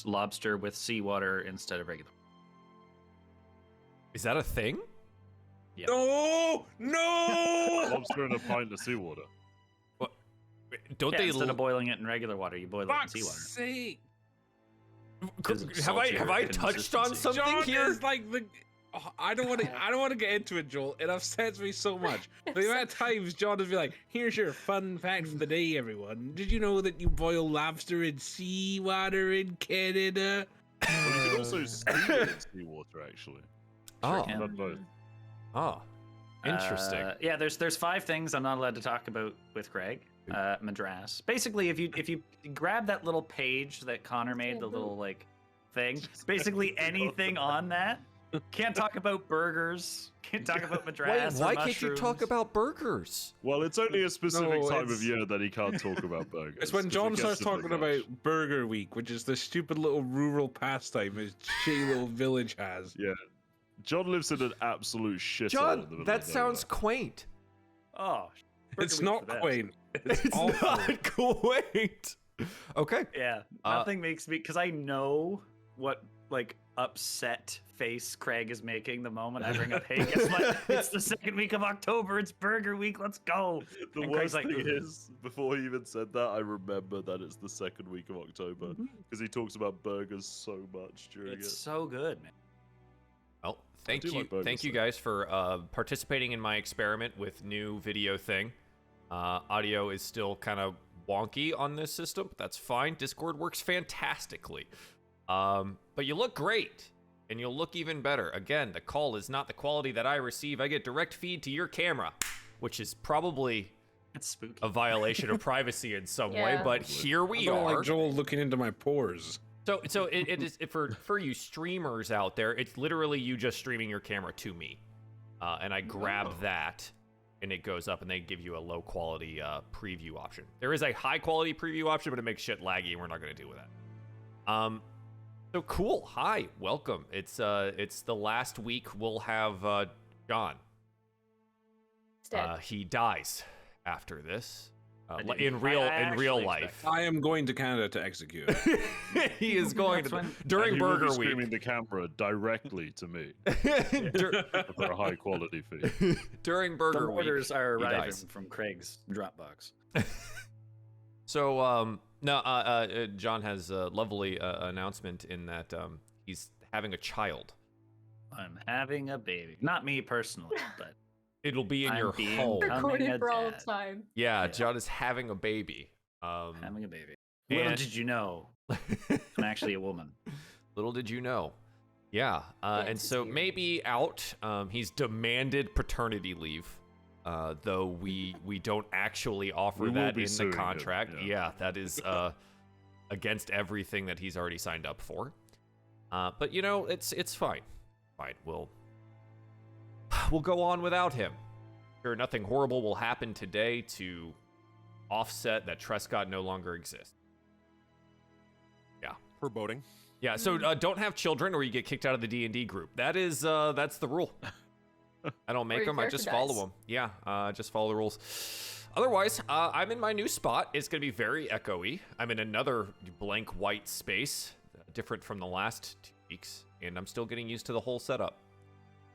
it's lobster with seawater instead of regular. Is that a thing? Yep. No! No! Lobster in a pint of seawater. What? Don't Yeah, they? instead of boiling it in regular water, you boil it in Fuck's seawater. sake! Because of Have I saltier touched on consistency. something John here? is like the. Oh, I don't want to get into it, Joel. It upsets me so much. The amount of times John has been like, "Here's your fun fact for the day, everyone. Did you know that you boil lobster in seawater in Canada?" Well, you can also steam it in seawater, actually. Oh, can. Done both. oh, interesting. Yeah, there's 5 things I'm not allowed to talk about with Craig. Madras. Basically, if you grab that little page that Connor made, the little like thing, basically anything on that. Can't talk about burgers. Can't talk about Madras. Why can't you talk about burgers? Well, it's only a specific No, time it's- of year that he can't talk about burgers. It's when 'cause John it gets starts a bit talking much. about Burger Week, which is the stupid little rural pastime his shitty little village has. Yeah. John lives in an absolute shithole. in the John, middle that of sounds nowhere. quaint. Oh, It's Burger Week's not the best. quaint. It's, It's awful. not quaint. Okay. Yeah, nothing makes me because I know what like upset face Craig is making the moment I bring up. Hey, guess what? It's the second week of October. It's Burger Week. Let's go. The And worst Craig's like, thing "Ugh." is, before he even said that, I remember that it's the second week of October because he talks about burgers so much during It's it. so good, man. Well, thank do you, like burgers, thank you though. guys for participating in my experiment with new video thing. Audio is still kind of wonky on this system, but that's fine. Discord works fantastically. But you look great, and you'll look even better. Again, the call is not the quality that I receive. I get direct feed to your camera, which is probably It's spooky. a violation of privacy in some way. Yeah. But here I we don't are. like Joel looking into my pores. So it is for you streamers out there. It's literally you just streaming your camera to me, and I grab that, and it goes up, and they give you a low quality preview option. There is a high quality preview option, but it makes shit laggy, and we're not going to deal with that. So cool. Hi, welcome. It's the last week we'll have John. It's dead. He dies after this. I didn't- In I real actually life, expect I am going to Canada to execute. he is going That's to when- during And he will be Burger streaming Week. the camera directly to me Dur- for a high quality fee. during The Burger Week, orders are he arriving dies. from Craig's Dropbox. So no, John has a lovely announcement in that he's having a child. I'm having a baby. Not me personally, but It'll be in I'm your being home. becoming a Recorded for all dad. time. Yeah, Yeah. John is having a baby. having a baby. Little and- did you know, I'm actually a woman. Little did you know. Yeah, and Yes, so dear. maybe out. He's demanded paternity leave, though we don't actually offer We will that be in the suing him, contract. yeah. Yeah, that is against everything that he's already signed up for. But you know, it's fine. Fine, we'll go on without him. Sure, nothing horrible will happen today to offset that Trescott no longer exists. Foreboding. Yeah, so don't have children or you get kicked out of the D&D group. That's the rule. I don't make your them, I just character follow dies. them. Yeah, just follow the rules. Otherwise, I'm in my new spot. It's going to be very echoey. I'm in another blank white space, different from the last 2 weeks, and I'm still getting used to the whole setup.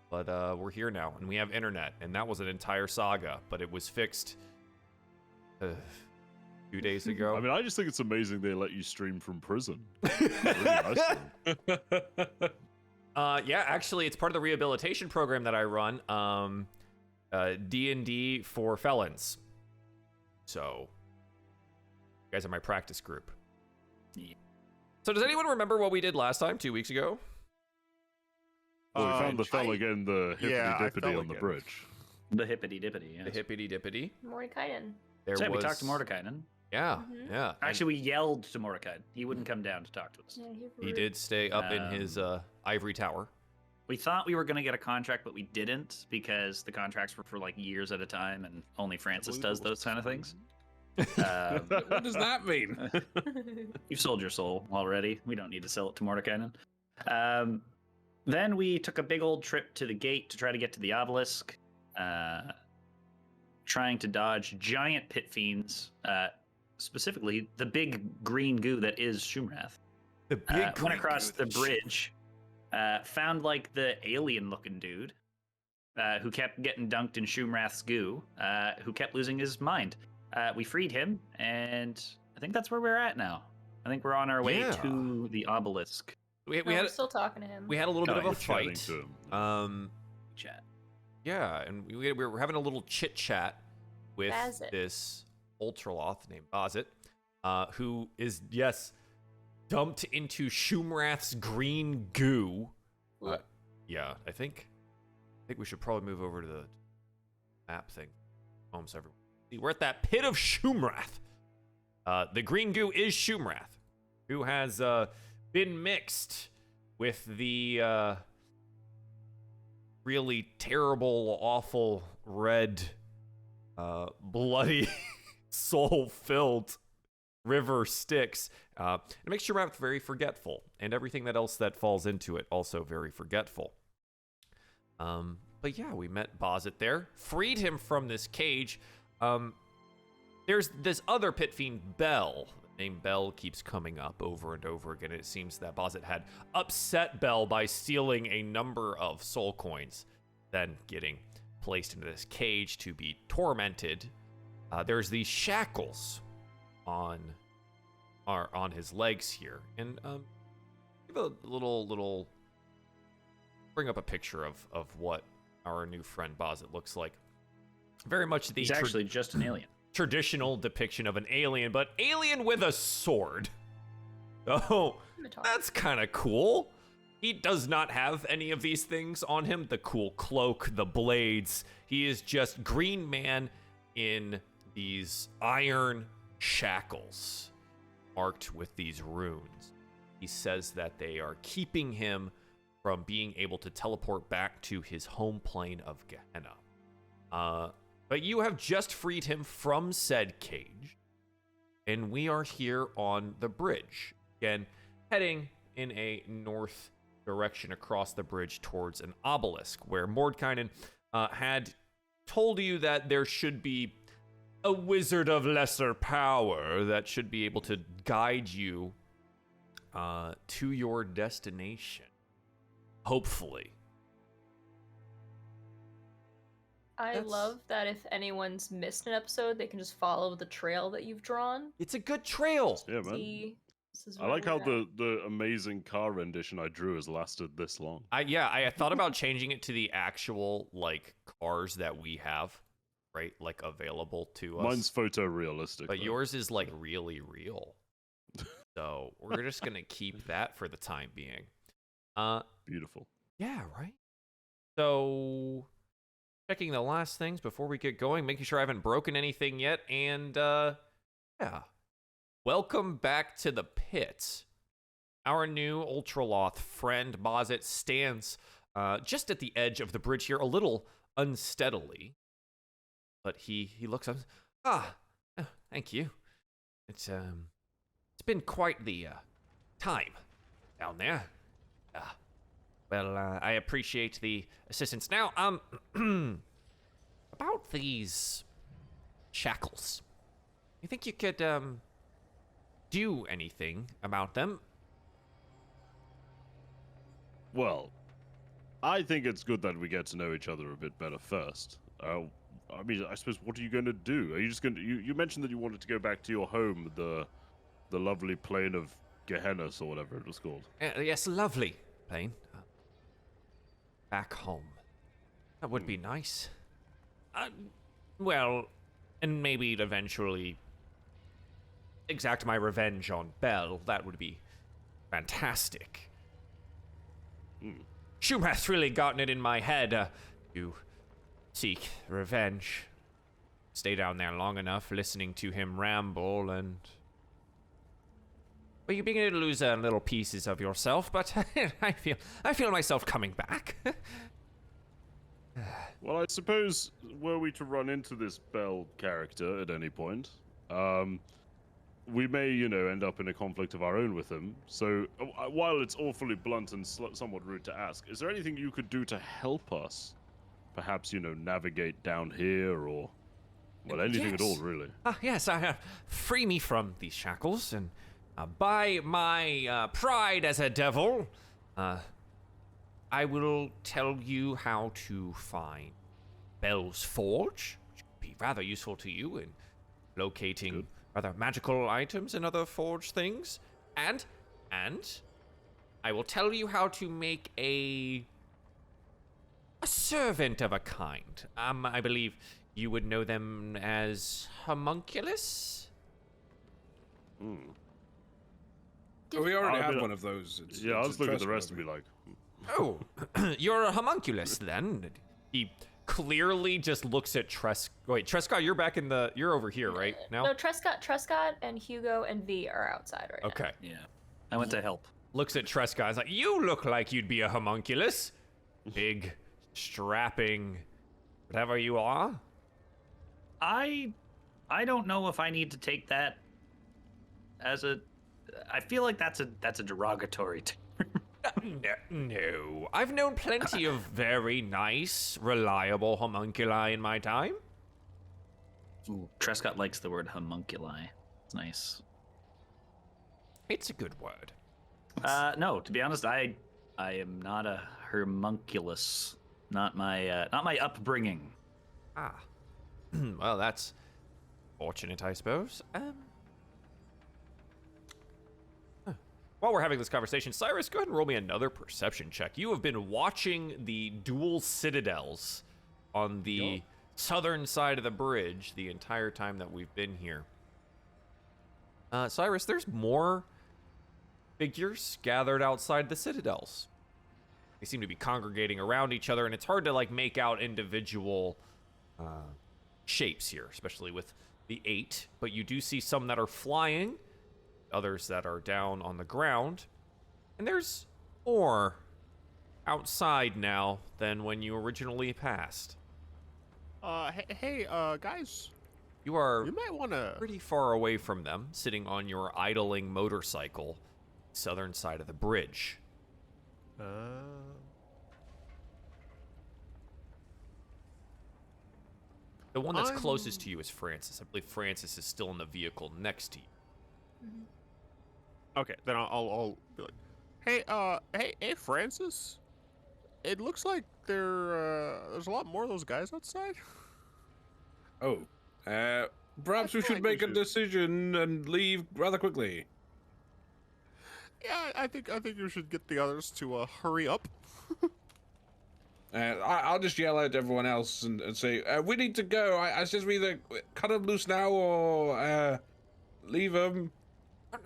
But we're here now, and we have internet, and that was an entire saga, but it was fixed 2 days ago. I mean, I just think it's amazing they let you stream from prison. Really nice of them. Yeah, actually, it's part of the rehabilitation program that I run. D&D for felons. So, you guys are my practice group. Yeah. So, does anyone remember what we did last time, 2 weeks ago? Well, we found the fella getting the Yeah, I hippity-dippity fell on the again. bridge. The hippity dippity. The hippity dippity. Mordekainen. There So was. we talked to Mordekainen. Yeah, Mhm. yeah. and Actually, we yelled to Mordecai. He wouldn't come down to talk to us. Yeah, he did stay up in his ivory tower. We thought we were going to get a contract, but we didn't because the contracts were for like years at a time, and only Francis does those kind of things. What does that mean? You've sold your soul already. We don't need to sell it to Mordekainen. Then we took a big old trip to the gate to try to get to the obelisk, trying to dodge giant pit fiends, specifically the big green goo that is Shumrath. The big went across the bridge, found like the alien-looking dude who kept getting dunked in Shumrath's goo, who kept losing his mind. We freed him, and I think that's where we're at now. I think we're on our way to the obelisk. We're still talking to him. We had a little bit of a chatting fight. to him. Chat. Yeah, and we were having a little chit chat with Bossett. this Ultraloth named Bossett, who is dumped into Shumrath's green goo. Yeah, I think we should probably move over to the map thing. So everyone see, we're at that pit of Shumrath. The green goo is Shumrath, who has been mixed with the really terrible, awful, red, bloody, soul-filled river Styx. It makes Shumrath very forgetful, and everything that else that falls into it also very forgetful. But yeah, we met Bossett there, freed him from this cage. There's this other pit fiend, Belle. The name Belle keeps coming up over and over again. It seems that Bossett had upset Belle by stealing a number of soul coins, then getting placed into this cage to be tormented. There's these shackles on his legs here, and give a little bring up a picture of what our new friend Bossett looks like. Very much the He's actually just an alien. Traditional depiction of an alien, but alien with a sword. Oh, that's kind of cool. He does not have any of these things on him. The cool cloak, the blades. He is just Green Man in these iron shackles marked with these runes. He says that they are keeping him from being able to teleport back to his home plane of Gehenna. But you have just freed him from said cage, and we are here on the bridge. Again, heading in a north direction across the bridge towards an obelisk, where Mordkainen had told you that there should be a wizard of lesser power that should be able to guide you to your destination. Hopefully. I love that if anyone's missed an episode, they can just follow the trail that you've drawn. It's a good trail. Yeah, man. See, this is I where like how we're at. the amazing car rendition I drew has lasted this long. I thought about changing it to the actual like cars that we have, right? Like available to us. Mine's photorealistic. But though. yours is like really real. So we're just gonna keep that for the time being. Beautiful. Yeah, right. So checking the last things before we get going, making sure I haven't broken anything yet, and yeah. Welcome back to the pit. Our new Ultraloth friend Bossett stands just at the edge of the bridge here, a little unsteadily. But he looks up. Thank you. It's been quite the time down there. Well, I appreciate the assistance. Now, about these shackles. You think you could do anything about them? Well, I think it's good that we get to know each other a bit better first. I mean, I suppose, what are you going to do? Are you just going to... You mentioned that you wanted to go back to your home, the lovely plain of Gehenna, or whatever it was called. Yes, lovely plane. Back home. That would be nice. Well, and maybe eventually exact my revenge on Belle. That would be fantastic. Shumrath's really gotten it in my head to seek revenge. Stay down there long enough, listening to him ramble, and well, you begin to lose little pieces of yourself. But I feel myself coming back. Well, I suppose, were we to run into this Belle character at any point, we may, end up in a conflict of our own with him. So, while it's awfully blunt and somewhat rude to ask, is there anything you could do to help us? Perhaps, navigate down here, or, well, anything at all, really. Yes, free me from these shackles, and By my pride as a devil, I will tell you how to find Belle's forge, which could be rather useful to you in locating rather magical items and other forge things. And I will tell you how to make a servant of a kind. I believe you would know them as homunculus? Hmm. We already I have mean, one of those. Yeah, I it's was looking at the trustworthy. rest and be like, Oh, you're a homunculus then? He clearly just looks at Wait, Trescott, you're over here, right? Now? No, Trescott and Hugo and V are outside right Okay. Yeah. I went to help. Looks at Trescott. He's like, you look like you'd be a homunculus. Big, strapping, whatever you are. I don't know if I need to take that as a. I feel like that's a derogatory term. No. I've known plenty of very nice, reliable homunculi in my time. Ooh, Trescott likes the word homunculi. It's nice. It's a good word. No, to be honest, I am not a homunculus. Not my upbringing. Ah. Well, that's fortunate, I suppose. While we're having this conversation, Cyrus, go ahead and roll me another perception check. You have been watching the dual citadels on the southern side of the bridge the entire time that we've been here. Cyrus, there's more figures gathered outside the citadels. They seem to be congregating around each other, and it's hard to like make out individual shapes here, especially with the 8. But you do see some that are flying, others that are down on the ground, and there's more outside now than when you originally passed. Hey, guys, You are you might want to. pretty far away from them, sitting on your idling motorcycle, southern side of the bridge. The one that's closest to you is Francis. I believe Francis is still in the vehicle next to you. Okay, then I'll be like, hey, Francis. It looks like there's a lot more of those guys outside. Oh, perhaps we feel should like make we a should- decision and leave rather quickly. Yeah, I think you should get the others to hurry up. I'll just yell at everyone else and say, we need to go. I says we either cut them loose now or leave them.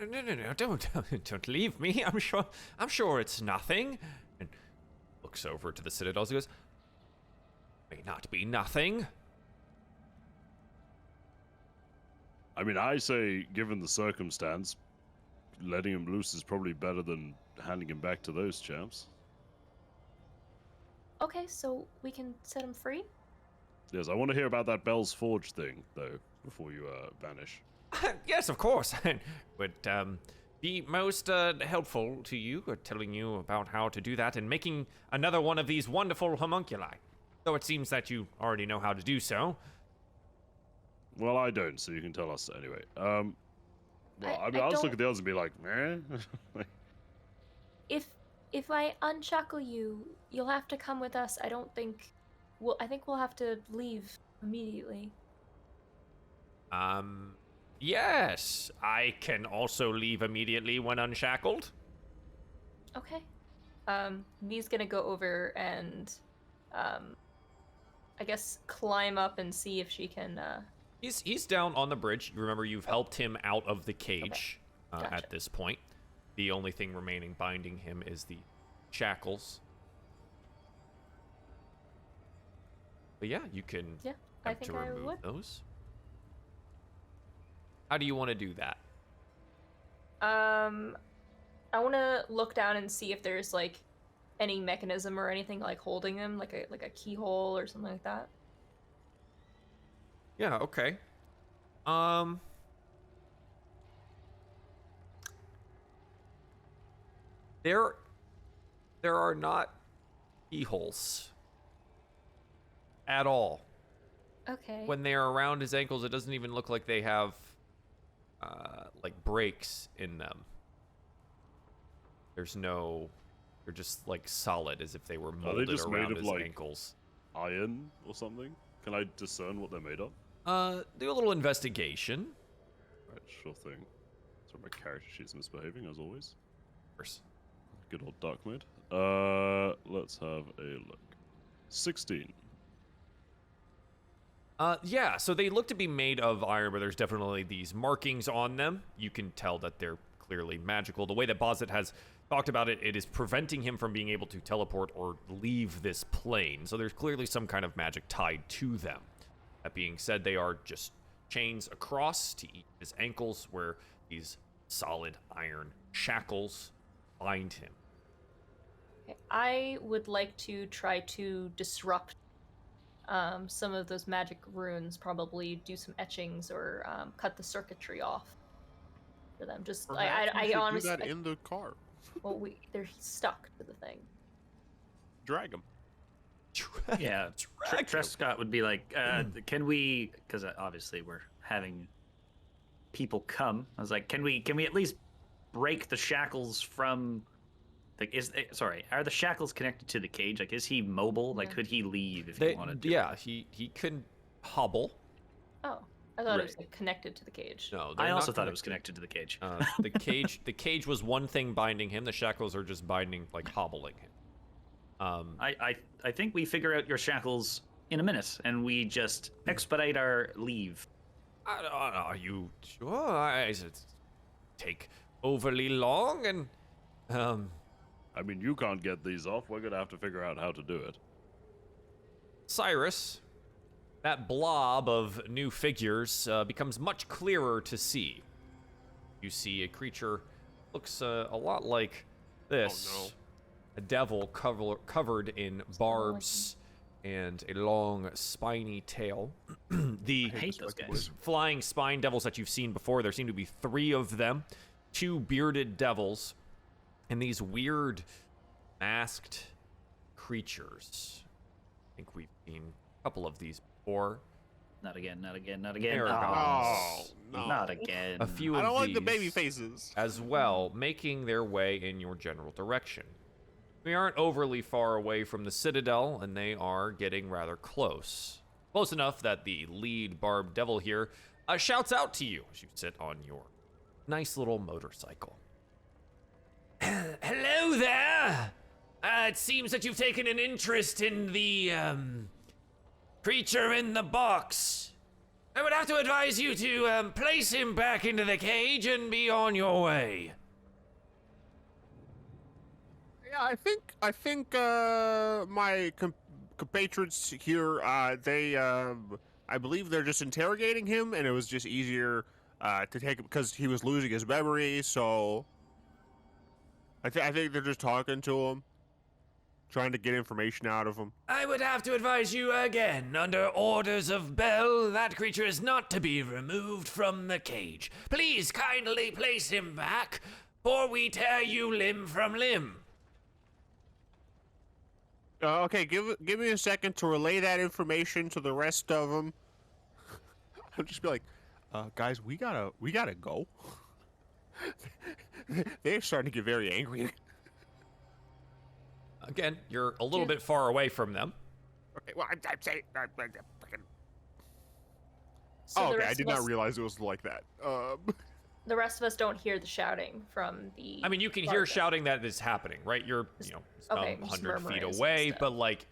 No, don't leave me. I'm sure it's nothing. And looks over to the citadels and goes, may not be nothing. I mean, I say, given the circumstance, letting him loose is probably better than handing him back to those chaps. Okay, so we can set him free? Yes, I want to hear about that Belle's Forge thing, though, before you vanish. Yes, of course. Would be most helpful to you, telling you about how to do that and making another one of these wonderful homunculi. Though it seems that you already know how to do so. Well, I don't, so you can tell us anyway. Well, I mean, I I'll just look don't- at the others and be like, eh? If I unshackle you, you'll have to come with us. I think we'll have to leave immediately. Yes, I can also leave immediately when unshackled. Okay. V's gonna go over and I guess climb up and see if she can He's down on the bridge. You remember you've helped him out of the cage Gotcha. at this point. The only thing remaining binding him is the shackles. But yeah, you can Yeah, I attempt think to I remove would. those. How do you want to do that? I want to look down and see if there's like any mechanism or anything like holding them, like a keyhole or something like that. Yeah, okay. There are not keyholes at all. Okay. When they are around his ankles, it doesn't even look like they have like breaks in them. There's no, they're just like solid, as if they were Are they molded just made around of, his like, ankles. iron or something? Can I discern what they're made of? Do a little investigation. Right, sure thing. So my character sheet's misbehaving as always. Of course. Good old dark mode. Let's have a look. 16. Yeah, so they look to be made of iron, but there's definitely these markings on them. You can tell that they're clearly magical. The way that Bossett has talked about it, it is preventing him from being able to teleport or leave this plane. So there's clearly some kind of magic tied to them. That being said, they are just chains across to each his ankles, where these solid iron shackles bind him. Okay, I would like to try to disrupt some of those magic runes, probably do some etchings or cut the circuitry off for them. Just Perhaps we I should honestly, do that in the car. well, they're stuck to the thing. Drag him. Yeah, Trescott would be like, can we? Because obviously we're having people come. I was like, can we at least break the shackles from? Like, are the shackles connected to the cage? Like, is he mobile? Like, could he leave if he wanted to? Yeah, he could hobble. Oh, I thought it was Right. like connected to the cage. No, I they're also not thought it was connected to the cage. the cage was one thing binding him. The shackles are just binding, like hobbling him. I think we figure out your shackles in a minute, and we just expedite our leave. Are you sure? It take overly long, and I mean, you can't get these off. We're gonna have to figure out how to do it. Cyrus, that blob of new figures becomes much clearer to see. You see a creature looks a lot like this. Oh, no. A devil covered in barbs and a long spiny tail. The I hate those guys. flying spine devils that you've seen before, there seem to be 3 of them. 2 bearded devils and these weird masked creatures. I think we've seen a couple of these before. Not again, not again, not again. Oh, no. Not again. A few I of don't like the these baby faces. as well, making their way in your general direction. We aren't overly far away from the Citadel, and they are getting rather close. Close enough that the lead barbed devil here shouts out to you as you sit on your nice little motorcycle. Hello there! It seems that you've taken an interest in the, creature in the box. I would have to advise you to, place him back into the cage and be on your way. Yeah, I think my compatriots here, they, I believe they're just interrogating him, and it was just easier to take him because he was losing his memory. So I think they're just talking to him, trying to get information out of him. I would have to advise you again, under orders of Belle, that creature is not to be removed from the cage. Please kindly place him back, or we tear you limb from limb. Okay, give me a second to relay that information to the rest of them. I'll just be like, guys, we gotta go. They're starting to get very angry. Again, you're a little bit far away from them. Okay, well, I'm saying. So Oh, the okay, I rest did of not us- realize it was like that. The rest of us don't hear the shouting from the. I mean, you can hear barbed shouting that is happening, right? You're, okay, some just 100 feet murmurings and away, stuff. but like,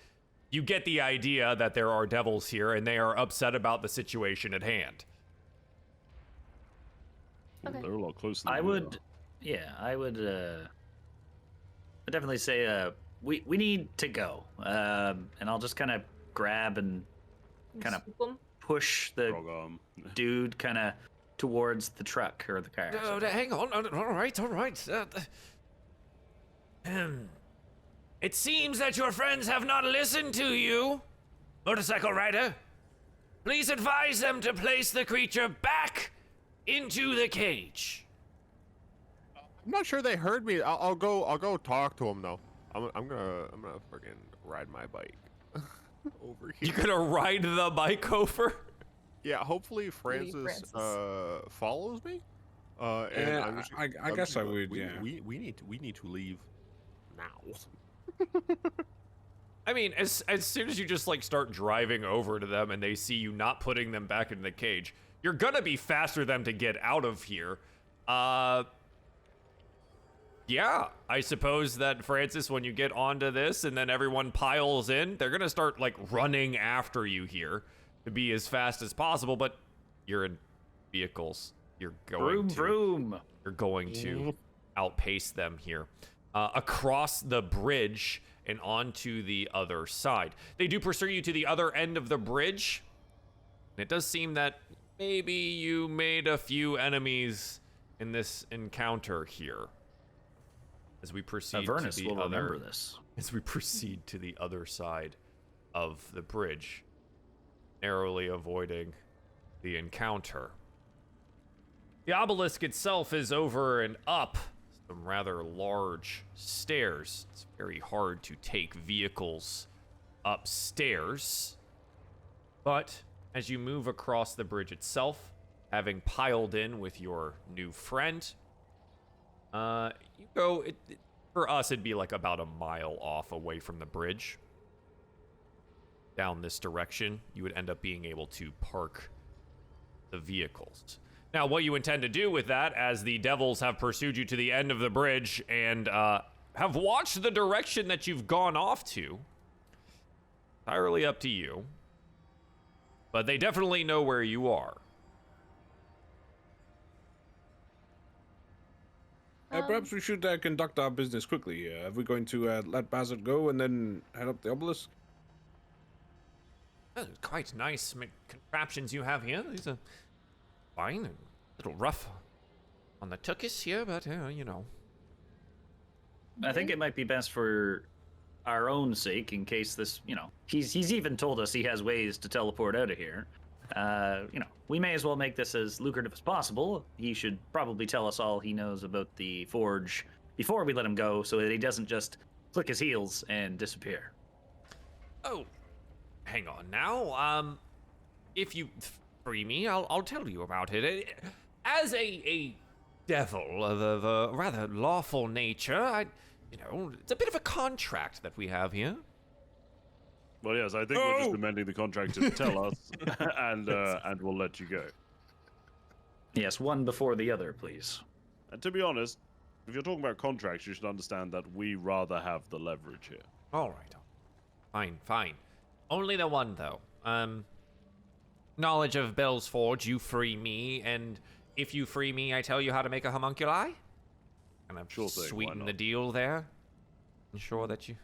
you get the idea that there are devils here, and they are upset about the situation at hand. Okay. They're a lot closer than I we would, yeah, I would I'd definitely say we need to go. And I'll just kind of grab and kind of Swoop 'em. push are. the Frog arm. dude kind of towards the truck or the car. Hang on. All right. It seems that your friends have not listened to you, motorcycle rider. Please advise them to place the creature back into the cage. I'm not sure they heard me. I'll go talk to them though. I'm gonna freaking ride my bike over here. You're gonna ride the bike over? Yeah, hopefully Francis Francis. follows me. And I guess I would. Yeah. We need to leave now. I mean, as soon as you just like start driving over to them and they see you not putting them back in the cage, you're gonna be faster than to get out of here. Yeah, I suppose that, Francis, when you get onto this and then everyone piles in, they're gonna start like running after you here to be as fast as possible, but you're in vehicles. You're going You're going to outpace them here. Across the bridge and onto the other side. They do pursue you to the other end of the bridge. It does seem that maybe you made a few enemies in this encounter here. As we proceed Avernus to the will other, remember this. as we proceed to the other side of the bridge, narrowly avoiding the encounter. The obelisk itself is over and up some rather large stairs. It's very hard to take vehicles upstairs. But as you move across the bridge itself, having piled in with your new friend, you go, for us, it'd be like about a mile off away from the bridge. Down this direction, you would end up being able to park the vehicles. Now, what you intend to do with that, as the devils have pursued you to the end of the bridge and have watched the direction that you've gone off to, entirely up to you. But they definitely know where you are. Perhaps we should conduct our business quickly. Are we going to let Bossett go and then head up the obelisk? Oh, quite nice contraptions you have here. These are fine and a little rough on the tuchus here, but you know. I think it might be best for our own sake, in case this, he's even told us he has ways to teleport out of here. We may as well make this as lucrative as possible. He should probably tell us all he knows about the forge before we let him go, so that he doesn't just click his heels and disappear. Oh, hang on now. If you free me, I'll tell you about it. As a devil of a rather lawful nature, it's a bit of a contract that we have here. Well, yes, I think we're just amending the contract to tell us, and we'll let you go. Yes, one before the other, please. And to be honest, if you're talking about contracts, you should understand that we rather have the leverage here. All right. Fine. Only the one, though. Knowledge of Belle's Forge, you free me, and if you free me, I tell you how to make a homunculi? Kind of Sure thing, why sweeten the not? deal there. Ensure that you...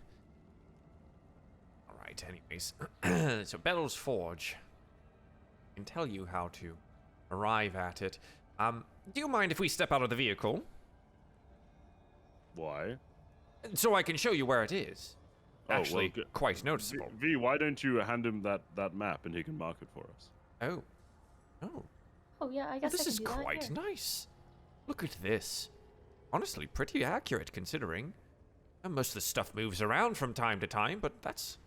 All right, anyways. So Belle's Forge. I can tell you how to arrive at it. Do you mind if we step out of the vehicle? Why? So I can show you where it is. Oh, well, Actually, good. quite noticeable. V, why don't you hand him that map and he can mark it for us? Oh. Oh yeah, I guess This I can is do that quite here. nice. Look at this. Honestly, pretty accurate considering. And most of the stuff moves around from time to time, but that's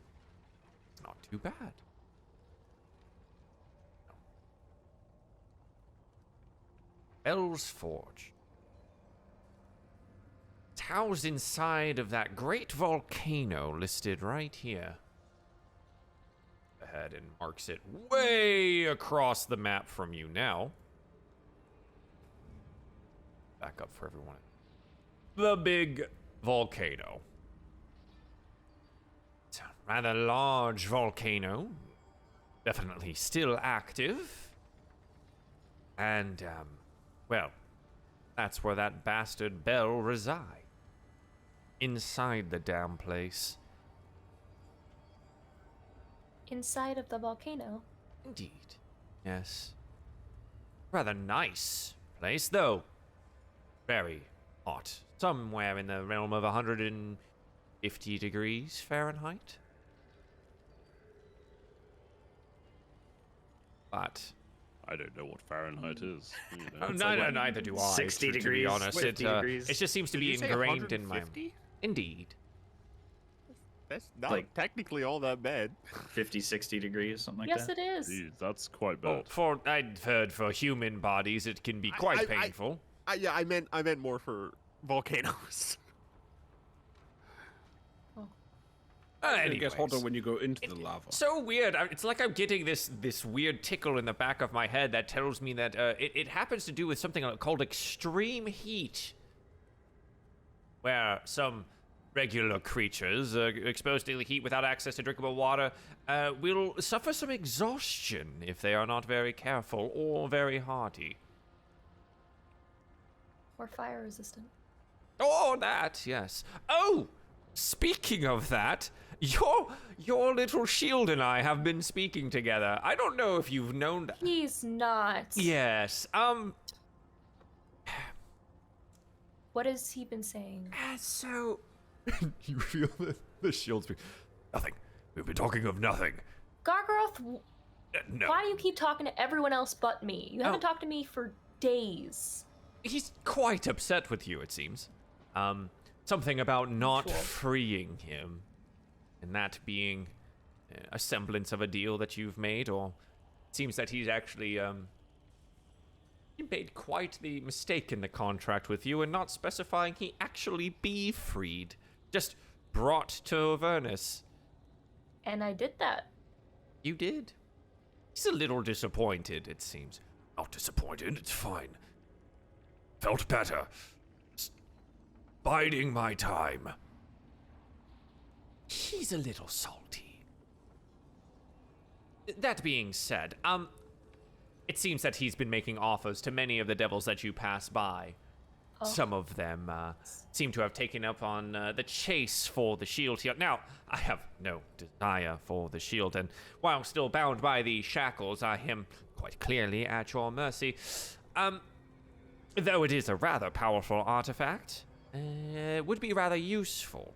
not too bad. Belle's Forge. It's housed inside of that great volcano listed right here. Ahead and marks it way across the map from you now. Back up for everyone. The big volcano. It's a rather large volcano. Definitely still active. And, well, that's where that bastard Belle resides. Inside the damn place. Inside of the volcano. Indeed. Yes. Rather nice place, though. Very hot. Somewhere in the realm of 150 degrees Fahrenheit. But... I don't know what Fahrenheit is. Oh, no, neither do I. 60 to be degrees, honest. 50 It degrees. just seems to Did be you say ingrained in my... 150? Indeed. That's not Like- technically all that bad. 50, 60 degrees, something like Yes, that. it is. Jeez, that's quite Well, bad. I've heard for human bodies, it can be quite I- painful. Yeah, I meant more for volcanoes. It gets hotter Anyways. when you go into the lava. So weird. It's like I'm getting this weird tickle in the back of my head that tells me that it happens to do with something called extreme heat, where some regular creatures exposed to the heat without access to drinkable water will suffer some exhaustion if they are not very careful or very hardy. Or fire resistant. Oh, that, yes. Oh, speaking of that, your little shield and I have been speaking together. I don't know if you've known that. He's not. Yes, What has he been saying? so... you feel the shield speak. Nothing. We've been talking of nothing. Gargaroth, No. why do you keep talking to everyone else but me? You haven't Oh. talked to me for days. He's quite upset with you, it seems. Something about not Cool. freeing him. And that being a semblance of a deal that you've made, or it seems that he's actually, he made quite the mistake in the contract with you in not specifying he actually be freed. Just brought to Avernus. And I did that. You did. He's a little disappointed, it seems. Not disappointed, it's fine. Felt better. Just biding my time. He's a little salty. That being said, it seems that he's been making offers to many of the devils that you pass by. Oh. Some of them seem to have taken up on the chase for the shield here. Now, I have no desire for the shield, and while still bound by the shackles, I am quite clearly at your mercy. Though it is a rather powerful artifact, it would be rather useful.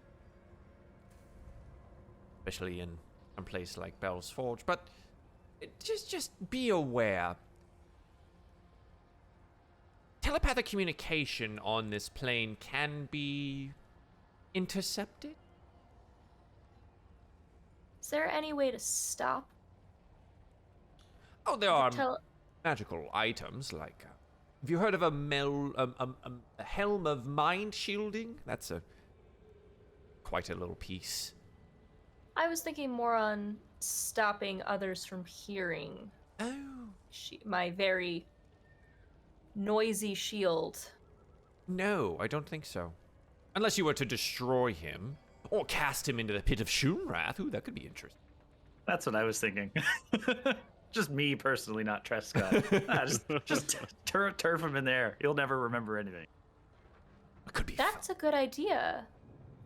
Especially in a place like Belle's Forge, but just be aware. Telepathic communication on this plane can be intercepted. Is there any way to stop? Oh, there the are magical items like. Have you heard of a helm of mind shielding? That's quite a little piece. I was thinking more on stopping others from hearing Oh. my very noisy shield. No, I don't think so. Unless you were to destroy him or cast him into the pit of Shunrath. Ooh, that could be interesting. That's what I was thinking. Just me personally, not Trescott. Just turf him in there. He'll never remember anything. It could be. That's a good idea.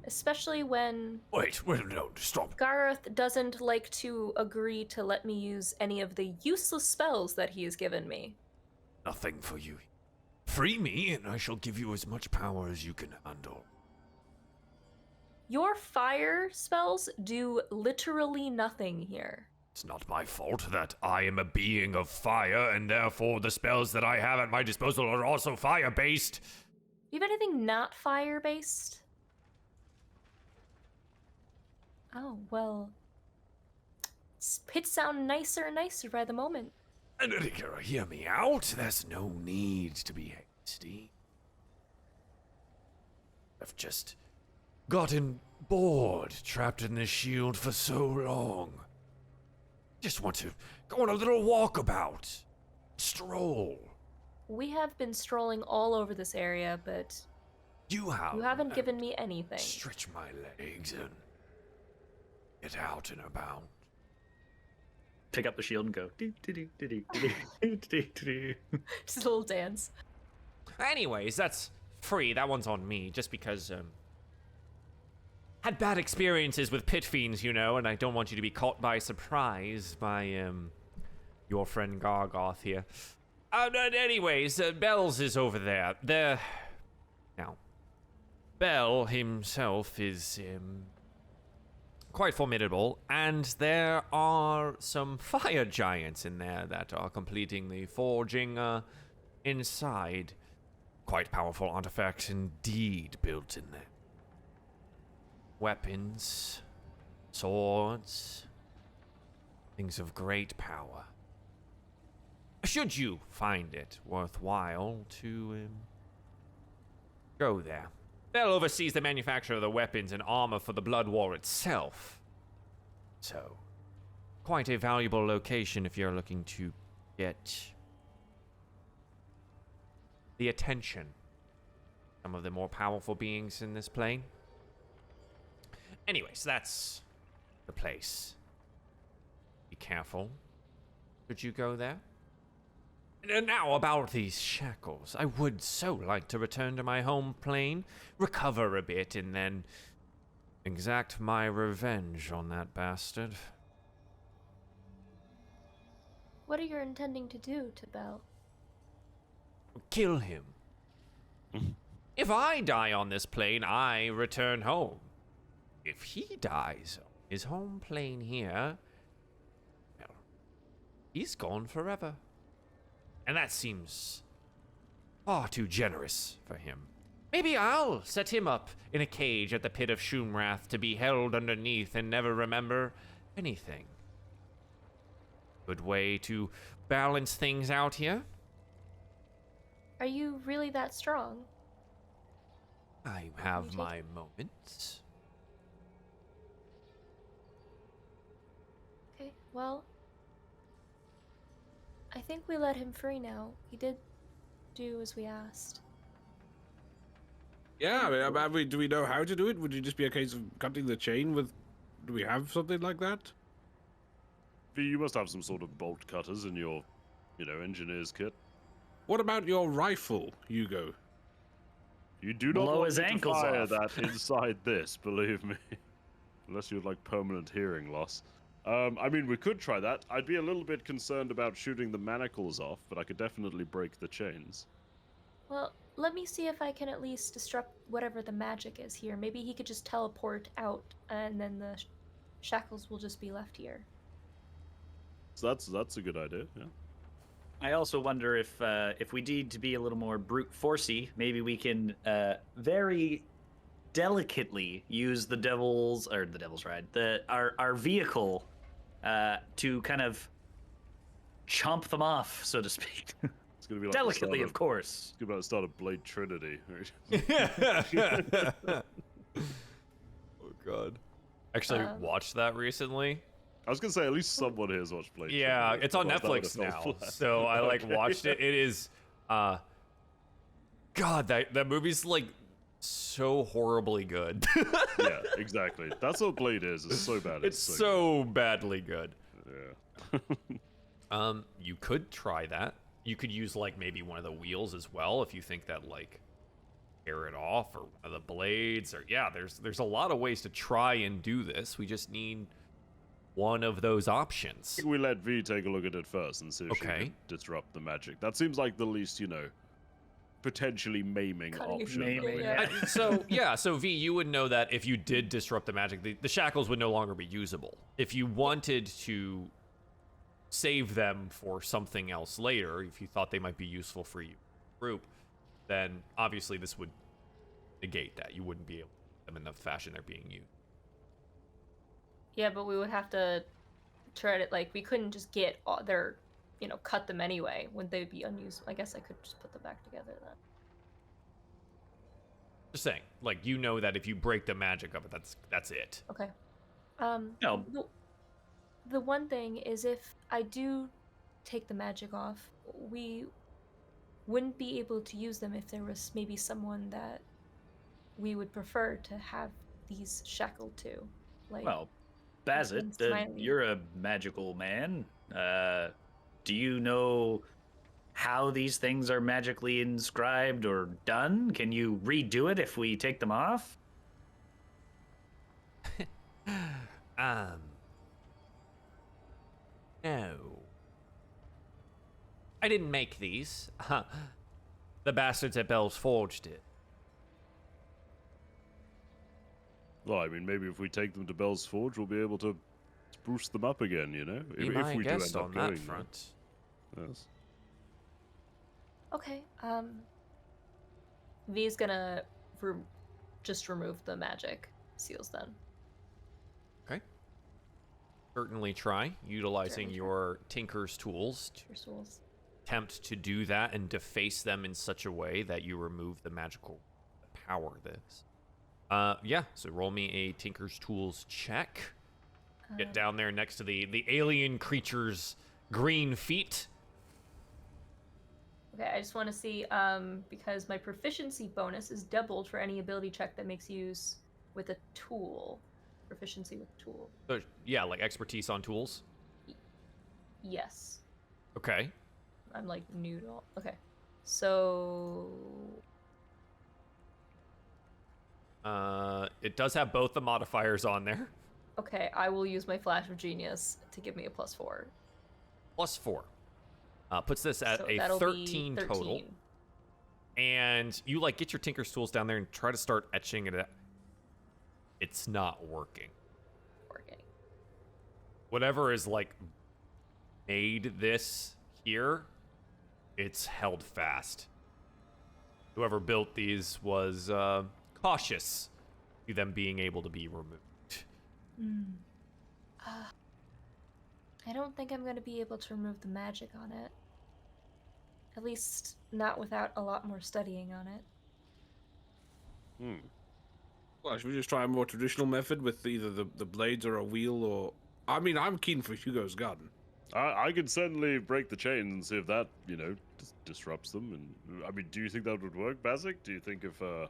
Especially when Wait, no, stop. Gareth doesn't like to agree to let me use any of the useless spells that he has given me. Nothing for you. Free me, and I shall give you as much power as you can handle. Your fire spells do literally nothing here. It's not my fault that I am a being of fire, and therefore the spells that I have at my disposal are also fire-based. Do you have anything not fire-based? Oh, well. Pits sound nicer and nicer by the moment. And hear me out. There's no need to be hasty. I've just gotten bored trapped in this shield for so long. Just want to go on a little walkabout. Stroll. We have been strolling all over this area, but You haven't given me anything. Stretch my legs and get out and about. Pick up the shield and go. Just a little dance. Anyways, that's free. That one's on me, just because, had bad experiences with pit fiends, you know, and I don't want you to be caught by surprise by, your friend Gargoth here. Anyways, Belle's is over there. Now, Belle himself is, quite formidable, and there are some fire giants in there that are completing the forging, inside. Quite powerful artifacts indeed built in there. Weapons, swords, things of great power. Should you find it worthwhile to go there. Belle oversees the manufacture of the weapons and armor for the Blood War itself. So, quite a valuable location if you're looking to get the attention of some of the more powerful beings in this plane. Anyways, that's the place. Be careful. Could you go there? And now about these shackles. I would so like to return to my home plane, recover a bit, and then exact my revenge on that bastard. What are you intending to do to Belle? Kill him. If I die on this plane, I return home. If he dies on his home plane here, well, he's gone forever. And that seems far too generous for him. Maybe I'll set him up in a cage at the pit of Shumrath to be held underneath and never remember anything. Good way to balance things out here. Are you really that strong? I have my moments. Okay, well, I think we let him free now. He did do as we asked. Yeah, I mean, do we know how to do it? Would it just be a case of cutting the chain with... Do we have something like that? V, you must have some sort of bolt cutters in your, engineer's kit. What about your rifle, Hugo? You do not Blow want his me to ankles fire off. that inside this, believe me. Unless you have, permanent hearing loss. I mean, we could try that. I'd be a little bit concerned about shooting the manacles off, but I could definitely break the chains. Well, let me see if I can at least disrupt whatever the magic is here. Maybe he could just teleport out, and then the shackles will just be left here. So that's a good idea, yeah. I also wonder if we need to be a little more brute forcey, maybe we can very delicately use the devil's ride, our vehicle to kind of chomp them off, so to speak. It's gonna be like Delicately, of course. It's about to start a Blade Trinity. Oh god. Actually, watched that recently. I was gonna say at least someone here has watched Blade Yeah, Trinity. it's on Otherwise, that would Netflix have fell now. flat. So I watched it. It is God, that movie's so horribly good. Yeah, exactly. That's what Blade is. It's so bad. It's so badly good. Yeah. You could try that. You could use maybe one of the wheels as well if you think that tear it off, or one of the blades, or yeah, there's a lot of ways to try and do this. We just need one of those options. We let V take a look at it first and see if she Okay. can disrupt the magic. That seems like the least, potentially maiming Cutting option. that Maiming, we yeah. have. So V, you would know that if you did disrupt the magic, the shackles would no longer be usable. If you wanted to save them for something else later, if you thought they might be useful for you group, then obviously this would negate that. You wouldn't be able to use them in the fashion they're being used. Yeah, but we would have to try to, we couldn't just get their, cut them anyway. Wouldn't they be unusable? I guess I could just put them back together then. Just saying, you know that if you break the magic of it, that's it. Okay. No. The one thing is, if I do take the magic off, we wouldn't be able to use them if there was maybe someone that we would prefer to have these shackled to. Well, Bossett, Smiley. you're a magical man. Do you know how these things are magically inscribed or done? Can you redo it if we take them off? No. I didn't make these. The bastards at Belle's forged it. Well, I mean, maybe if we take them to Belle's Forge, we'll be able to spruce them up again, Be if my we do guest end up on going that there. front. Yes. Okay. V's gonna just remove the magic seals then. Okay. Certainly try utilizing Certainly try. your tinker's tools to Your souls. attempt to do that and deface them in such a way that you remove the magical power this. Yeah, so roll me a Tinker's Tools check. Get down there next to the alien creature's green feet. Okay, I just want to see, because my proficiency bonus is doubled for any ability check that makes use with a tool. Proficiency with tool. So, yeah, like expertise on tools. Yes. Okay. I'm like new to all. Okay. So. It does have both the modifiers on there. Okay, I will use my Flash of Genius to give me a +4. +4. Puts this at So a that'll 13 be total. And you like get your Tinker's Tools down there and try to start etching it. It's not working. Working. Whatever is like made this here, it's held fast. Whoever built these was cautious to them being able to be removed. I don't think I'm going to be able to remove the magic on it. At least not without a lot more studying on it. Well, should we just try a more traditional method with either the blades or a wheel, or... I mean, I'm keen for Hugo's garden. I could certainly break the chains and see if that, disrupts them. And I mean, do you think that would work, Bazik? Do you think if the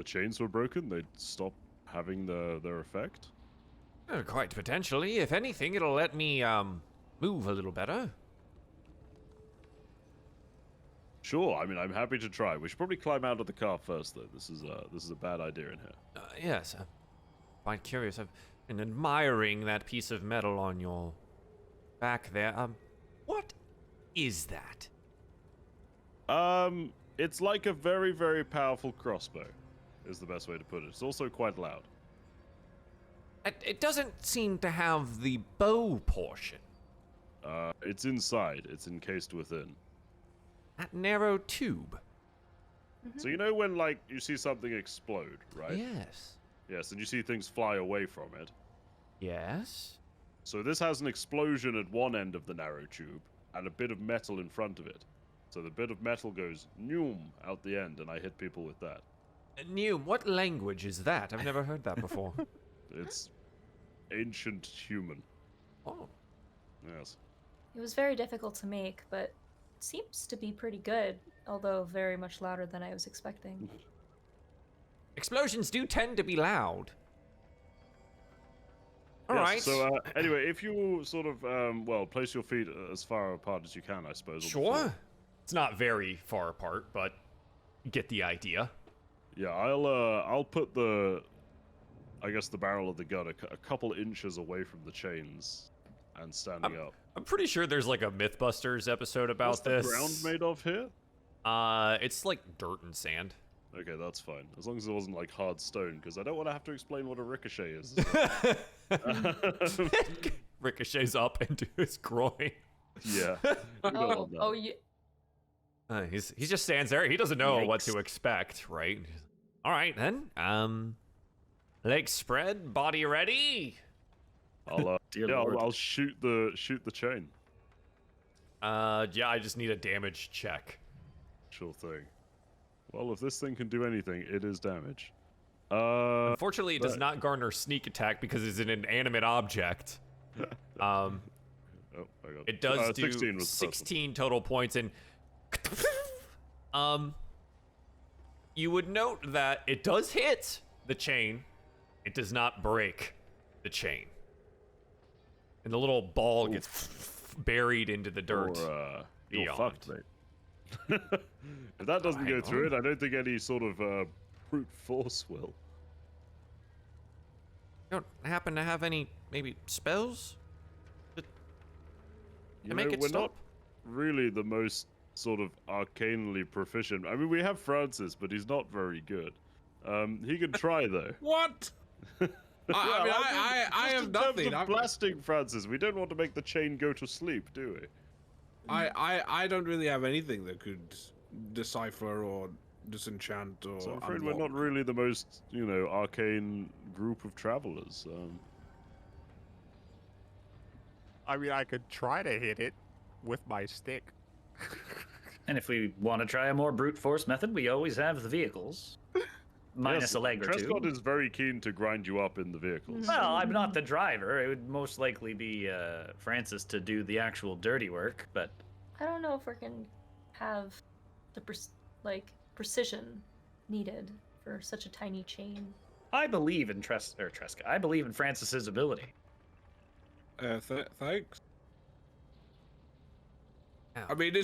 chains were broken, they'd stop having their effect? Quite potentially. If anything, it'll let me move a little better. Sure. I mean, I'm happy to try. We should probably climb out of the car first, though. This is a bad idea in here. Yes, I'm quite curious. I've been admiring that piece of metal on your back there. What is that? It's like a very, very powerful crossbow, is the best way to put it. It's also quite loud. It doesn't seem to have the bow portion. It's inside. It's encased within. That narrow tube. So you know when, like, you see something explode, right? Yes. Yes, and you see things fly away from it. Yes. So this has an explosion at one end of the narrow tube, and a bit of metal in front of it. So the bit of metal goes noom out the end, and I hit people with that. Neum, what language is that? I've never heard that before. It's ancient human. Oh. Yes. It was very difficult to make, but it seems to be pretty good, although very much louder than I was expecting. Explosions do tend to be loud. All right. Yes, so anyway, if you sort of place your feet as far apart as you can, I suppose. on the floor. Sure. It's not very far apart, but you get the idea. Yeah, I'll put the barrel of the gun a couple inches away from the chains, and standing up. I'm pretty sure there's like a Mythbusters episode about What's this. the ground made of here? It's like dirt and sand. Okay, that's fine. As long as it wasn't like hard stone, because I don't want to have to explain what a ricochet is. Ricochets up into his groin. Yeah. Yeah. He just stands there. He doesn't know what Yikes. to expect, right? All right then. Legs spread, body ready. Dear Lord. I'll shoot the chain. Yeah, I just need a damage check. Sure thing. Well, if this thing can do anything, it is damage. Unfortunately, it does not garner sneak attack because it's an inanimate object. Oh, I got It does do 16 was the first one. 16 total points, and you would note that it does hit the chain. It does not break the chain, and the little ball gets baried into the dirt. Or, you're beyond. fucked, mate. If that doesn't go hang through on. it, I don't think any sort of brute force will. You don't happen to have any maybe spells to You make know, it we're stop? not really the most sort of arcanely proficient. I mean, we have Francis, but he's not very good. He can try though. What? I have in nothing. terms of blasting Francis, we don't want to make the chain go to sleep, do we? I don't really have anything that could decipher or disenchant or. So I'm afraid we're unlock. not really the most, arcane group of travelers. I mean, I could try to hit it with my stick. And if we want to try a more brute force method, we always have the vehicles. minus Yes, a leg or Trescott two. is very keen to grind you up in the vehicles. Well, I'm not the driver. It would most likely be Francis to do the actual dirty work, but I don't know if we can have the precision needed for such a tiny chain. I believe in Tresca. I believe in Francis's ability. Thanks. Ow. I mean,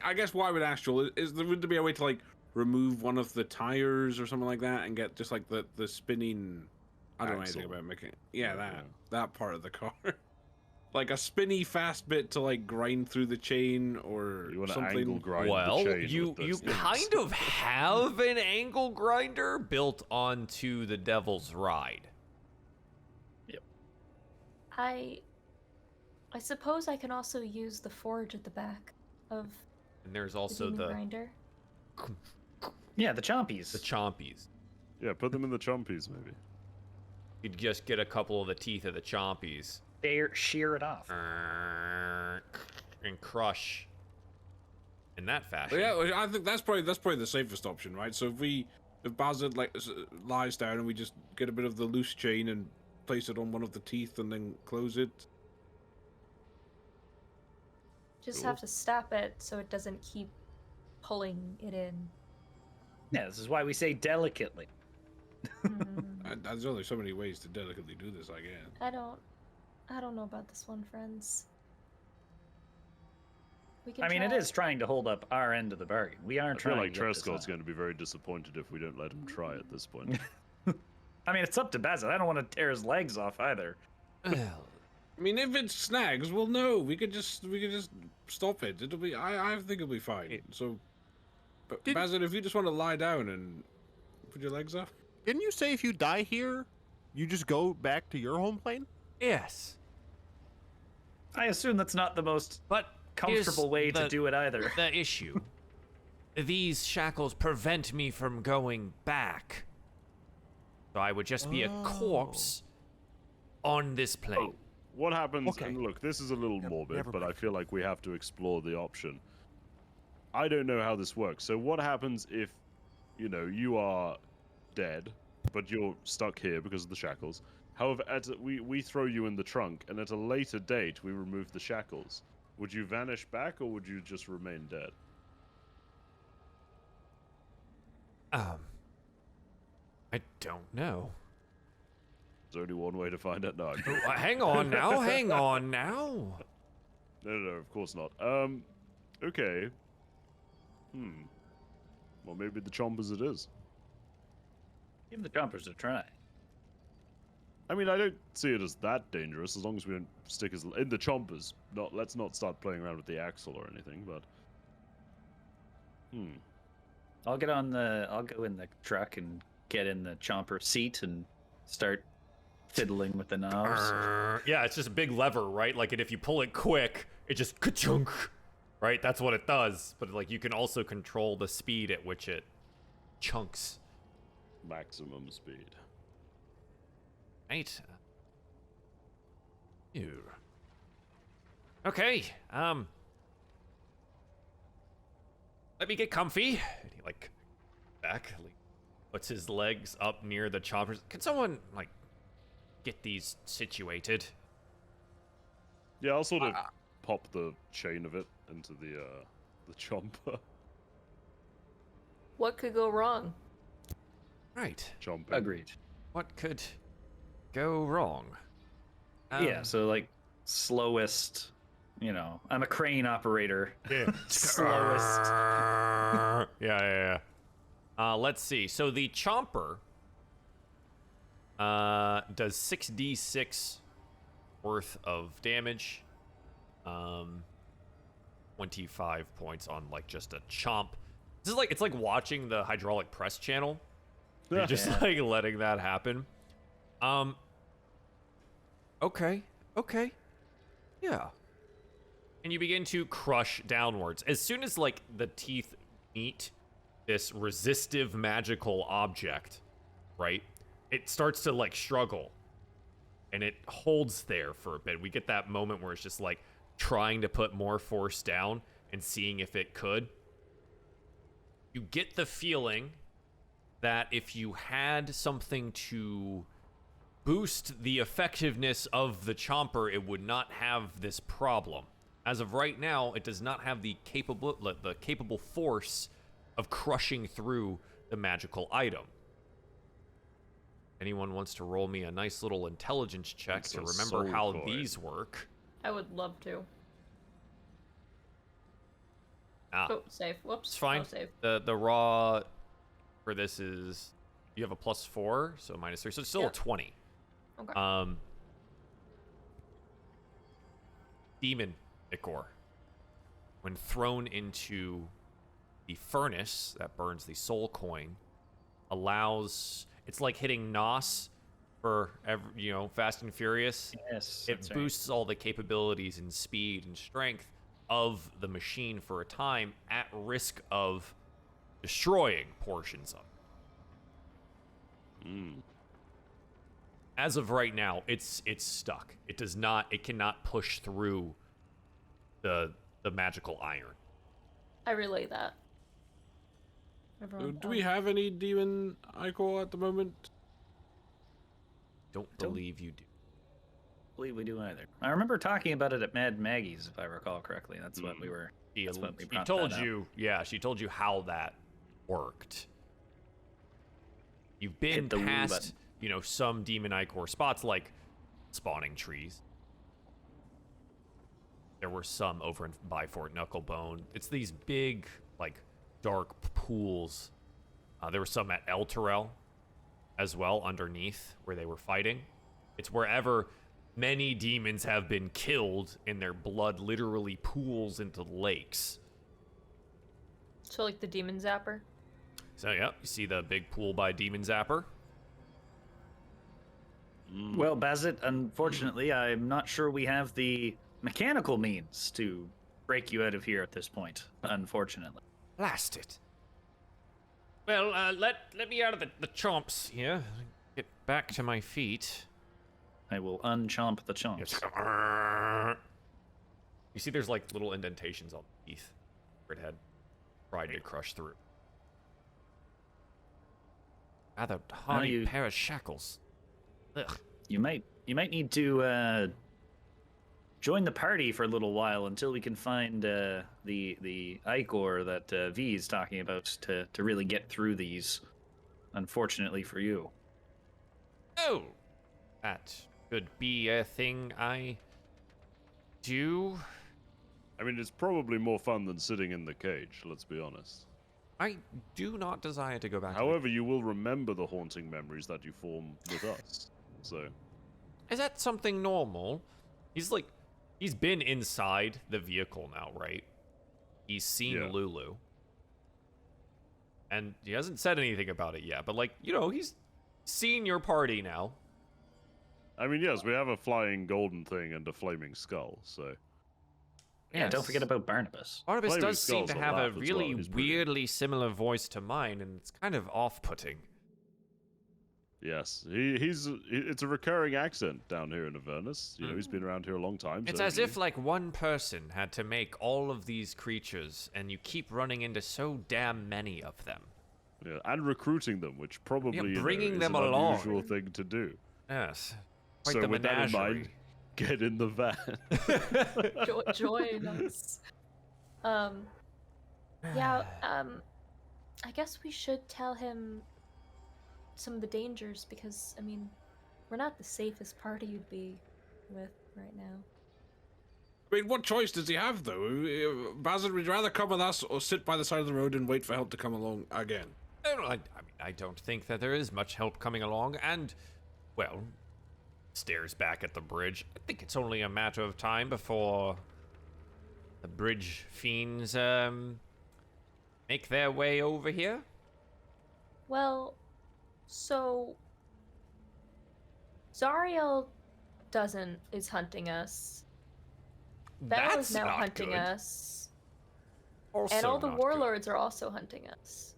I guess why would Astral would there be a way to like remove one of the tires or something like that and get just like the spinning? I don't know anything Axle. about making. Yeah, that part of the car. Like a spinny fast bit to like grind through the chain or You want to something. angle grind Well, the chain you with those things. kind of have an angle grinder built onto the Devil's Ride. I suppose I can also use the forge at the back of And there's the also demon the grinder. Yeah, the chompies. chompies. Yeah, put them in the chompies, maybe. You'd just get a couple of the teeth of the chompies Shear it off. and crush in that fashion. But yeah, I think that's probably the safest option, right? So if Bossett like lies down and we just get a bit of the loose chain and place it on one of the teeth and then close it. Just Cool. have to stop it so it doesn't keep pulling it in. Yeah, this is why we say delicately. There's only so many ways to delicately do this, I guess. I don't know about this one, friends. We can I mean, it try. is trying to hold up our end of the bargain. We are I trying feel like to get this Trescott's on. going to be very disappointed if we don't let him try at this point. I mean, it's up to Bassett. I don't want to tear his legs off either. Well, I mean, if it snags, well, no, we could just stop it. It'll be. I think it'll be fine. So, but Bassett, if you just want to lie down and put your legs up. Didn't you say if you die here, you just go back to your home plane? yes, I assume that's not the most but comfortable here's way to do it either. The issue. These shackles prevent me from going back. So I would just be a corpse on this plane. What happens, Okay. and look, this is a little morbid, never but I mind. feel like we have to explore the option. I don't know how this works. So what happens if, you are dead, but you're stuck here because of the shackles? However, we throw you in the trunk, and at a later date, we remove the shackles. Would you vanish back, or would you just remain dead? I don't know. There's only one way to find out. No, I'm kidding. Hang on now, hang on now. No, of course not. Okay. Well, maybe the chompers it is. Give the jumpers a try. I mean, I don't see it as that dangerous as long as we don't stick us in the chompers. Let's not start playing around with the axle or anything. But I'll go in the truck and get in the chomper seat and start fiddling with the knobs. Yeah, it's just a big lever, right? Like, and if you pull it quick, it just ka-chunk, right? That's what it does. But like, you can also control the speed at which it chunks. maximum speed. Right. Ew. Okay. Let me get comfy. And he like puts his legs up near the choppers. Can someone like get these situated? Yeah, I'll sort of pop the chain of it into the chomper. What could go wrong? Right. Chomping. Agreed. What could go wrong? Yeah, so like slowest, I'm a crane operator. Yeah. Slowest. Yeah. Let's see. So the chomper does 6d6 worth of damage. 25 points on like just a chomp. This is like it's like watching the hydraulic press channel. You're just like letting that happen. Okay. Yeah. And you begin to crush downwards. As soon as like the teeth meet this resistive magical object, right? It starts to like struggle. And it holds there for a bit. We get that moment where it's just like trying to put more force down and seeing if it could. You get the feeling that if you had something to boost the effectiveness of the chomper, it would not have this problem. As of right now, it does not have the capable force of crushing through the magical item. Anyone wants to roll me a nice little intelligence check It's to a remember soul how coin. these work? I would love to. Ah, Oh, save. Whoops. it's fine. Oh, save. The raw for this is you have a +4, so -3, so it's still Yeah. a 20. Okay. Demon ichor, when thrown into the furnace that burns the soul coin, allows, it's like hitting NOS for Fast and Furious. Yes. It that's right. boosts all the capabilities and speed and strength of the machine for a time, at risk of destroying portions of it. Mm. As of right now, it's stuck. It cannot push through the magical iron. I relay that. Everyone, Do we have any demon ichor at the moment? Don't believe you do. Believe we do either. I remember talking about it at Mad Maggie's, if I recall correctly. That's what we were. That's what we She brought told that up. you, yeah, she told you how that worked. You've been Hit the woo past, button. some demon ichor spots like spawning trees. There were some over by Fort Knucklebone. It's these big, dark pools. There were some at El Terrell as well, underneath where they were fighting. It's wherever many demons have been killed and their blood literally pools into lakes. So like the demon zapper. So yeah, you see the big pool by Demon Zapper. Well, Bossett, unfortunately, I'm not sure we have the mechanical means to break you out of here at this point, unfortunately. Blast it. Well, let me out of the chomps here. Get back to my feet. I will unchomp the chomps. You see there's little indentations on the teeth where it had tried to crush through. Rather hardy pair of shackles. Ugh. You might need to join the party for a little while until we can find the ichor that V is talking about to really get through these. Unfortunately for you. Oh, that could be a thing I do. I mean, it's probably more fun than sitting in the cage, let's be honest. I do not desire to go back. However, you will remember the haunting memories that you form with us. So, Is that something normal? He's been inside the vehicle now, right? He's seen Yeah. Lulu. And he hasn't said anything about it yet, but he's seen your party now. I mean, yes, we have a flying golden thing and a flaming skull, so. Yeah, don't Yes. forget about Barnabas. Barnabas Flaming does seem to Skull's have a alive as really well, he's brilliant. weirdly similar voice to mine, and it's kind of off-putting. Yes, it's a recurring accent down here in Avernus. He's been around here a long time. It's so as if one person had to make all of these creatures, and you keep running into so damn many of them. Yeah, and recruiting them, which probably bringing is them an along. unusual thing to do. Yes. Quite So the with that in menagerie. mind, get in the van. Join us. Yeah. I guess we should tell him some of the dangers because we're not the safest party you'd be with right now. I mean, what choice does he have, though? Basil, would you rather come with us or sit by the side of the road and wait for help to come along again? I don't think that there is much help coming along, and, well, stares back at the bridge. I think it's only a matter of time before the bridge fiends, make their way over here. Well, so Zariel is hunting us. Belle That's is now not hunting good. us. Also And all the not good. warlords are also hunting us.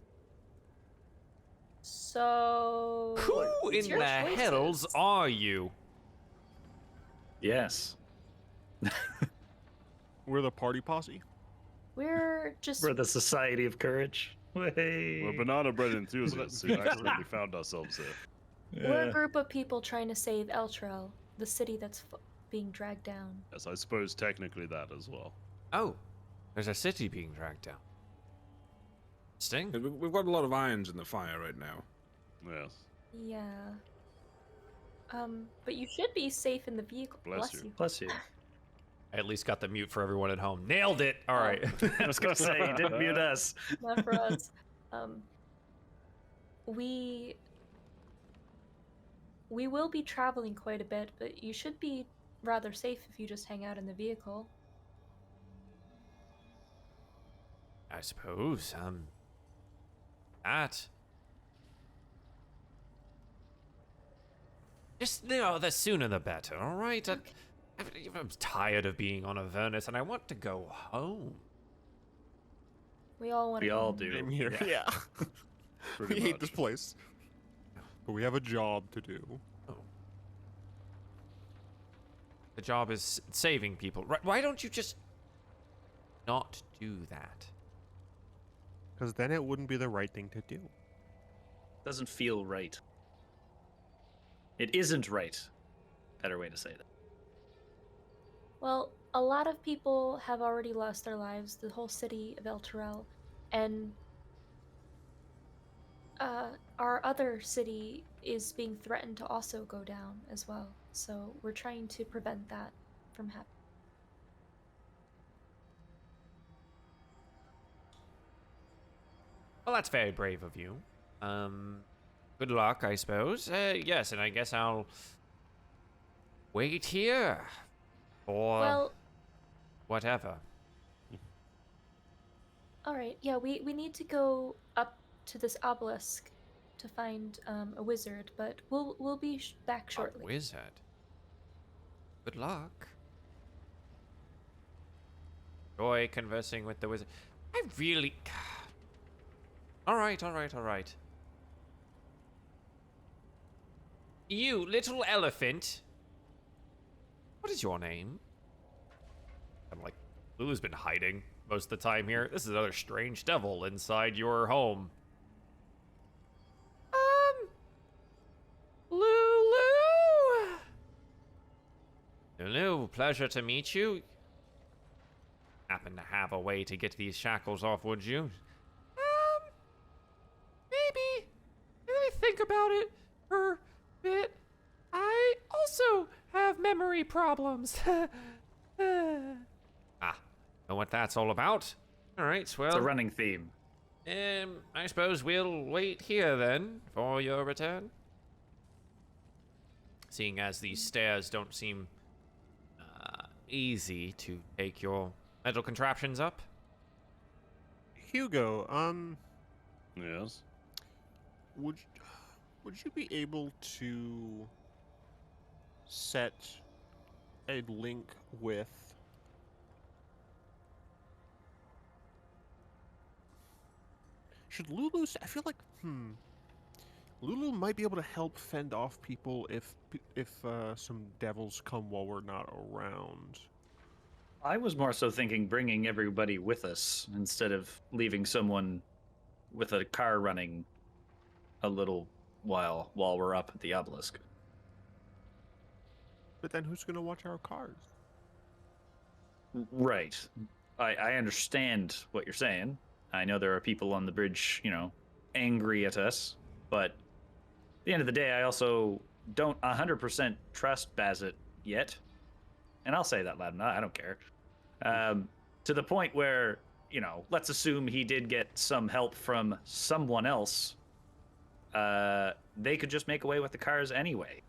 So Who it's in your the choices. hells are you? Yes. We're the party posse. We're just We're the Society of Courage. Way. We're banana bread enthusiasts who accidentally found ourselves here. We're a group of people trying to save Eltrell, the city that's being dragged down. Yes, I suppose technically that as well. Oh, there's a city being dragged down. Sting? We've got a lot of irons in the fire right now. Yes. Yeah. But you should be safe in the vehicle. Bless you. Bless you. I at least got the mute for everyone at home. Nailed it! All right. I was gonna say you didn't mute us. Not for us. We will be traveling quite a bit, but you should be rather safe if you just hang out in the vehicle. I suppose. That. Just, the sooner the better, all right? Okay. I'm tired of being on Avernus, and I want to go home. We all want. We all do. Same here. Yeah. Pretty We hate much. this place. But we have a job to do. The job is saving people. Right? Why don't you just not do that? Because then it wouldn't be the right thing to do. Doesn't feel right. It isn't right. Better way to say that. Well, a lot of people have already lost their lives, the whole city of Elturel, and our other city is being threatened to also go down as well. So we're trying to prevent that from happening. Well, that's very brave of you. Good luck, I suppose. Yes, and I guess I'll wait here for Well, whatever. all right. Yeah, we need to go up to this obelisk to find a wizard, but we'll be back shortly. A wizard. Good luck. Joy conversing with the wizard. I really. All right. You little elephant. What is your name? I'm like, Lulu's been hiding most of the time here. This is another strange devil inside your home. Lulu. Lulu, pleasure to meet you. Happen to have a way to get these shackles off, would you? Maybe. Let me think about it for a bit. I also have memory problems. Know what that's all about? All right, well. It's a running theme. I suppose we'll wait here then for your return. Seeing as these stairs don't seem easy to take your metal contraptions up. Hugo, Yes. would you be able to set a link with should Lulu I feel like Lulu might be able to help fend off people if some devils come while we're not around. I was more so thinking bringing everybody with us instead of leaving someone with a car running a little while we're up at the obelisk. But then who's going to watch our cars? Right. I understand what you're saying. I know there are people on the bridge, angry at us, but at the end of the day, I also don't 100% trust Bossett yet. And I'll say that loud enough, I don't care. To the point where, let's assume he did get some help from someone else. They could just make away with the cars anyway.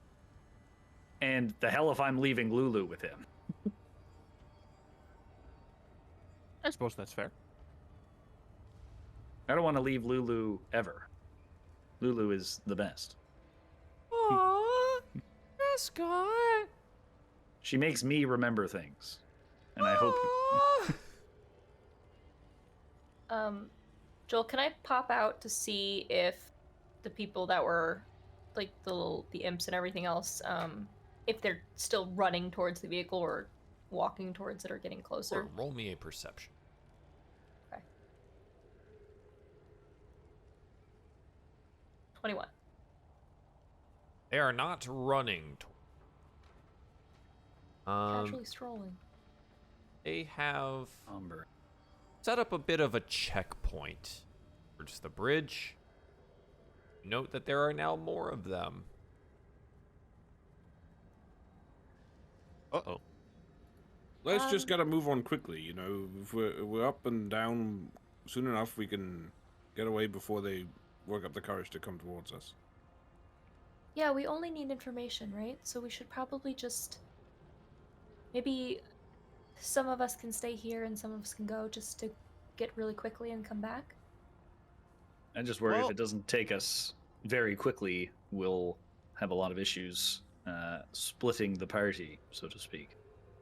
And the hell if I'm leaving Lulu with him. I suppose that's fair. I don't want to leave Lulu ever. Lulu is the best. Aww, mascot. She makes me remember things. And I hope... Joel, can I pop out to see if the people that were, like, the imps and everything else, if they're still running towards the vehicle or walking towards it or getting closer? Roll me a perception. Okay. 21. They are not running. Casually strolling. They have Umber. set up a bit of a checkpoint towards the bridge. Note that there are now more of them. Uh-oh. Let's just gotta move on quickly, you know. If we're up and down soon enough, we can get away before they work up the courage to come towards us. Yeah, we only need information, right? So we should probably just... Maybe some of us can stay here and some of us can go just to get really quickly and come back. I just worry Well- if it doesn't take us very quickly, we'll have a lot of issues splitting the party, so to speak.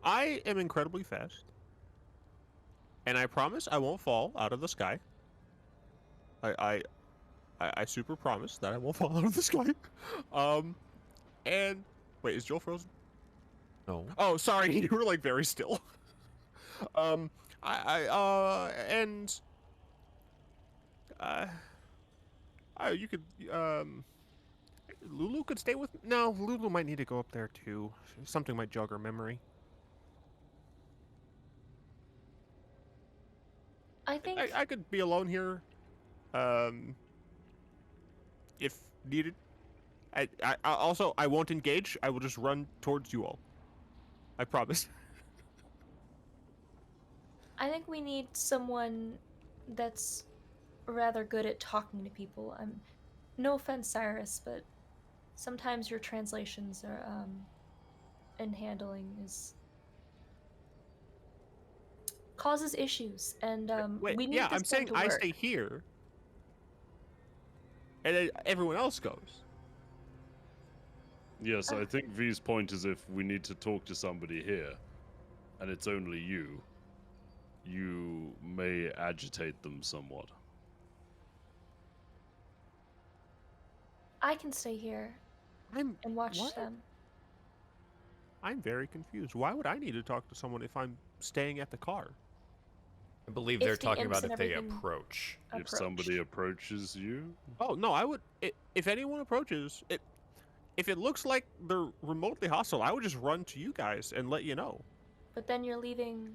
I am incredibly fast. And I promise I won't fall out of the sky. I super promise that I won't fall out of the sky. And wait, is Joel frozen? No. Oh, sorry, you were like very still. You could Lulu could stay with. No, Lulu might need to go up there too. Something might jog her memory. I think... I could be alone here, if needed. I also I won't engage. I will just run towards you all. I promise. I think we need someone that's rather good at talking to people. No offense, Cyrus, but sometimes your translations are and handling causes issues, and Wait, we need yeah, this I'm saying done to I work. stay here, and then everyone else goes. Yes, I think V's point is if we need to talk to somebody here, and it's only you, you may agitate them somewhat. I can stay here and watch what? them. I'm very confused. Why would I need to talk to someone if I'm staying at the car? I believe If they're the talking imps about and if they everything approach. If somebody approaches you, Oh no, I would. If anyone approaches it, if it looks like they're remotely hostile, I would just run to you guys and let you know. But then you're leaving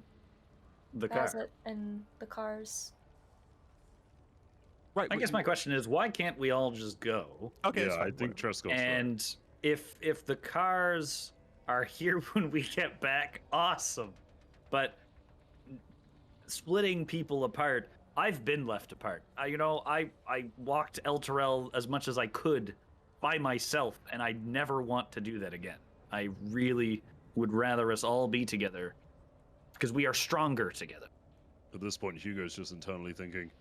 The car. Bossett and the cars. Right. I guess my question is, why can't we all just go? Okay. yeah, that's fine, I think whatever. Trescott's right. And if the cars are here when we get back, awesome. But splitting people apart, I've been left apart. I walked El Terrell as much as I could by myself, and I never want to do that again. I really would rather us all be together because we are stronger together. At this point, Hugo's just internally thinking,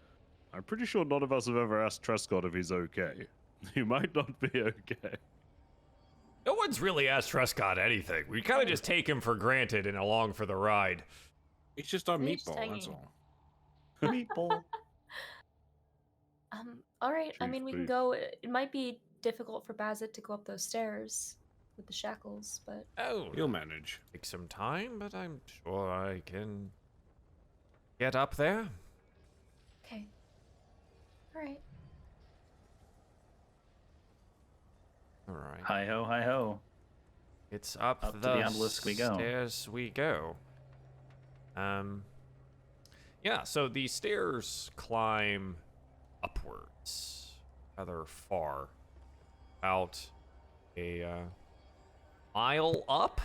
I'm pretty sure none of us have ever asked Trescott if he's okay. He might not be okay. No one's really asked Trescott anything. We kind of just take him for granted and along for the ride. It's just our He's just meatball, that's hanging. all. People. All right. I Chief mean, we can Beef. go. It might be difficult for Bossett to go up those stairs with the shackles, but Oh, You'll manage. take some time, but I'm sure I can get up there. okay. All right. All right. Hi ho, hi ho. It's up, Up to the the obelisk we go. stairs we go. Yeah, so the stairs climb upwards rather far. About a mile up.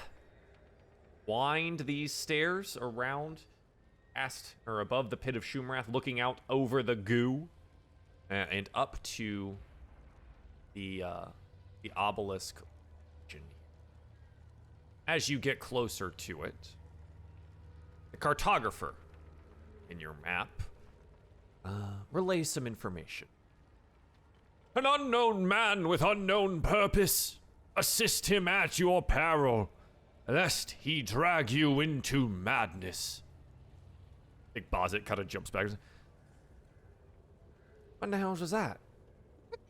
Wind these stairs around past or above the pit of Shumrath, looking out over the goo and up to the obelisk. As you get closer to it, the cartographer in your map relays some information. An unknown man with unknown purpose. Assist him at your peril, lest he drag you into madness. I think Bossett kind of jumps back. What the hell was that?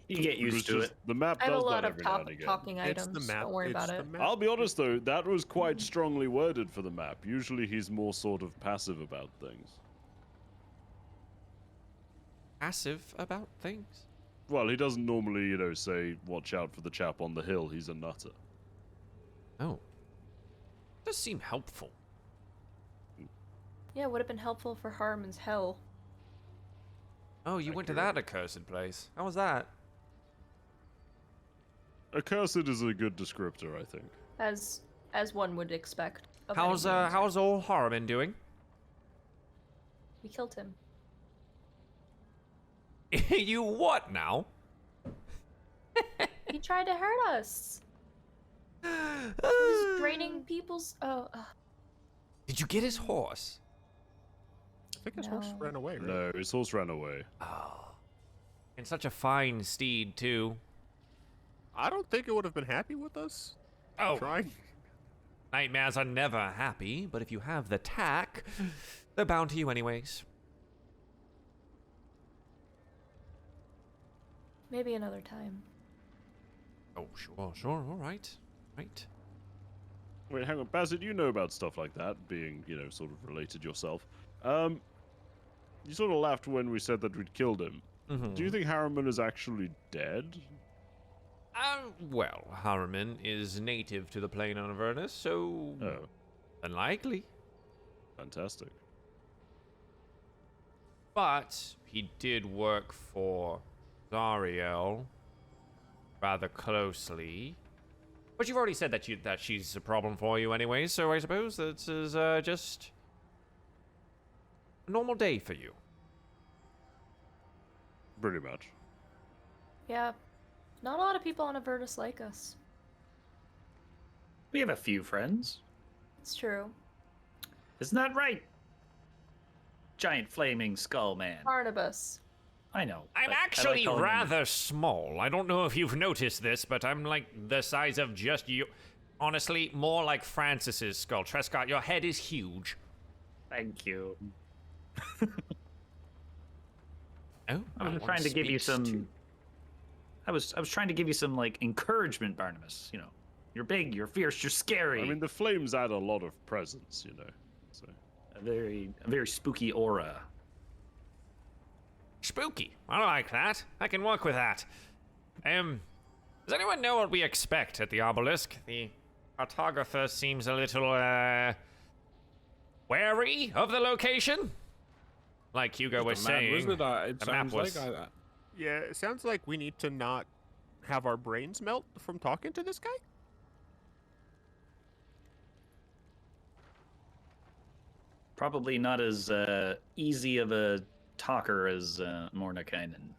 You get It was used to just- it. The map I have a does lot that of every now and again. talking It's items. the map. Don't worry it's about the it. map. I'll be honest though, that was quite strongly worded for the map. Usually he's more sort of passive about things. Passive about things? Well, he doesn't normally, say, watch out for the chap on the hill. He's a nutter. Oh. Does seem helpful. Yeah, would have been helpful for Harmon's hell. Oh, you went to that accursed place. How was that? Accursed is a good descriptor, I think. As one would expect. of How's any monster. how's old Harmon doing? We killed him. You what now? He tried to hurt us. He was draining people's. Did you get his horse? I think his horse No. ran away, right? No, his horse ran away. Oh. And such a fine steed, too. I don't think it would have been happy with us. Oh. Trying. Nightmares are never happy, but if you have the tack, they're bound to you anyways. Maybe another time. Oh, sure, all right. Right. Wait, hang on. Bassett, you know about stuff like that, being, sort of related yourself. You sort of laughed when we said that we'd killed him. Mm-hmm. Do you think Harriman is actually dead? Well, Harriman is native to the plane on Avernus, so Oh, unlikely. fantastic. But he did work for Zariel rather closely. But you've already said that she's a problem for you anyway, so I suppose this is just a normal day for you. Pretty much. Yeah. Not a lot of people on Avernus like us. We have a few friends. It's true. Isn't that right? Giant flaming skull man. Barnabas. I know. I'm but I like actually calling him- rather small. I don't know if you've noticed this, but I'm like the size of just you. Honestly, more like Francis's skull. Trescott, your head is huge. Thank you. Oh, I was trying to give you some. I was trying to give you some encouragement, Barnabas. You're big, you're fierce, you're scary. I mean, the flames add a lot of presence, So. a very spooky aura. Spooky. I like that. I can work with that. Does anyone know what we expect at the obelisk? The cartographer seems a little, wary of the location. Like Hugo was saying. Wasn't it? It the sounds map was- like that. Yeah, it sounds like we need to not have our brains melt from talking to this guy. Probably not as easy of a talker as Mordenkainen.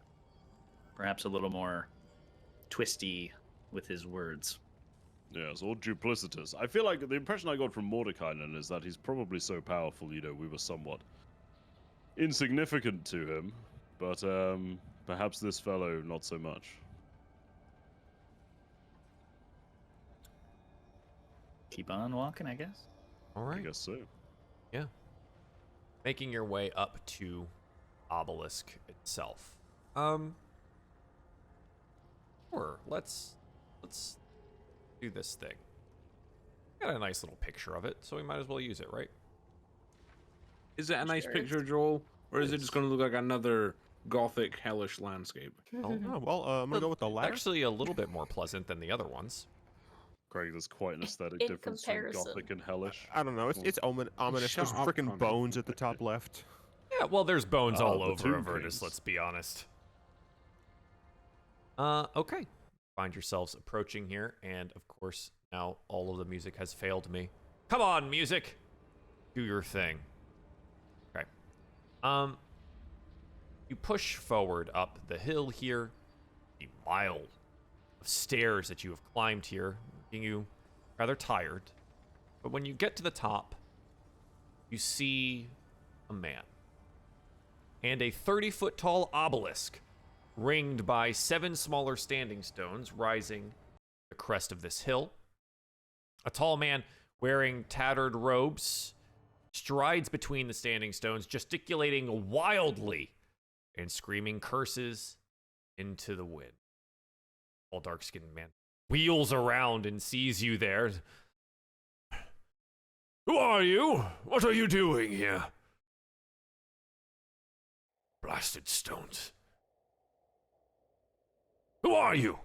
Perhaps a little more twisty with his words. Yes, or duplicitous. I feel like the impression I got from Mordekainen is that he's probably so powerful, we were somewhat insignificant to him, but perhaps this fellow not so much. Keep on walking, I guess. All I right. guess so. Yeah. Making your way up to obelisk itself. Sure. Let's do this thing. Got a nice little picture of it, so we might as well use it, right? Is it a nice Sure. picture, Joel? Or is it just going to look like another gothic, hellish landscape? Oh, well, I'm gonna go with the latter. Actually, a little bit more pleasant than the other ones. Craig, there's quite an aesthetic In difference between comparison. Gothic and Hellish. I don't know. It's ominous. Shut There's up, freaking Connor. bones at the top left. Yeah, well, there's bones Ah, all the over Tomb Avernus, Kings. let's be honest. Okay. Find yourselves approaching here, and of course, now all of the music has failed me. Come on, music! Do your thing. Okay. You push forward up the hill here, a mile of stairs that you have climbed here, making you rather tired. But when you get to the top, you see a man and a 30-foot tall obelisk ringed by 7 smaller standing stones rising the crest of this hill. A tall man wearing tattered robes strides between the standing stones, gesticulating wildly and screaming curses into the wind. All dark-skinned man wheels around and sees you there. Who are you? What are you doing here? Blasted stones. Who are you?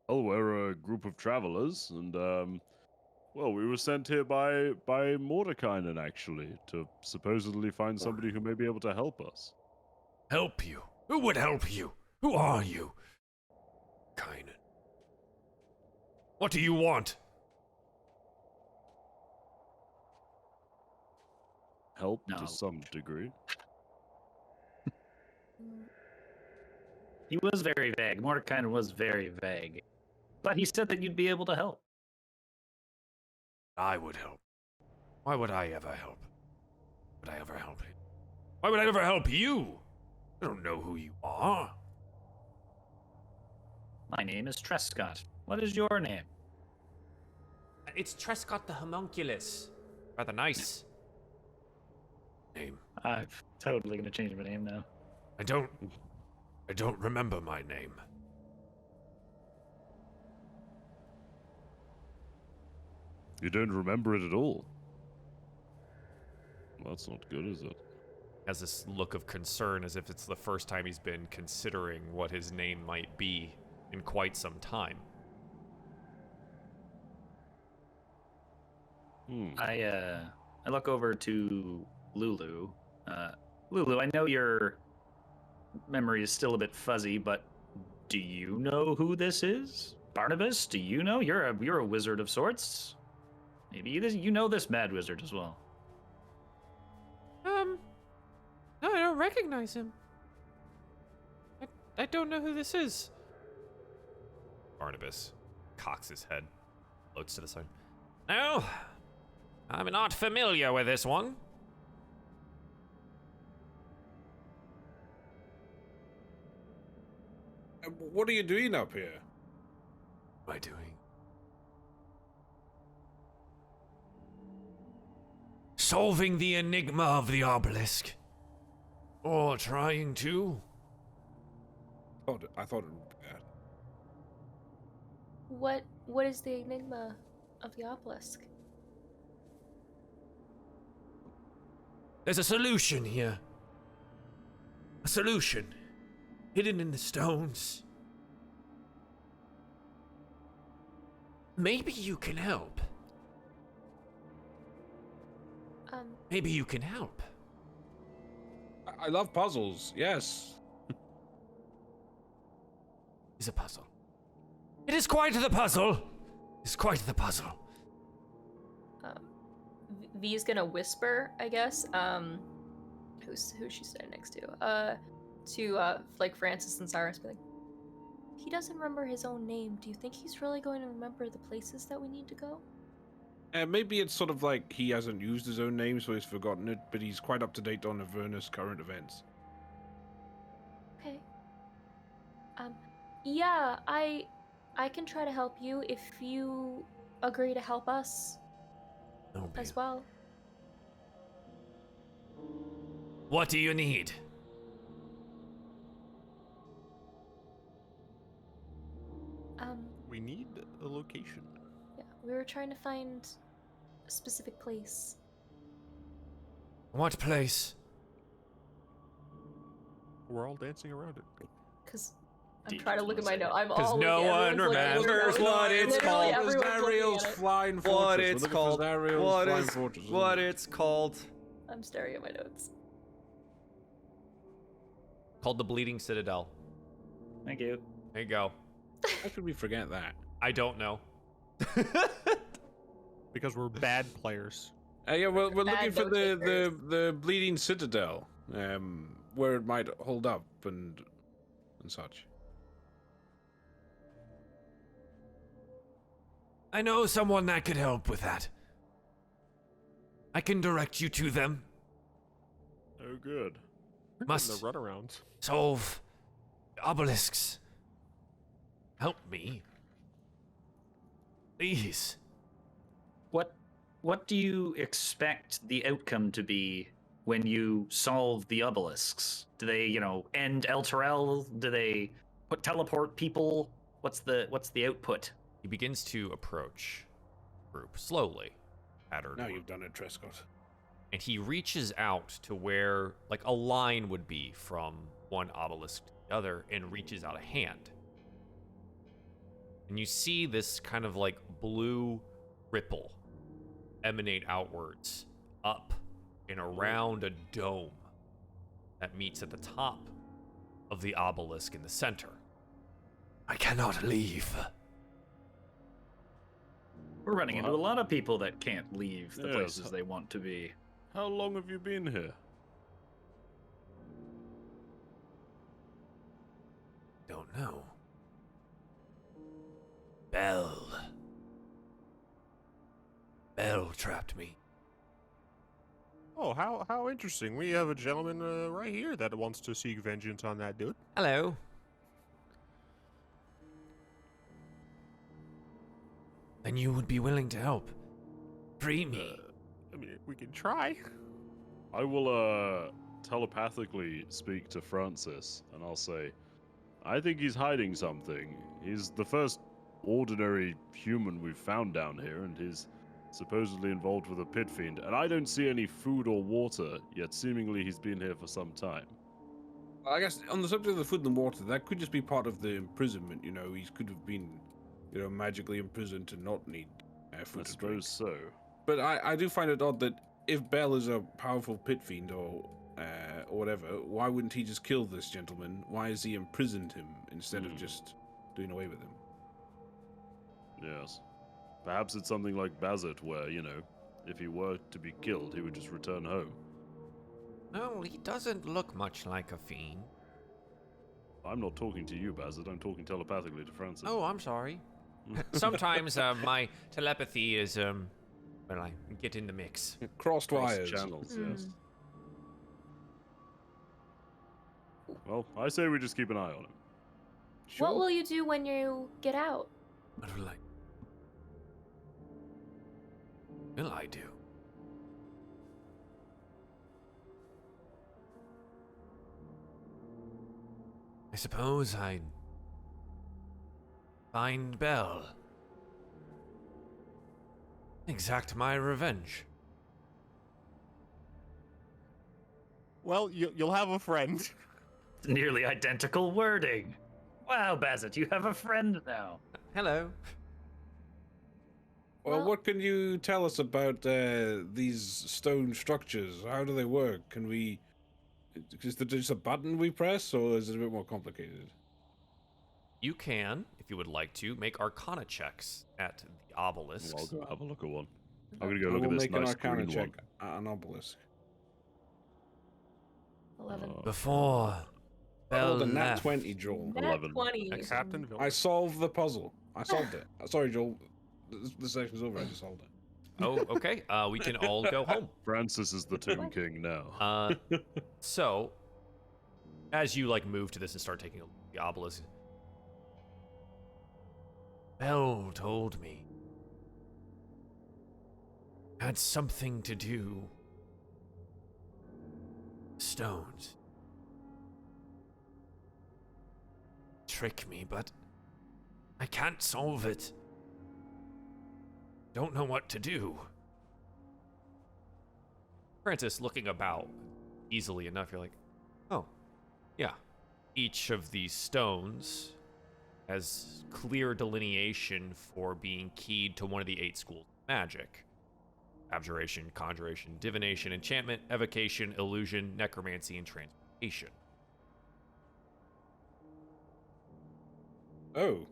Well, we're a group of travelers, and well, we were sent here by Mordekainen, actually, to supposedly find somebody who may be able to help us. Help you? Who would help you? Who are you? Kainen. What do you want? Help No. to some degree. He was very vague. Mordecai was very vague. But he said that you'd be able to help. I would help. Why would I ever help? Would I ever help you? Why would I ever help you? I don't know who you are. My name is Trescott. What is your name? It's Trescott the Homunculus. Rather nice name. I'm totally gonna change my name now. I don't remember my name. You don't remember it at all? Well, that's not good, is it? Has this look of concern as if it's the first time he's been considering what his name might be in quite some time. I look over to Lulu. Lulu, I know your memory is still a bit fuzzy, but do you know who this is? Barnabas, do you know? You're a wizard of sorts. Maybe you know this mad wizard as well. No, I don't recognize him. I don't know who this is. Barnabas cocks his head, floats to the side. No, I'm not familiar with this one. What are you doing up here? What am I doing? Solving the enigma of the obelisk. Or trying to. I thought it would be bad. What is the enigma of the obelisk? There's a solution here. A solution. Hidden in the stones. Maybe you can help. Maybe you can help. I love puzzles, yes. It's a puzzle. It is quite the puzzle. It's quite the puzzle. V's gonna whisper, I guess. Who's she sitting next to like Francis and Cyrus, be like, he doesn't remember his own name. Do you think he's really going to remember the places that we need to go? Maybe it's sort of like he hasn't used his own name, so he's forgotten it, but he's quite up to date on Avernus current events. Okay. Yeah, I can try to help you if you agree to help us as well. What do you need? We need a location. Yeah, we were trying to find a specific place. What place? We're all dancing around it. Cause I'm trying to look at my note. I'm 'Cause all no looking- one everyone's looking at their remembers notes. what it's Literally called. everyone's looking Zariel's at it. Flying Fortress. What We're it's looking for called. Zariel's What Flying is Fortress, what isn't it? it's called. I'm staring at my notes. Called the Bleeding Citadel. Thank you. There you go. How could we forget that? I don't know. Because we're bad players. Yeah, well, we're looking Bad for note takers. the Bleeding Citadel, where it might hold up and such. I know someone that could help with that. I can direct you to them. Oh, good. We're Must- getting the runarounds. Solve obelisks. Help me. Please. What do you expect the outcome to be when you solve the obelisks? Do they, end Elturel? Do they teleport people? What's the output? He begins to approach the group slowly. Pattern. Now you've done it, Trescott. And he reaches out to where like a line would be from one obelisk to the other and reaches out a hand. And you see this kind of like blue ripple emanate outwards, up and around a dome that meets at the top of the obelisk in the center. I cannot leave. We're running into a lot of people that can't leave the Yes. places they want to be. How long have you been here? Don't know. Belle. Belle trapped me. Oh, how interesting. We have a gentleman right here that wants to seek vengeance on that dude. Hello. Then you would be willing to help free me. I mean, we can try. I will telepathically speak to Francis, and I'll say, I think he's hiding something. He's the first ordinary human we've found down here, and he's supposedly involved with a pit fiend. And I don't see any food or water, yet seemingly he's been here for some time. I guess on the subject of the food and water, that could just be part of the imprisonment. You know, he could have been, you know, magically imprisoned to not need food. I to drink. suppose so. But I do find it odd that if Belle is a powerful pit fiend or whatever, why wouldn't he just kill this gentleman? Why has he imprisoned him instead of just doing away with him? Yes. Perhaps it's something like Bossett, where, you know, if he were to be killed, he would just return home. No, he doesn't look much like a fiend. I'm not talking to you, Bossett. I'm talking telepathically to Francis. Oh, I'm sorry. Sometimes my telepathy is, well, I get in the mix. Crossed Cross wires. channels, yes. Well, I say we just keep an eye on him. Sure. What will you do when you get out? What will I do? I suppose I'd find Belle. Exact my revenge. Well, you'll have a friend. Nearly identical wording. Wow, Bossett, you have a friend now. Hello. Well, Well- what can you tell us about these stone structures? How do they work? Can we... Is there just a button we press, or is it a bit more complicated? You can, if you would like to, make Arcana checks at the obelisk. Well, I'll go have a look at one. I'm gonna go I look will at this make an nice Arcana green check one. at an obelisk. 11. Before Belle Rolled a nat left. 20, Joel. Nat 11. 20. Captain I solved the puzzle. I solved it. Sorry, Joel. The section's over. I just solved it. Oh, okay. We can all go home. Francis is the Tomb King now. So, as you like move to this and start taking a look at the obelisk, Belle told me it had something to do with stones. Trick me, but I can't solve it. Don't know what to do. Francis, looking about easily enough, you're like, oh, yeah. Each of these stones has clear delineation for being keyed to one of the 8 schools of magic. Abjuration, conjuration, divination, enchantment, evocation, illusion, necromancy, and transmutation. Oh.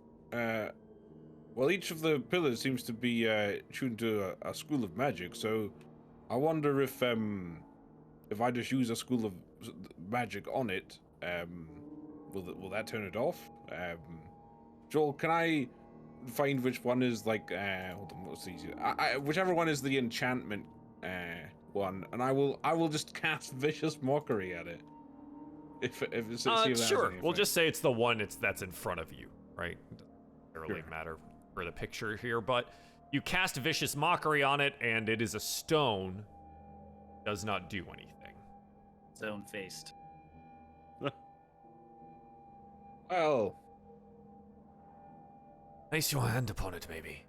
Well, each of the pillars seems to be tuned to a school of magic, so I wonder if I just use a school of magic on it, will that turn it off? Joel, can I find which one is like hold on, what's easier? Whichever one is the enchantment one, and I will just cast vicious mockery at it. If it's see if that has Sure. any We'll effect. just say it's the one that's in front of you, right? Doesn't really Sure. matter for the picture here, but you cast vicious mockery on it, and it is a stone. Does not do anything. Zone faced. Well, Place your hand upon it, maybe.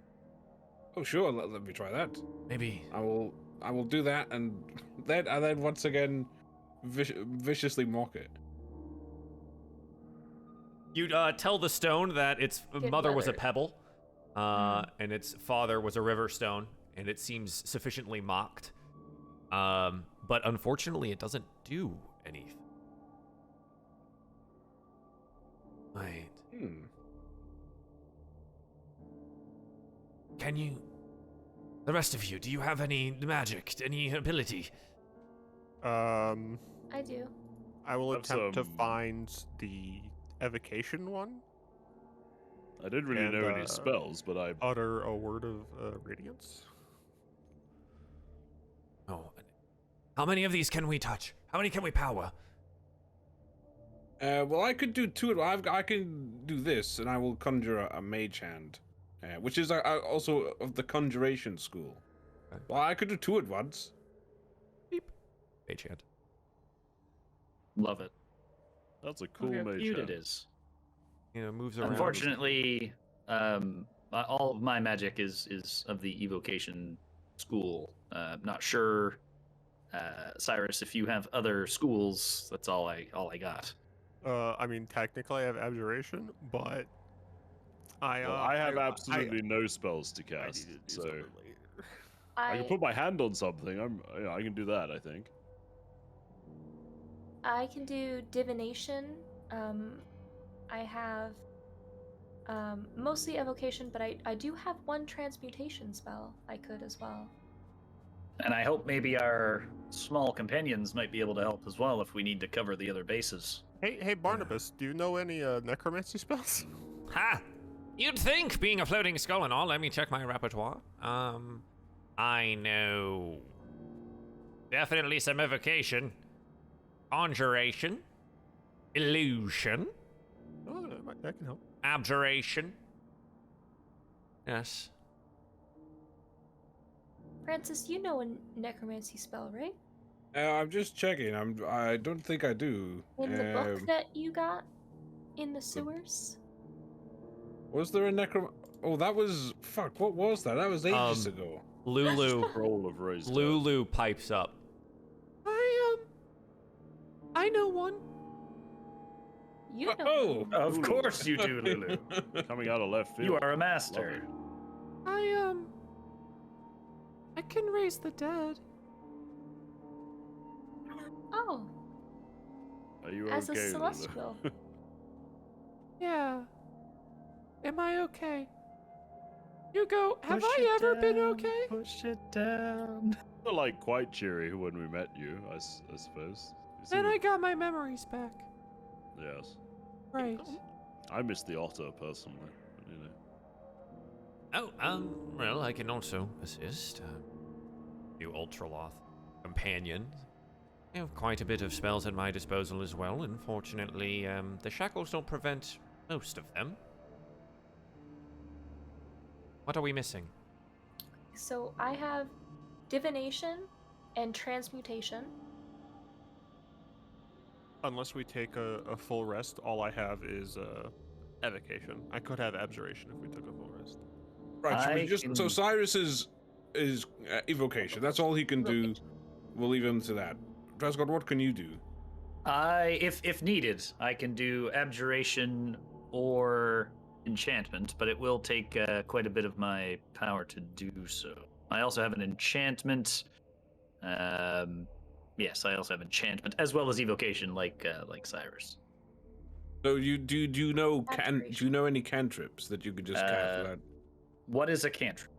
oh sure, let me try that. Maybe. I will do that, and then once again viciously mock it. You tell the stone that its Get mother was a weathered. pebble, and its father was a river stone, and it seems sufficiently mocked. But unfortunately, it doesn't do anything. Wait. Can you... The rest of you, do you have any magic, any ability? I do. I will Have attempt to some- find the evocation one. I didn't really And, know any spells, but I Utter a word of radiance. Oh. How many of these can we touch? How many can we power? Well, I could do two. I can do this, and I will conjure a mage hand, which is also of the conjuration school. Okay. Well, I could do two at once. Mage hand. Love it. that's a cool Look how mage cute hand. it is. Moves around. Unfortunately, all of my magic is of the evocation school. Not sure, Cyrus, if you have other schools. That's all I got. I mean, technically I have abjuration, but I have I absolutely no spells to I cast, need to do so something later. I can put my hand on something. I can do that. I think. I can do divination. I have mostly evocation, but I do have one transmutation spell I could as well. And I hope maybe our small companions might be able to help as well if we need to cover the other bases. Hey, Barnabas, do you know any necromancy spells? Ha! You'd think, being a floating skull and all. Let me check my repertoire. I know definitely some evocation, conjuration, illusion, Oh, that can help. abjuration. Yes. Francis, you know a necromancy spell, right? I'm just checking. I don't think I do. In the book that you got in the sewers? Was there a necro? Oh, that was fuck. What was that? That was ages Um, ago. Lulu. Roll of raised. dice. Lulu pipes up. I know one. You know. Oh, Of course you do, Lulu. Coming out of left field. You are a Love master. it. I can raise the dead. Oh, Are you as okay, a Lulu? celestial. Yeah. Am I okay? Hugo, have Push I it ever been down, okay? Push it down. You're like quite cheery when we met you, I suppose. You Then seem- I got my memories back. Yes. Right. I miss the otter personally. But, you know. Oh, well, I can also assist. You Ultraloth companion. I have quite a bit of spells at my disposal as well. Unfortunately, the shackles don't prevent most of them. What are we missing? So I have divination and transmutation. Unless we take a full rest, all I have is evocation. I could have abjuration if we took a full rest. Right. So, I so can- Cyrus is evocation. That's all he can do. We'll leave him to that. Trescott, what can you do? If needed, I can do abjuration or enchantment, but it will take quite a bit of my power to do so. I also have an enchantment. Yes, I also have enchantment as well as evocation, like Cyrus. So you do you know do Abjuration. you know any cantrips that you could just cast without? What is a cantrip?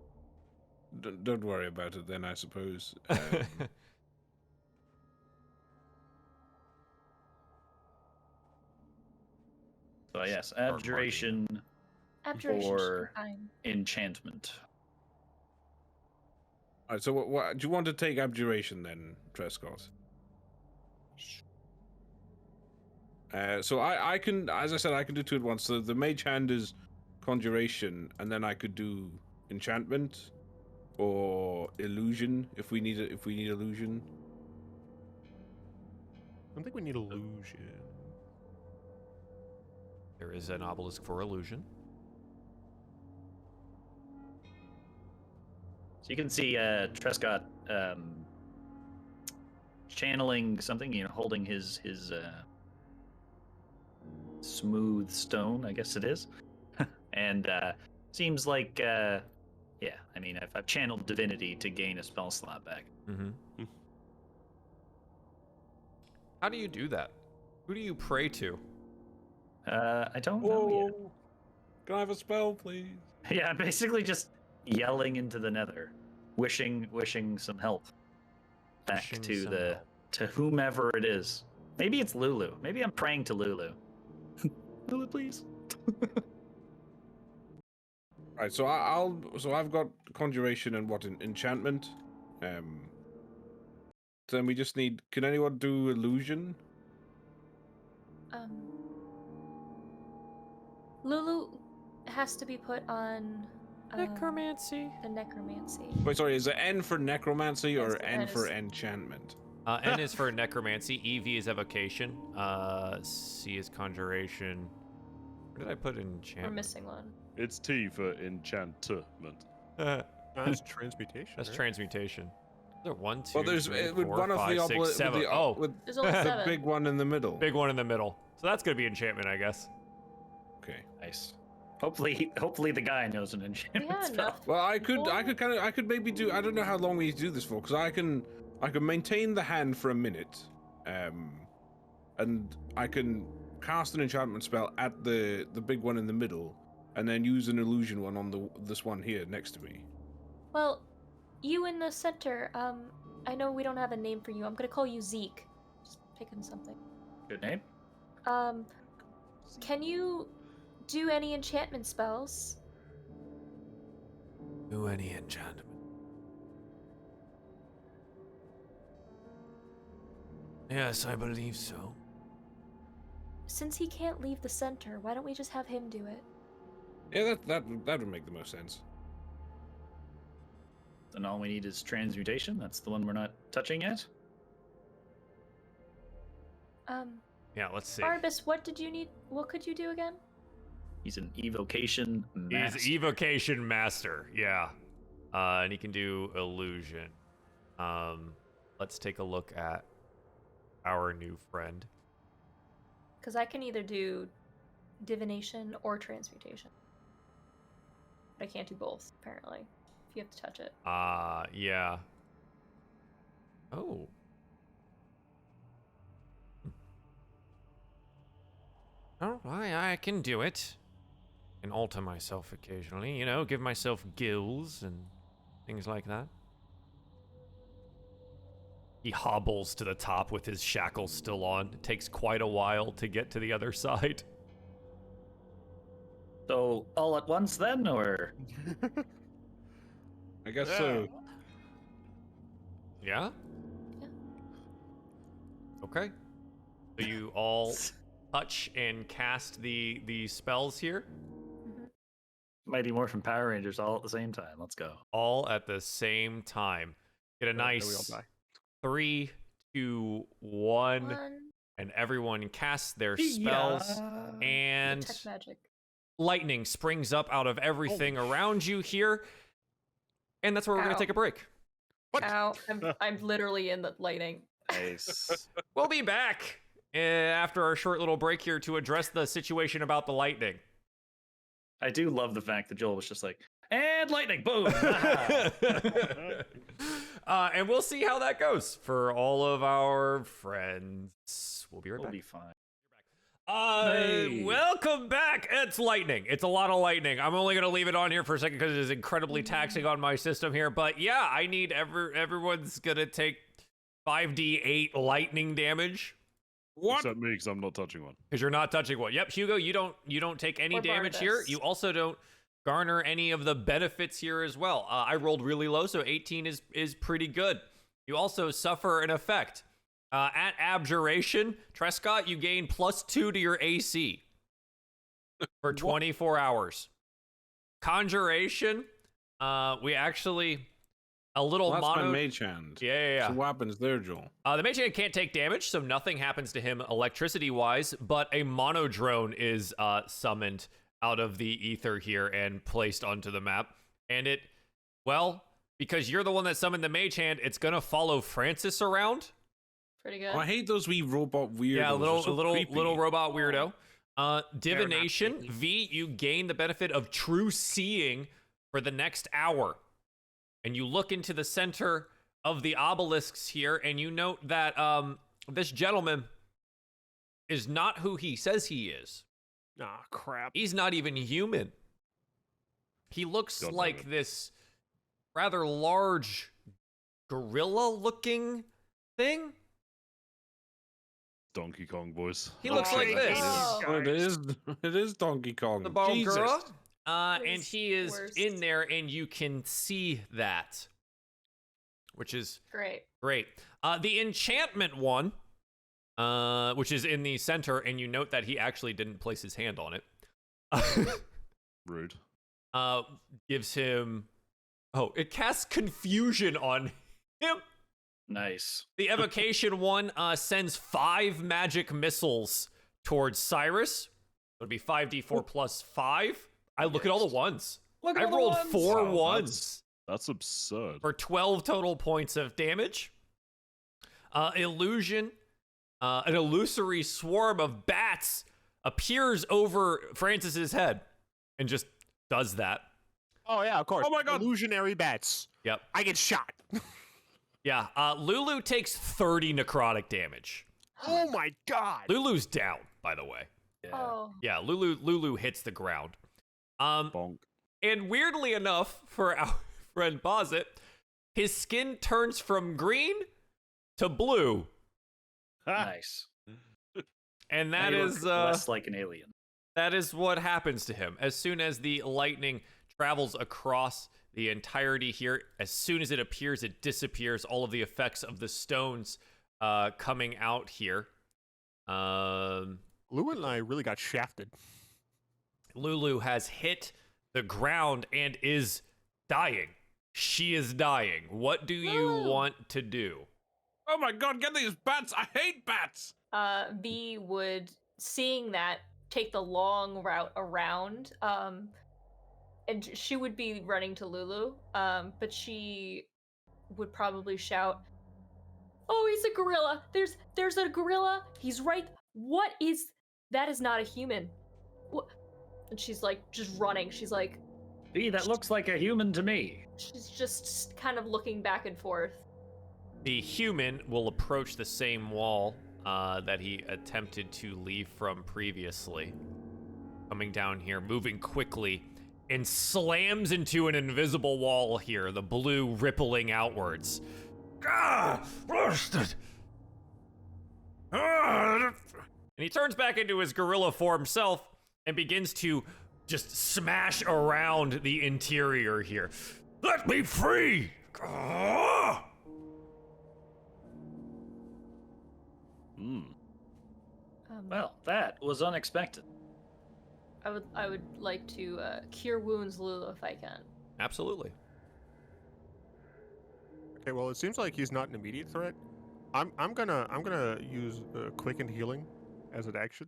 Don't worry about it then, I suppose. So yes, abjuration, Abjuration should Or- be fine. enchantment. Alright, so what do you want to take abjuration then, Trescott? So I can, as I said, I can do two at once. So the mage hand is conjuration, and then I could do enchantment or illusion if we need illusion. I don't think we need illusion. There is an obelisk for illusion. So you can see Trescott channeling something, holding his smooth stone, I guess it is. And seems like, yeah, I mean, I've channeled divinity to gain a spell slot back. Mm-hmm. How do you do that? Who do you pray to? I don't know Whoa! Can I have a spell, please? yet. Yeah, basically just yelling into the nether, wishing some help back Wishing to some the help. to whomever it is. Maybe it's Lulu. Maybe I'm praying to Lulu. Lulu, please. Right, so I've got conjuration and enchantment. Then we just need. Can anyone do illusion? Lulu has to be put on Necromancy. the necromancy. Wait, sorry. Is it N for necromancy or Yes, the N N for is- enchantment? N is for necromancy. EV is evocation. C is conjuration. Where did I put We're enchantment? missing one. It's T for enchantment. That's transmutation. That's right? transmutation. Is there 1, 2, Well, there's 3, with 4, one of 5, the 6, 7. with There's only the 7. big one in the middle. Big one in the middle. So that's gonna be enchantment, I guess. Okay. Nice. Hopefully the guy knows an enchantment Yeah, spell. enough. Well, I could maybe do. I don't know how long we do this for, because I can maintain the hand for a minute, and I can cast an enchantment spell at the big one in the middle, and then use an illusion one on this one here next to me. Well, you in the center. I know we don't have a name for you. I'm gonna call you Zeke. Just picking something. Good name. Can you do any enchantment spells? Do any enchantment. Yes, I believe so. Since he can't leave the center, why don't we just have him do it? Yeah, that would make the most sense. Then all we need is transmutation. That's the one we're not touching yet. Yeah, let's see. Barbus, what did you need? What could you do again? He's an evocation master. He's evocation master. Yeah. And he can do illusion. Let's take a look at our new friend. Because I can either do divination or transmutation. But I can't do both, apparently. If you have to touch it. Yeah. Oh. Oh, I can do it. I can alter myself occasionally, you know, give myself gills and things like that. He hobbles to the top with his shackles still on. It takes quite a while to get to the other side. So all at once then, or I guess so. Yeah? Yeah. Okay. So you all touch and cast the spells here? Mighty Morphin Power Rangers all at the same time. Let's go. All at the same time. Get a Then we all nice die. 3, 2, 1, and everyone casts their spells. And Detect magic. lightning springs up out of everything around you here. And that's where we're going Ow. to take a break. Ow, I'm literally in the lightning. Nice. We'll be back after our short little break here to address the situation about the lightning. I do love the fact that Joel was just like, and lightning, boom. Haha." And we'll see how that goes for all of our friends. We'll be right We'll back. be fine. Hey. Welcome back. It's lightning. It's a lot of lightning. I'm only going to leave it on here for a second because it is incredibly taxing on my system here. But yeah, I need everyone's going to take 5d8 lightning damage What? Except me, because I'm not touching one. because you're not touching one. Yep, Hugo, you don't take any Or damage here. Barnabas. You also don't garner any of the benefits here as well. I rolled really low, so 18 is pretty good. You also suffer an effect. At abjuration, Trescott, you gain +2 to your AC for 24 hours. Conjuration, we actually a little Well, that's mono. my mage hand. Yeah. So what happens there, Joel? The mage hand can't take damage, so nothing happens to him electricity-wise, but a mono drone is summoned out of the ether here and placed onto the map. And it, well, because you're the one that summoned the mage hand, it's gonna follow Francis around. Pretty good. Oh, I hate those wee robot weirdos. Yeah, They're so little creepy. robot weirdo. Divination, V, you gain the benefit of true seeing for the next hour. And you look into the center of the obelisks here, and you note that this gentleman is not who he says he is. Ah, crap. He's not even human. He looks God damn like it. this rather large gorilla-looking thing. Donkey Kong boys. He looks like this. Oh. Oh, it is Donkey Kong. The Jesus. Baldur. And Worst, he is worst. in there, and you can see that, which is Great. great. The enchantment one, which is in the center, and you note that he actually didn't place his hand on it. Rude. Gives him... Oh, it casts confusion on him. Nice. The evocation one sends 5 magic missiles towards Cyrus. It would be 5d4 plus 5. I look at all the ones. Look at I all the rolled ones. 4 Wow, ones That's absurd. for 12 total points of damage. Illusion. An illusory swarm of bats appears over Francis's head and just does that. Oh, yeah, of course. Oh my God. Illusionary bats. Yep. I get shot. Yeah. Lulu takes 30 necrotic damage. Oh, my God. Lulu's down, by the way. Yeah. Oh. Yeah, Lulu hits the ground. Bonk. And weirdly enough, for our friend Bossett, his skin turns from green to blue. Nice. And Now that you is look less like an alien. that is what happens to him. As soon as the lightning travels across the entirety here, as soon as it appears, it disappears. All of the effects of the stones coming out here. Lou and I really got shafted. Lulu has hit the ground and is dying. She is dying. What do you Lulu. want to do? Oh my God, get these bats. I hate bats. V would, seeing that, take the long route around. And she would be running to Lulu. But she would probably shout, "Oh, he's a gorilla! There's a gorilla! He's right! What is that? Is not a human!" What? And she's like just running. She's like, That looks like a human to me. she's just kind of looking back and forth. The human will approach the same wall that he attempted to leave from previously. Coming down here, moving quickly, and slams into an invisible wall here, the blue rippling outwards. And he turns back into his gorilla form self and begins to just smash around the interior here. Let me free! Well, that was unexpected. I would like to cure wounds Lulu if I can. Absolutely. Okay, well, it seems like he's not an immediate threat. I'm gonna use quickened healing as an action,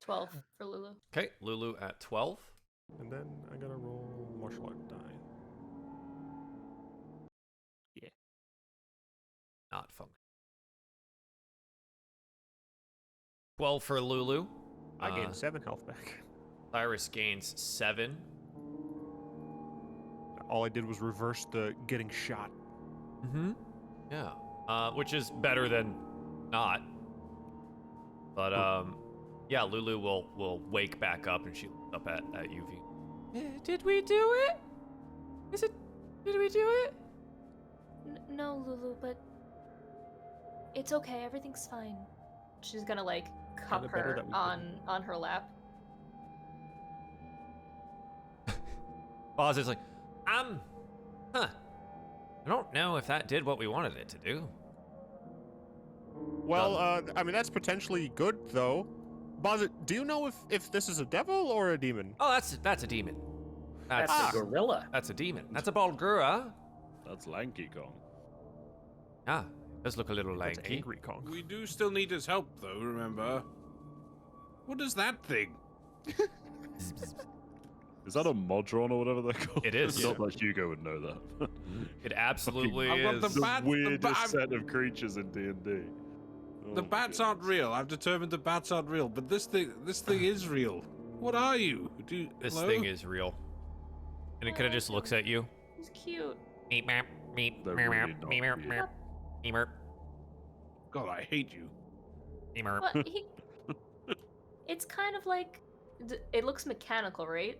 12 for Lulu. Okay, Lulu at 12. and then I'm gonna roll martial art die. Not function. 12 for Lulu. I gained 7 health back. Cyrus gains 7. All I did was reverse the getting shot. Mm-hmm. Yeah. Which is better than not. But yeah, Lulu will wake back up and she looks up at UV. Did we do it? Did we do it? No, Lulu, but it's okay. Everything's fine. She's gonna like cup Kinda better her that we on her lap. Boz is like, I don't know if that did what we wanted it to do. Well, I mean that's potentially good though. Bossett, do you know if this is a devil or a demon? Oh, that's a demon. That's a gorilla. That's a demon. That's a Baldur. That's Lanky Kong. Ah, does look a little That's lanky. angry Kong. We do still need his help, though, remember? What is that thing? Is that a Modron or whatever they're called? It is. Not that Hugo would know that. It absolutely I've got is. the the bat- weirdest bat- set of creatures in D&D. The bats aren't real. I've determined the bats aren't real, but this thing is real. What are you? This hello? thing is real. And it kind of just looks at you. He's cute. Meep, meep, meep, They're meep, really meep, not meep, real. meep, meep, meep, God, I hate you. meep. What? It's kind of like. It looks mechanical, right?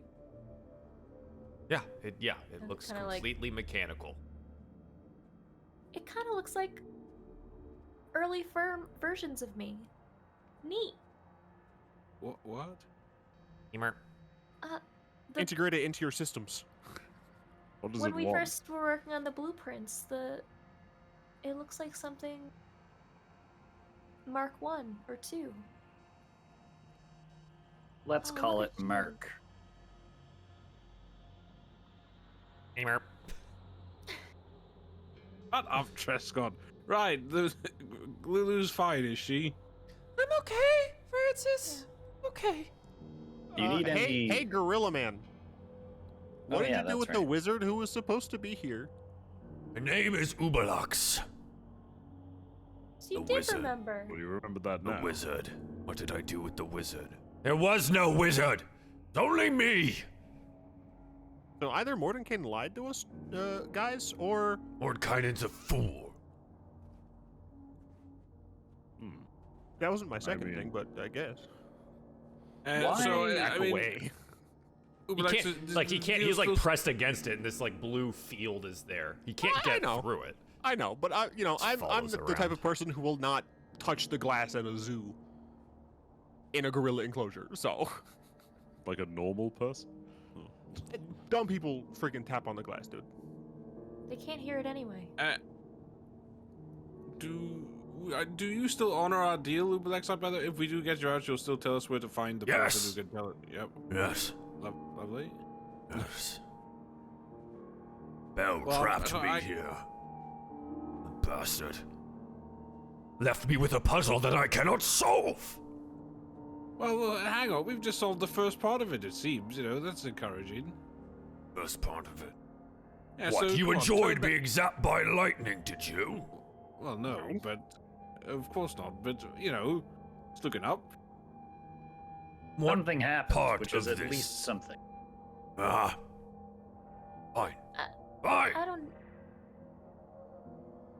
Yeah, it And looks kinda like- completely mechanical. It kind of looks like early versions of me. Neat. What? Meep. The- Integrate it into your systems. What does when it we want? first were working on the blueprints, it looks like something Mark 1 or 2. Let's Oh, call look it at you. Merc. Meep. Shut up, Trescott. Right, Lulu's fine, is she? I'm okay, Francis. Okay. Do you need any? Hey, Gorilla Man. What Oh, did yeah, you do that's with the right. wizard who was supposed to be here? My name is Ubalax. So you The did wizard. remember. Well, you remember that The now. wizard. What did I do with the wizard? There was no wizard. It's only me. So either Mordenkainen lied to us, guys, or Mordkainen's a fool. Hmm. that wasn't my second mean- thing, but I guess. Why? So, Back I mean, away. He Ubalax, can't, like he can't. you're He's like still- pressed against it, and this like blue field is there. He can't I get know. through it. I know, but I'm follows the type around. of person who will not touch the glass at a zoo in a gorilla enclosure. So Like a normal person? dumb people freaking tap on the glass, dude. They can't hear it anyway. Do you still honor our deal, Ubalex? By the way, if we do get you out, you'll still tell us where to find the person who can tell it. Yep. Yes. Lovely. Yes. Belle Well, trapped me I- here. The bastard. Left me with a puzzle that I cannot solve. Well, hang on. We've just solved the first part of it. It seems. That's encouraging. First part of it. Yeah, What, so, you come on, enjoyed tell me- being zapped by lightning, did you? Well, no, but of course not. But it's looking up. One thing happened, part which is of at this? least something. Ah. Fine. Fine. I don't.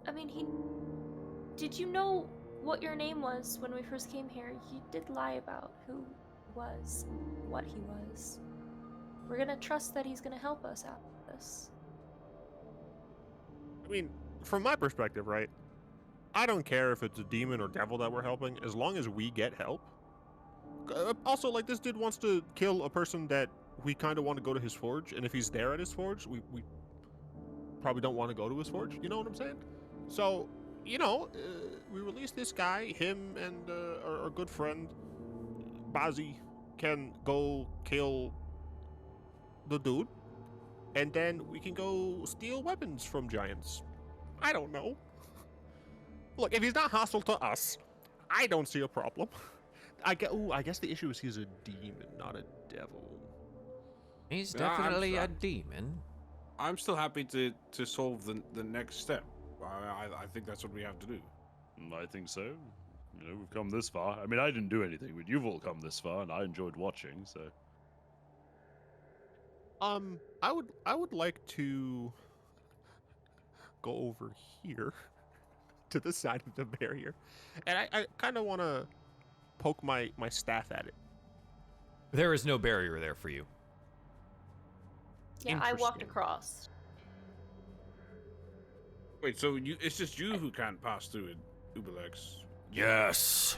I mean, Did you know what your name was when we first came here? You did lie about who he was, what he was. We're gonna trust that he's gonna help us out with this. I mean, from my perspective, right? I don't care if it's a demon or devil that we're helping, as long as we get help. Also, like, this dude wants to kill a person that we kind of want to go to his forge, and if he's there at his forge, we probably don't want to go to his forge. You know what I'm saying? So, we release this guy, him and our good friend, Bazzi, can go kill the dude, and then we can go steal weapons from giants. I don't know. Look, if he's not hostile to us, I don't see a problem. I guess the issue is he's a demon, not a devil. He's Yeah, I'm definitely a sorry. demon. I'm still happy to solve the next step. I think that's what we have to do. I think so. We've come this far. I mean, I didn't do anything, but you've all come this far, and I enjoyed watching, so... I would like to go over here to the side of the barrier, and I kind of want to poke my staff at it. There is no barrier there for you. Yeah, I walked Interesting. across. Wait, so it's just you who can't pass through it, Ubalex? Yes.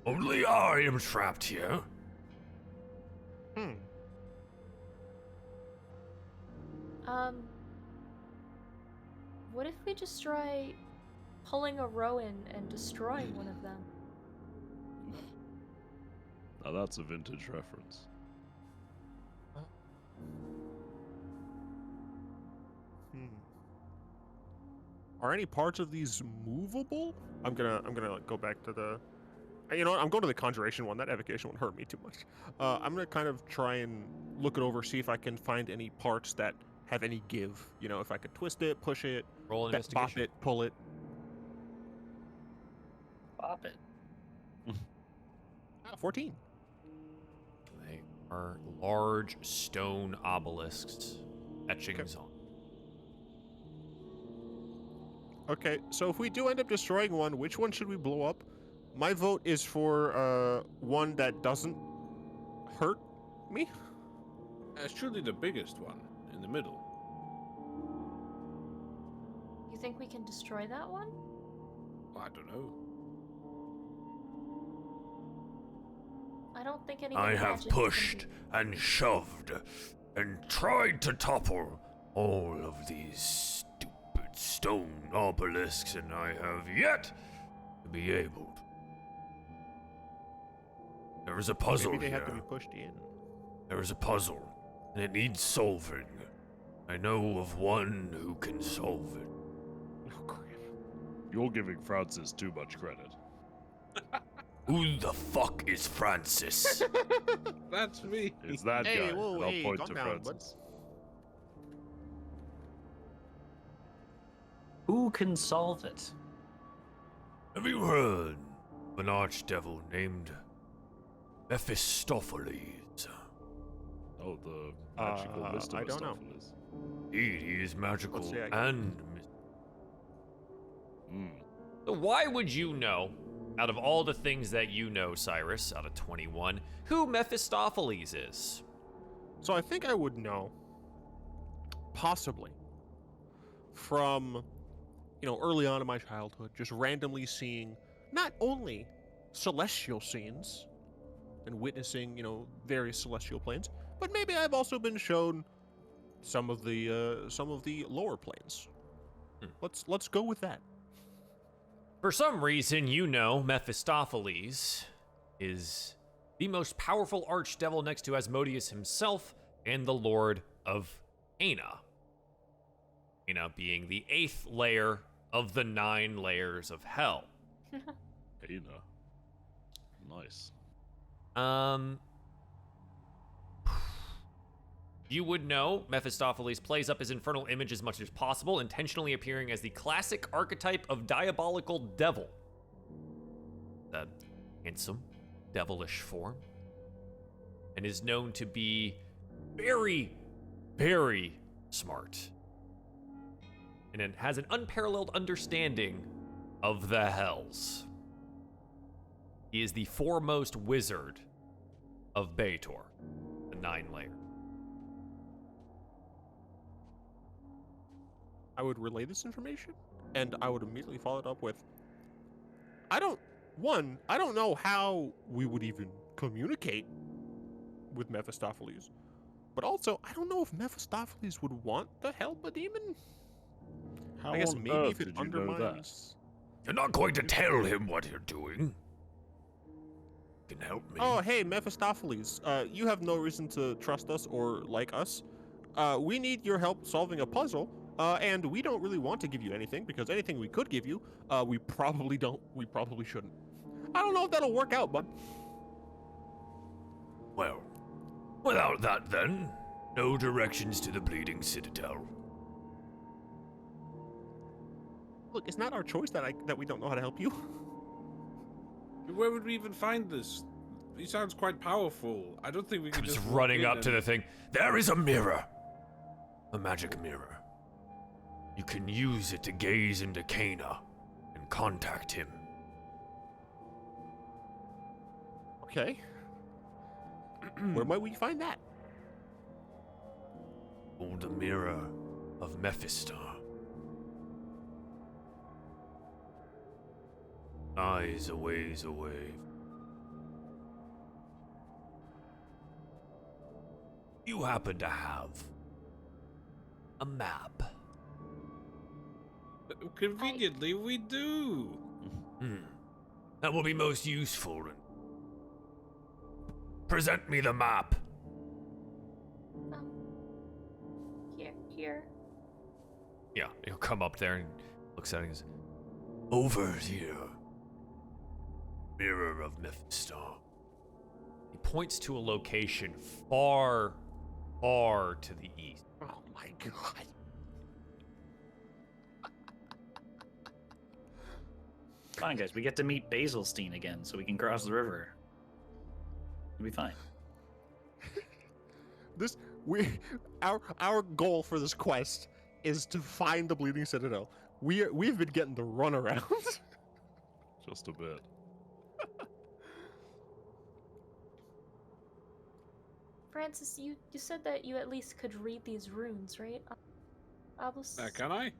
Only I am trapped here. What if we just try pulling a Rowan and destroying one of them? Now that's a vintage reference. Are any parts of these movable? I'm gonna like, go back to the. You know what? I'm going to the conjuration one. That evocation one hurt me too much. I'm gonna kind of try and look it over, see if I can find any parts that have any give. If I could twist it, push it, Roll an bop investigation. it, pull it. stop it. 14. They are large stone obelisks, etchings on. Okay, so if we do end up destroying one, which one should we blow up? My vote is for one that doesn't hurt me. It's truly the biggest one in the middle. You think we can destroy that one? I don't know. I don't think anything. I have magic can pushed do- and shoved and tried to topple all of these stupid stone obelisks, and I have yet to be able to. There is a puzzle Maybe they here. have to be pushed in. There is a puzzle, and it needs solving. I know of one who can solve it. Oh, crap. You're giving Francis too much credit. Who the fuck is Francis? That's me. It's that Hey, guy. whoa, and I'll hey, point calm to down, bud. Francis. Who can solve it? Have you heard of an archdevil named Mephistopheles? Oh, the magical Mr. I don't know. Mephistopheles. Indeed, he is magical Let's see, I can- and So why would you know, out of all the things that you know, Cyrus, out of 21, who Mephistopheles is? So I think I would know, possibly, from, early on in my childhood, just randomly seeing not only celestial scenes and witnessing, various celestial planes, but maybe I've also been shown some of the lower planes. Let's go with that. For some reason, you know Mephistopheles is the most powerful archdevil next to Asmodeus himself and the Lord of Cana. Cana being the 8th layer of the 9 layers of hell. Aina. Nice. You would know Mephistopheles plays up his infernal image as much as possible, intentionally appearing as the classic archetype of diabolical devil. The handsome, devilish form. And is known to be very, very smart. And it has an unparalleled understanding of the hells. He is the foremost wizard of Baator, the 9 layer. I would relay this information, and I would immediately follow it up with, I don't know how we would even communicate with Mephistopheles, but also, I don't know if Mephistopheles would want to help a demon. How I guess on maybe earth if it did you know that? undermines... You're not going to tell him what you're doing. You can help me. Oh, hey, Mephistopheles, you have no reason to trust us or like us. We need your help solving a puzzle, and we don't really want to give you anything, because anything we could give you, we probably shouldn't. I don't know if that'll work out, bud. Well, without that then, no directions to the Bleeding Citadel. Look, it's not our choice that we don't know how to help you. Where would we even find this? He sounds quite powerful. I don't think we could Just just walk running in up to and- the thing. There is a mirror. A magic mirror. You can use it to gaze into Cana and contact him. Okay. Where might we find that? Hold the mirror of Mephisto. Eyes a ways away. You happen to have a map. Conveniently, we do. That will be most useful. Present me the map. Here. Yeah, he'll come up there and looks at it and goes, Over here. Mirror of Mephisto. he points to a location far, far to the east. Oh my god. Fine, guys. We get to meet Basilstein again, so we can cross the river. It'll be fine. Our goal for this quest is to find the Bleeding Citadel. We've been getting the runaround. Just a bit. Francis, you said that you at least could read these runes, right? Obelisk? Can I?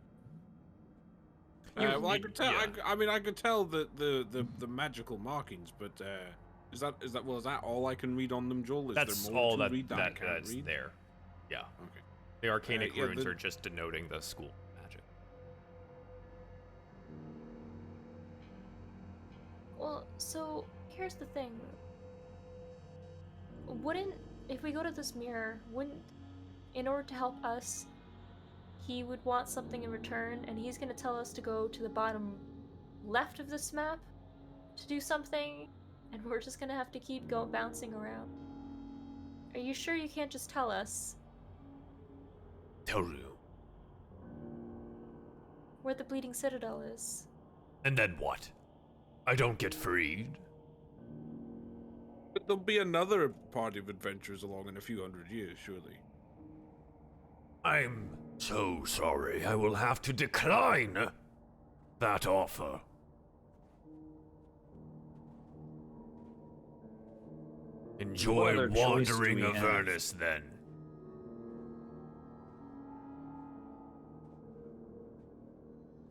Well, I could tell. yeah. I mean, I could tell the magical markings, but is that all I can read on them, Joel? Is That's there more all to that, read that I can't that's read? there. Yeah. Okay. The arcanic yeah, runes the- are just denoting the school magic. Well, so here's the thing. If we go to this mirror, in order to help us, he would want something in return, and he's gonna tell us to go to the bottom left of this map to do something, and we're just gonna have to keep bouncing around. Are you sure you can't just tell us Tell you. where the Bleeding Citadel is? And then what? I don't get freed? But there'll be another party of adventurers along in a few hundred years, surely. I'm so sorry. I will have to decline that offer. Enjoy other choice do wandering we have? Avernus then.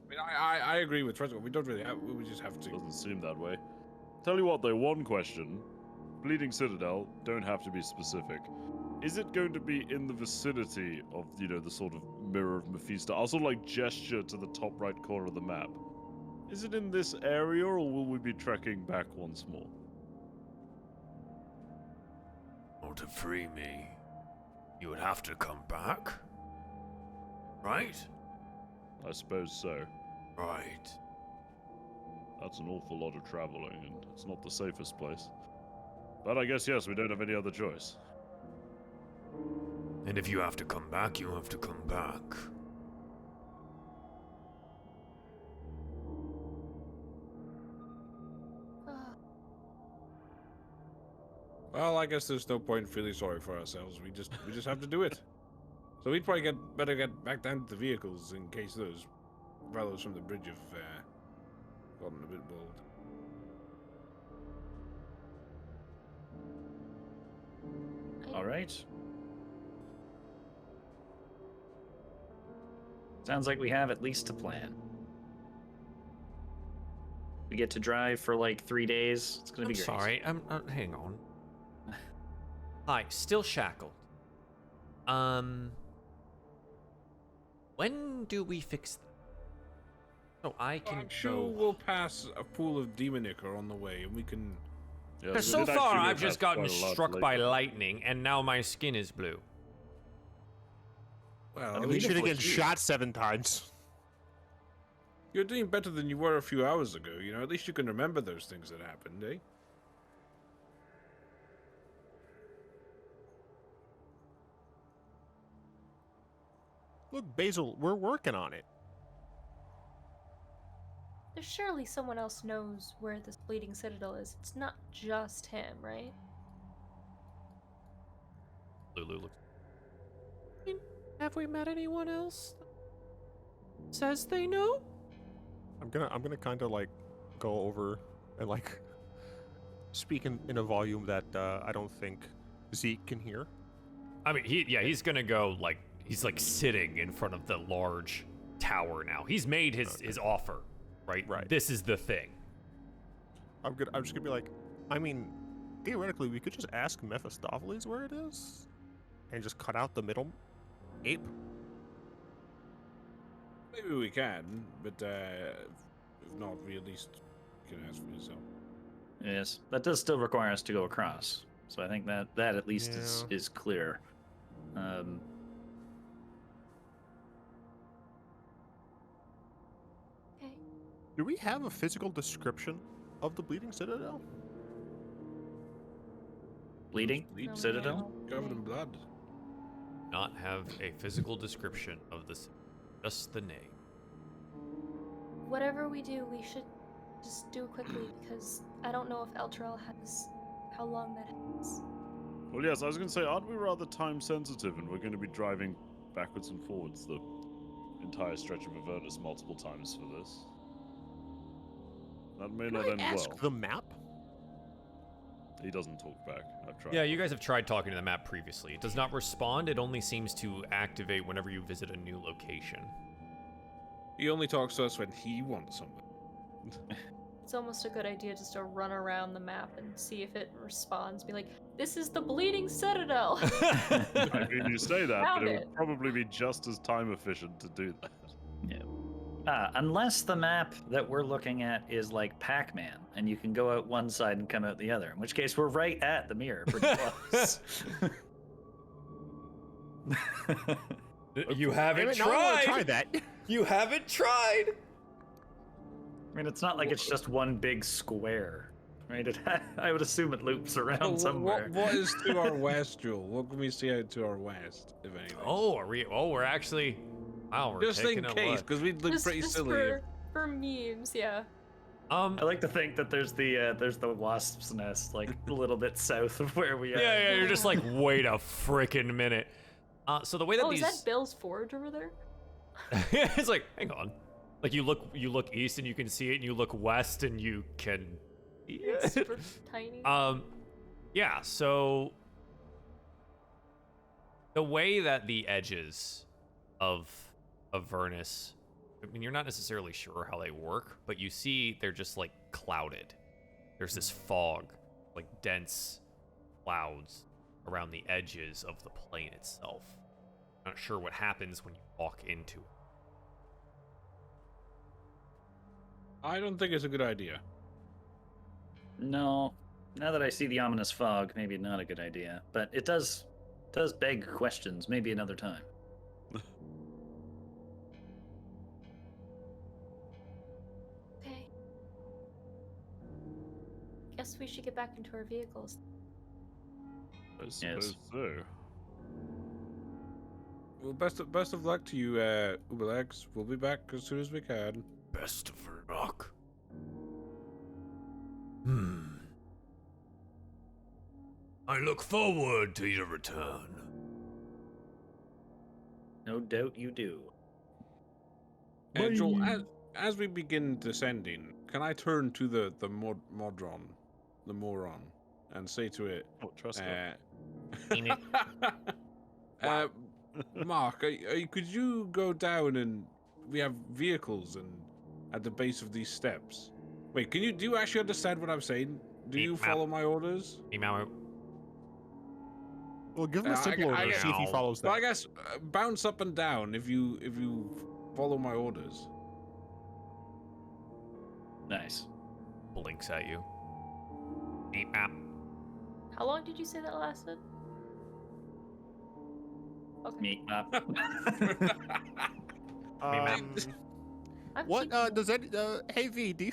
I mean, I agree with Fresco. We don't really have. We just have to. Doesn't seem that way. Tell you what, though, one question. Bleeding Citadel, don't have to be specific. Is it going to be in the vicinity of, the sort of Mirror of Mephisto? I'll sort of like gesture to the top right corner of the map. Is it in this area, or will we be trekking back once more? Or to free me, you would have to come back. Right? I suppose so. Right. That's an awful lot of traveling, and it's not the safest place. But I guess, yes, we don't have any other choice. And if you have to come back, you have to come back. Well, I guess there's no point feeling sorry for ourselves. We just have to do it. So we'd probably better get back down to the vehicles in case those fellows from the bridge have gotten a bit bold. All right. Sounds like we have at least a plan. We get to drive for like 3 days. It's gonna be great. Sorry, hang on. Hi, still shackled. When do we fix them? So I can I'm sure go. we'll pass a pool of demon ichor on the way, and we can. Yeah, Because we so did far actually I've just have gotten quite a lot struck by lately. lightning, and now my skin is blue. Well, At least you didn't get shot 7 times. You're doing better than you were a few hours ago. At least you can remember those things that happened, eh? Look, Basil, we're working on it. There's surely someone else knows where this Bleeding Citadel is. It's not just him, right? Lulu looks. Have we met anyone else? Says they know? I'm gonna kind of like go over and like speak in a volume that I don't think Zeke can hear. I mean, he's gonna go like he's like sitting in front of the large tower now. He's made his offer, right? Right. This is the thing. I'm just gonna be like, I mean, theoretically, we could just ask Mephistopheles where it is, and just cut out the middle ape. Maybe we can, but if not, we at least can ask for yourself. Yes, that does still require us to go across. So I think that at least is clear. Okay. Do we have a physical description of the Bleeding Citadel? Bleeding Bleed Citadel. covered in blood. Not have a physical description of this, just the name. Whatever we do, we should just do it quickly because I don't know if Eltrell has how long that is. Well, yes, I was going to say, aren't we rather time sensitive, and we're going to be driving backwards and forwards the entire stretch of Avernus multiple times for this? That may not Can end I ask well. the map? He doesn't talk back. I've tried. Yeah, you guys have tried talking to the map previously. It does not respond. It only seems to activate whenever you visit a new location. He only talks to us when he wants something. It's almost a good idea just to run around the map and see if it responds. Be like, this is the Bleeding Citadel. I mean, you say that, Found but it it. would probably be just as time efficient to do that. Yeah. Unless the map that we're looking at is like Pac-Man, and you can go out one side and come out the other, in which case we're right at the mirror, pretty close. You haven't Damn it, now I wanna try that. You haven't tried. I mean, it's not like it's just one big square, right? I would assume it loops around somewhere. What is to our west, Joel? What can we see out to our west, if anything? Oh, are we? Oh, we're actually. Wow, we're just in taking a case, look. because we'd look Just- pretty just silly. if- for memes, yeah. I like to think that there's the wasp's nest, like a little bit south of where we are. Yeah, you're just like, wait a frickin' minute. So the way that Oh, these, is that Bill's Forge over there? it's like, hang on, like you look east and you can see it, and you look west and you can. It's super tiny. Yeah. So the way that the edges of Avernus, I mean, you're not necessarily sure how they work, but you see they're just like clouded. There's this fog, like dense clouds around the edges of the plane itself. Not sure what happens when you walk into it. I don't think it's a good idea. No, now that I see the ominous fog, maybe not a good idea. But it does beg questions. Maybe another time. Okay. Guess we should get back into our vehicles. I suppose so. Well, best of luck to you, Obelisk. We'll be back as soon as we can. Best of luck. I look forward to your return. No doubt you do. Joel, as we begin descending, can I turn to the moron, and say to it, Oh, trust her. Enid. Mark, could you go down and we have vehicles and at the base of these steps? Wait, do you actually understand what I'm saying? Do you follow my orders? Well, give him a I simple order. guess- See if he follows Well, I that. guess bounce up and down if you follow my orders. Nice. Blinks at you. How long did you say that lasted? Okay. Meet up. I'm What keeping- does that? Hey V, do you?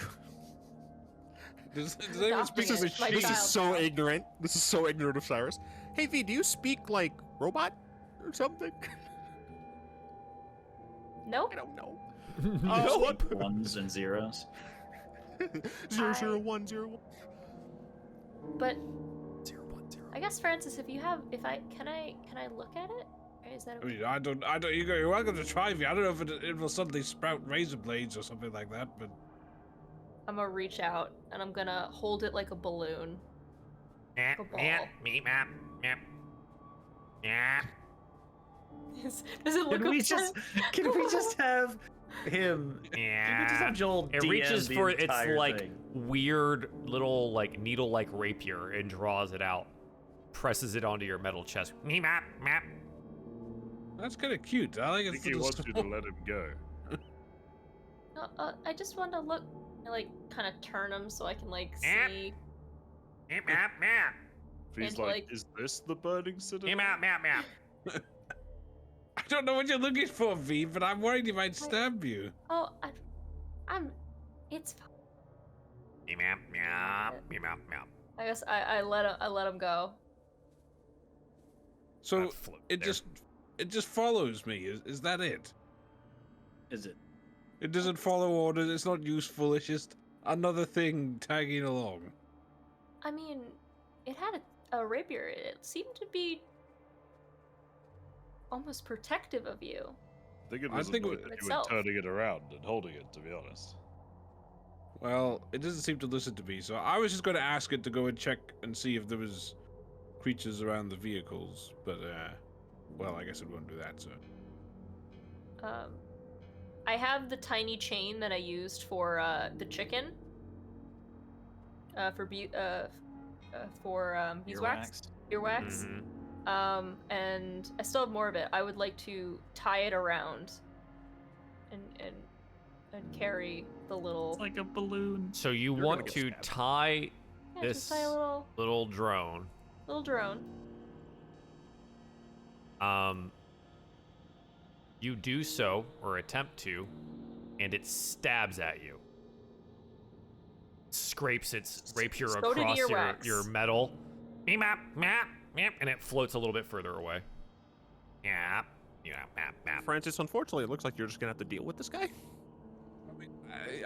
Does anyone speak This is my This is child so now. ignorant. This is so ignorant of Cyrus. Hey V, do you speak like robot or something? Nope. I don't know. Nope. Ones and zeros. 00101. But I guess Francis, can I look at it? Or is that I okay? mean, I don't. You're welcome to try me. I don't know if it will suddenly sprout razor blades or something like that, but I'm gonna reach out and I'm gonna hold it like a balloon. Like a ball. Does it look? Can we just have him? Can we just have Joel It DM reaches the for its entire like thing? weird little like needle-like rapier and draws it out, presses it onto your metal chest. that's kind of cute. I like I it. think he wants you to let him go. No, I just want to look. I like kind of turn him so I can like Yep. see. He's And, like, like- is this the burning citadel? I don't know what you're looking for, V, but I'm worried he might stab you. Oh, I'm. It's fine. I guess I let him go. So it just follows me. Is that it? Is it? It doesn't follow orders. It's not useful. It's just another thing tagging along. I mean, it had a rapier. It seemed to be almost protective of you. I think it I was think annoyed it- that you were itself. turning it around and holding it, to be honest. Well, it doesn't seem to listen to me, so I was just going to ask it to go and check and see if there was creatures around the vehicles, but, well, I guess it won't do that, so. I have the tiny chain that I used for the chicken. For beeswax, earwax. Mhm. And I still have more of it. I would like to tie it around, and carry the little. It's like a balloon. So you You're want gonna get to stabbed. tie Yeah, this just tie a little drone. little drone. You do so, or attempt to, and it stabs at you. Scrapes its rapier So did across earwax. your metal. Meep, map, map, map, and it floats a little bit further away. Yeah, yeah, map, map. Francis, unfortunately, it looks like you're just gonna have to deal with this guy.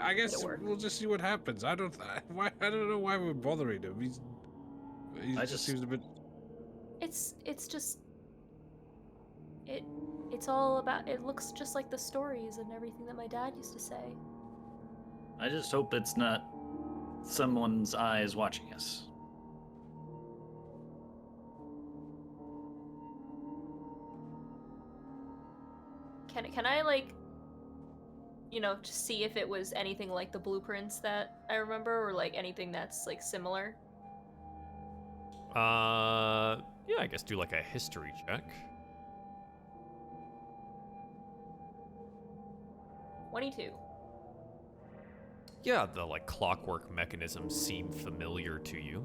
I guess It'll work. we'll just see what happens. I don't know why we're bothering him. He I just just- seems a bit. It's just it's all about. It looks just like the stories and everything that my dad used to say. I just hope it's not someone's eyes watching us. Can I like, just see if it was anything like the blueprints that I remember, or like anything that's like similar? Yeah, I guess do like a history check. 22. Yeah, the like clockwork mechanisms seem familiar to you.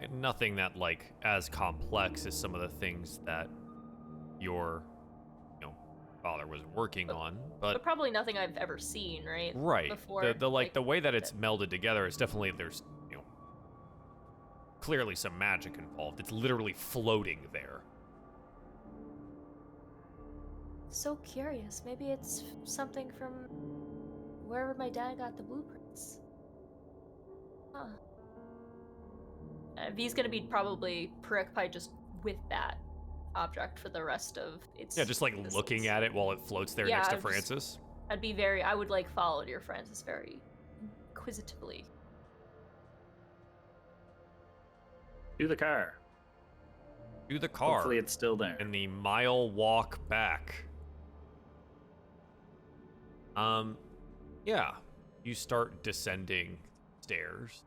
And nothing that like as complex as some of the things that your, father was working on, But probably nothing I've ever seen, right? right. Before, The the way that it's melded together is definitely there's clearly some magic involved. It's literally floating there. So curious. Maybe it's something from wherever my dad got the blueprints. Huh. V's gonna be probably preoccupied just with that object for the rest of its. Yeah, just like existence. looking at it while it floats there Yeah, next to I'm just- Francis. I would like follow dear Francis very inquisitively. To the car. To the car. Hopefully it's still there. And the mile walk back. Yeah, you start descending stairs.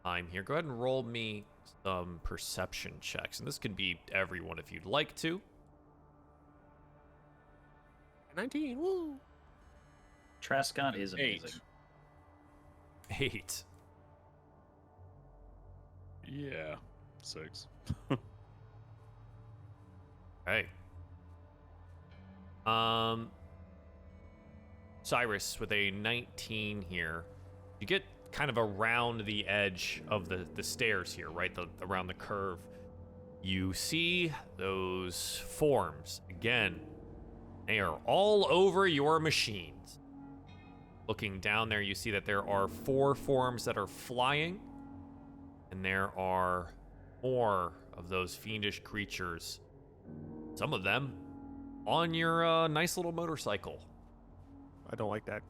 I'm here. Go ahead and roll me some perception checks, and this can be everyone if you'd like to. 19. Woo. Trascott is 8. amazing. 8. Yeah, 6. Hey. Cyrus with a 19 here. You get kind of around the edge of the stairs here, right? Around the curve. You see those forms. Again, they are all over your machines. Looking down there, you see that there are 4 forms that are flying. And there are more of those fiendish creatures. Some of them on your nice little motorcycle. I don't like that.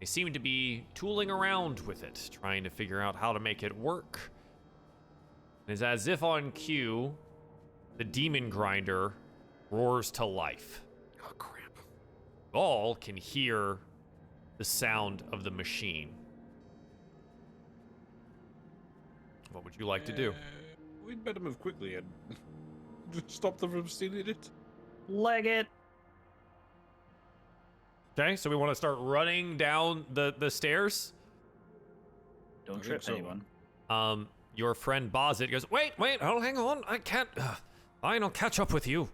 They seem to be tooling around with it, trying to figure out how to make it work. It's as if on cue, the demon grinder roars to life. Oh, crap. All can hear the sound of the machine. What would you like to do? We'd better move quickly and stop them from stealing it. Leg it. Okay, so we want to start running down the stairs. Don't I trip think so. anyone. Your friend Bossett goes, wait, oh, hang on, I can't. Fine, I'll catch up with you.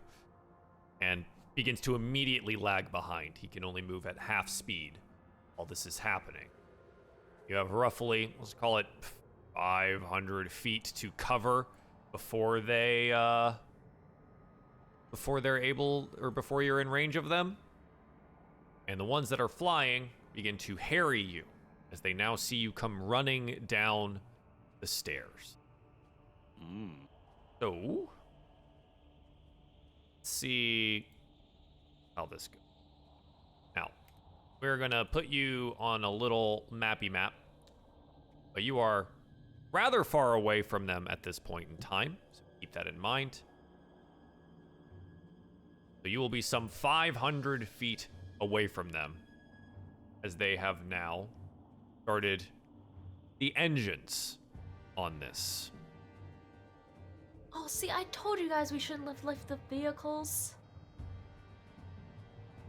And begins to immediately lag behind. He can only move at half speed while this is happening. You have roughly, let's call it 500 feet to cover before they're able, or before you're in range of them. And the ones that are flying begin to harry you as they now see you come running down the stairs. So, let's see how this goes. Now, we're going to put you on a little mappy map, but you are rather far away from them at this point in time, so keep that in mind. So you will be some 500 feet away from them as they have now started the engines on this. Oh, see, I told you guys we shouldn't lift the vehicles.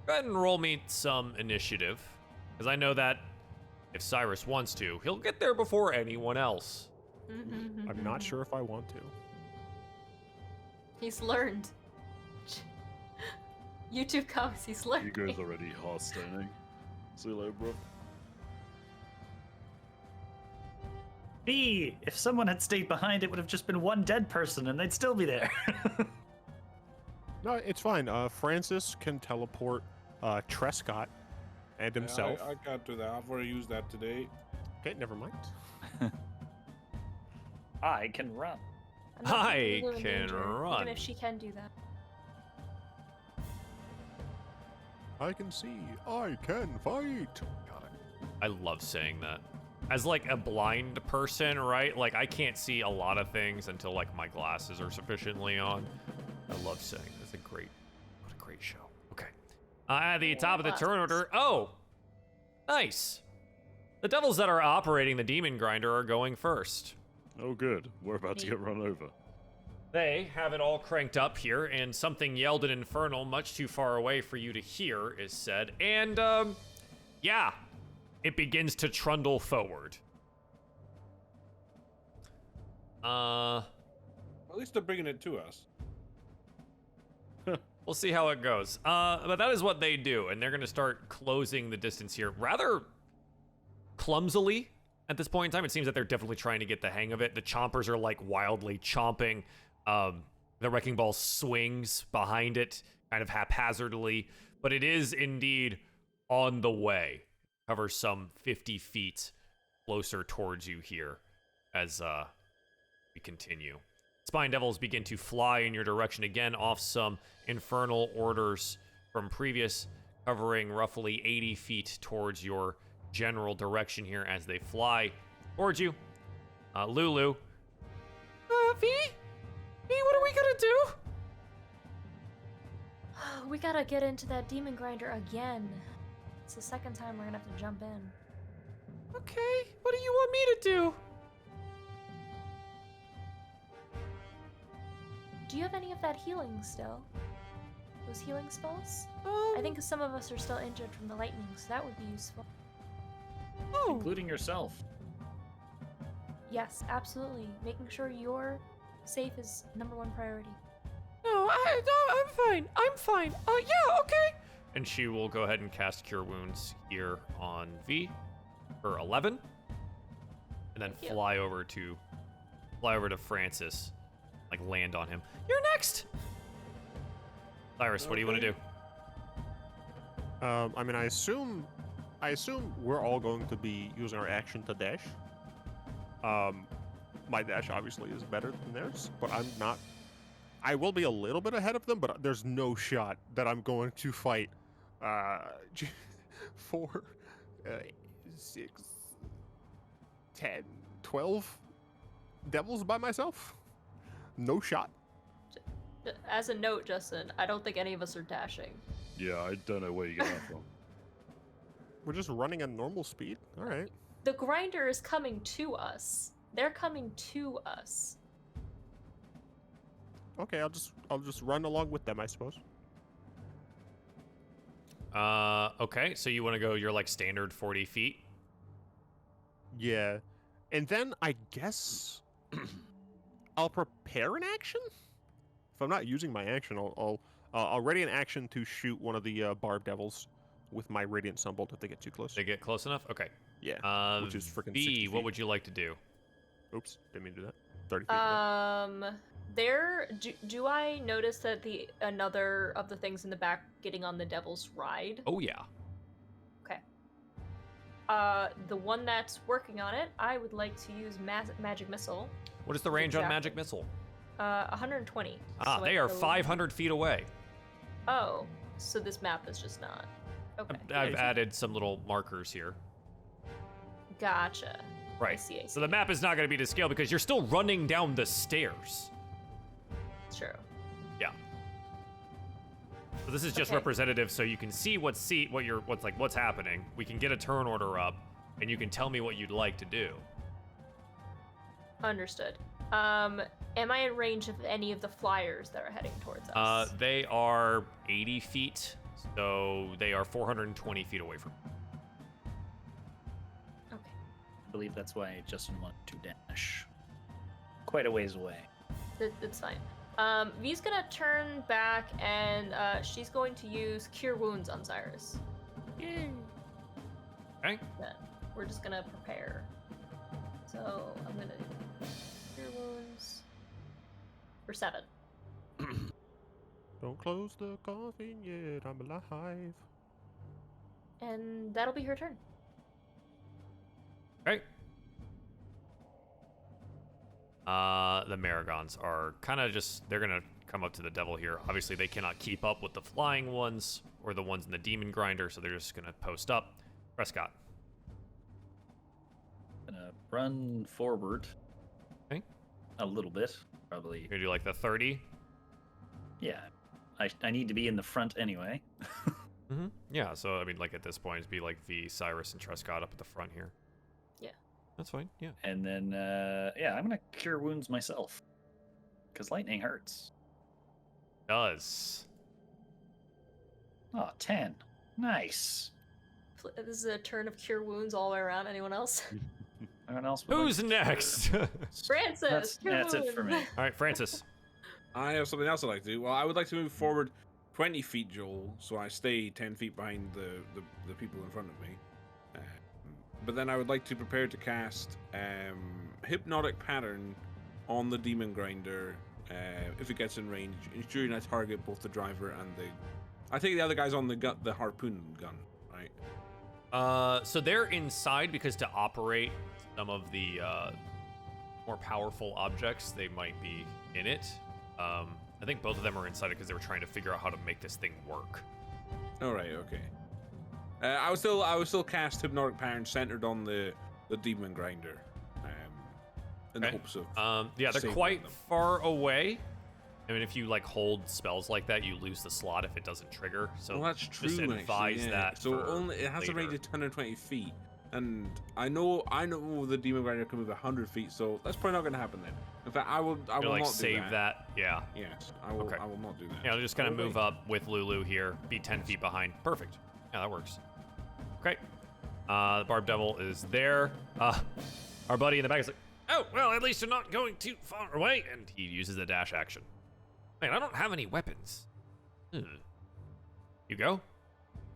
Go ahead and roll me some initiative, because I know that if Cyrus wants to, he'll get there before anyone else. I'm not sure if I want to. He's learned. YouTube comments, he's learned. Hugo's already hard-stoning. See you later, bro. B, if someone had stayed behind, it would have just been one dead person and they'd still be there. No, it's fine. Francis can teleport Trescott and himself. I can't do that. I've already used that today. Okay, never mind. I can run. I'm not I putting Lulu in can danger, run. Even if she can do that. I can see. I can fight. God, I love saying that. As like a blind person, right? Like I can't see a lot of things until like my glasses are sufficiently on. I love saying that's what a great show. Okay. At the top of the turn order. Oh, nice. The devils that are operating the demon grinder are going first. Oh, good. We're about to get run over. They have it all cranked up here, and something yelled in Infernal much too far away for you to hear is said. And, yeah, it begins to trundle forward. At least they're bringing it to us. We'll see how it goes. But that is what they do, and they're going to start closing the distance here rather clumsily at this point in time. It seems that they're definitely trying to get the hang of it. The chompers are like wildly chomping. The wrecking ball swings behind it kind of haphazardly, but it is indeed on the way. Covers some 50 feet closer towards you here as we continue. Spine devils begin to fly in your direction again off some infernal orders from previous, covering roughly 80 feet towards your general direction here as they fly towards you. Lulu. V, what are we gonna do? We gotta get into that demon grinder again. It's the second time we're gonna have to jump in. Okay, what do you want me to do? Do you have any of that healing still? Those healing spells? I think some of us are still injured from the lightning, so that would be useful. Oh, Including yourself. Yes, absolutely. Making sure you're safe is #1 priority. no, I'm fine. Yeah, okay. And she will go ahead and cast Cure Wounds here on V for 11, and then Thank you. fly over to Francis, like land on him. You're next. Cyrus, what do you want to do? I mean, I assume we're all going to be using our action to dash. My dash obviously is better than theirs, but I'm not. I will be a little bit ahead of them, but there's no shot that I'm going to fight 4, 6, 10, 12 devils by myself. No shot. As a note, Justin, I don't think any of us are dashing. Yeah, I don't know where you get that from. We're just running at normal speed. All right. The grinder is coming to us. They're coming to us. Okay, I'll just run along with them, I suppose. Okay, so you want to go your like standard 40 feet? Yeah, and then I guess I'll prepare an action. If I'm not using my action, I'll ready an action to shoot one of the barb devils with my radiant sunbolt if they get too close. They get close enough? Okay. Yeah, which is freaking 60 B, feet. what would you like to do? Oops, didn't mean to do that. 30 feet. Do I notice that another of the things in the back getting on the devil's ride? Oh, yeah. the one that's working on it, I would like to use magic missile. What is the range on Exactly. magic missile? 120. Ah, so they I are go- 500 feet away. Oh, so this map is just not. Okay, I've added some little markers here. gotcha. I Right. see. So the map is not going to be to scale because you're still running down the stairs. True. Yeah. So this is just Okay. representative, so you can see what's happening. We can get a turn order up, and you can tell me what you'd like to do. Understood. Am I in range of any of the flyers that are heading towards us? They are 80 feet, so they are 420 feet away from. Okay. I believe that's why Justin wanted to dash quite a ways away. That's fine. V's gonna turn back and she's going to use Cure Wounds on Cyrus. Okay. Then we're just gonna prepare. So I'm gonna do Cure Wounds for 7. Don't close the coffin yet. I'm alive. And that'll be her turn. Okay. The Maragons are kind of they're going to come up to the devil here. Obviously, they cannot keep up with the flying ones or the ones in the demon grinder, so they're just going to post up. Prescott. Gonna run forward. Okay. A little bit, probably. You're going to do like the 30? Yeah. I need to be in the front anyway. Mm-hmm. Yeah, so I mean, like at this point, it'd be like V, Cyrus, and Trescott up at the front here. Yeah. That's fine, yeah. And then, yeah, I'm gonna Cure Wounds myself. Because lightning hurts. Does. Oh, 10. Nice. This is a turn of Cure Wounds all the way around. Anyone else? Anyone else? would Who's like- next? Francis! Cure That's it for Wounds. me. All right, Francis. I have something else I'd like to do. Well, I would like to move forward 20 feet, Joel, so I stay 10 feet behind the people in front of me. But then I would like to prepare to cast Hypnotic Pattern on the Demon Grinder if it gets in range, ensuring I target both the driver and the... I think the other guy's on the harpoon gun, right? So they're inside because to operate some of the more powerful objects, they might be in it. I think both of them are inside it because they were trying to figure out how to make this thing work. All right, okay. I would still cast Hypnotic Pattern centered on the Demon Grinder, in the Okay. hopes of. Yeah, they're saving quite them. far away. I mean, if you like hold spells like that, you lose the slot if it doesn't trigger. So Well, that's true. just actually, advise yeah. that. So for only it has a range later. of 120 feet, and I know the Demon Grinder can move 100 feet. So that's probably not going to happen then. In fact, I will You're like not save do that. Yeah. Yes, I will. Okay. I will not do that. Yeah, I'll just kind of Oh, move wait. up with Lulu here, be 10 feet behind. Perfect. Yeah, that works. Okay. The Barb Devil is there. Our buddy in the back is like, oh, well, at least you're not going too far away. And he uses the dash action. Man, I don't have any weapons. You go?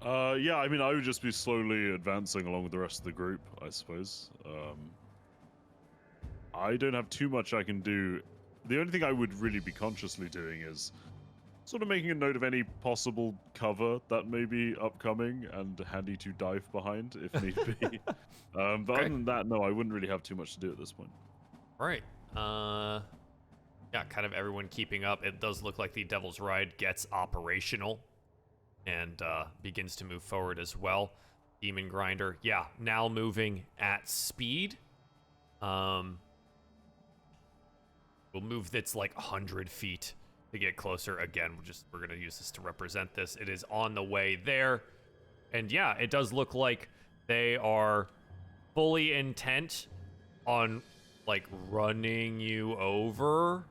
Yeah, I mean, I would just be slowly advancing along with the rest of the group, I suppose. I don't have too much I can do. The only thing I would really be consciously doing is sort of making a note of any possible cover that may be upcoming and handy to dive behind if need be. But other than that, no, I wouldn't really have too much to do at this point. All right. Yeah, kind of everyone keeping up. It does look like the Devil's Ride gets operational and begins to move forward as well. Demon Grinder, yeah, now moving at speed. We'll move that's like 100 feet to get closer. Again, we're gonna use this to represent this. It is on the way there, and yeah, it does look like they are fully intent on like running you over.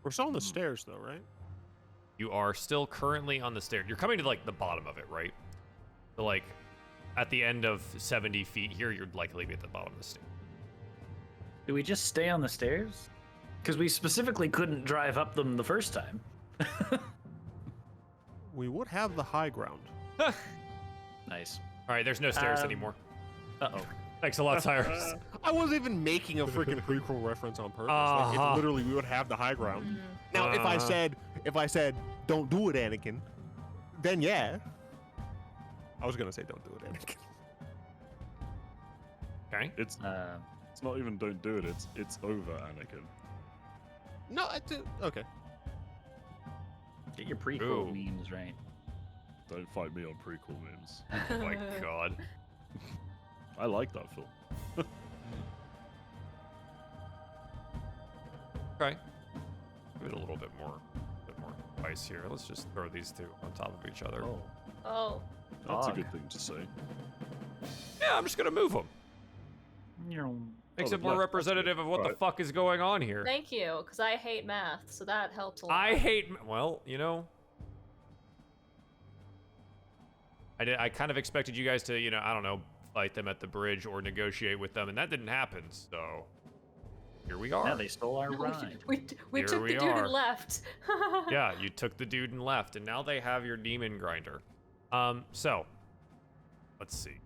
We're still on the stairs, though, right? You are still currently on the stairs. You're coming to like the bottom of it, right? So like at the end of 70 feet here, you'd likely be at the bottom of the stairs. Do we just stay on the stairs? Because we specifically couldn't drive up them the first time. We would have the high ground. Nice. All right, there's no stairs anymore. Uh-oh. Thanks a lot, Cyrus. I wasn't even making a freaking prequel reference on purpose. Like, Uh-huh. literally, we would have the high ground. Now, if I said, "Don't do it, Anakin," then yeah, I was gonna say, "Don't do it, Anakin." Okay. It's not even don't do it. It's over, Anakin. No, okay. Get your prequel Ooh. memes right. Don't fight me on prequel memes. Oh my god. I like that film. Okay. Give it a little bit more spice here. Let's just throw these two on top of each other. Oh. That's a Dog. good thing to say. Yeah, I'm just gonna move them. Makes the it more left, that's representative good. of what the Alright. fuck is going on here. Thank you, because I hate math, so that helps a lot. I hate. Well, you know. I kind of expected you guys to, you know, I don't know, fight them at the bridge or negotiate with them, and that didn't happen. So here we are. Yeah, they stole our ride. We Here took we the dude are. and left. Yeah, you took the dude and left, and now they have your demon grinder. So let's see.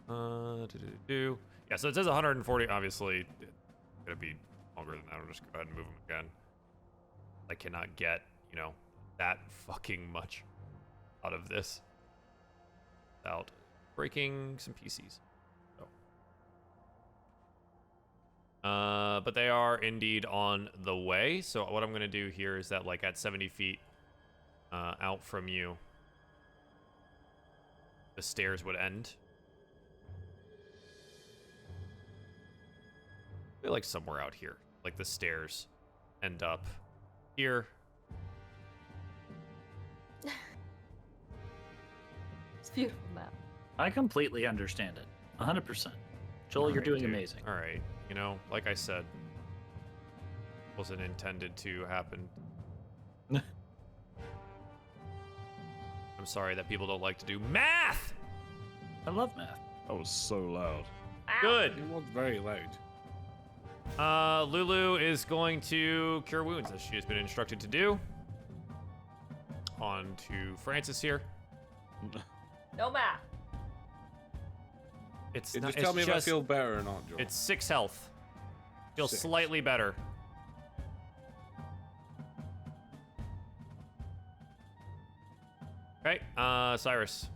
Yeah, so it says 140. Obviously, it's gonna be longer than that. I'll just go ahead and move them again. I cannot get, you know, that fucking much out of this without breaking some PCs. So. But they are indeed on the way. So what I'm gonna do here is that, like, at 70 feet out from you, the stairs would end. Maybe like somewhere out here. Like the stairs end up here. It's a beautiful map. I completely understand it. 100%. Joel, you're doing Dude, amazing. All right. You know, like I said, wasn't intended to happen. I'm sorry that people don't like to do math. I love math. That was so loud. Ow. Good. It was very loud. Lulu is going to cure wounds, as she has been instructed to do. On to Francis here. No math. It's Just not, tell it's me if I just- feel better or not, Joel. It's 6 health. Feels 6. slightly better. Okay, Cyrus.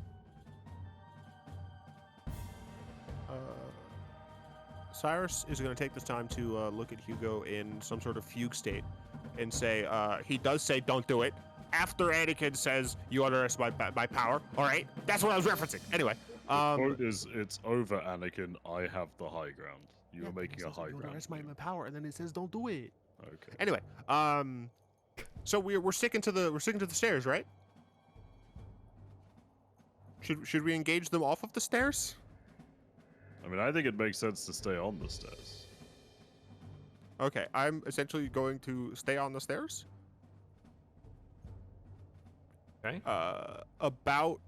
Cyrus is going to take this time to look at Hugo in some sort of fugue state and say, he does say don't do it after Anakin says you underestimate my power. All right? That's what I was referencing. Anyway. The quote is, it's over, Anakin. I have the high ground. You are making a high You ground. underestimate my power, and then it says don't do it. Okay. Anyway, so we're sticking to the stairs, right? Should we engage them off of the stairs? I mean, I think it makes sense to stay on the stairs. Okay, I'm essentially going to stay on the stairs. Okay. About.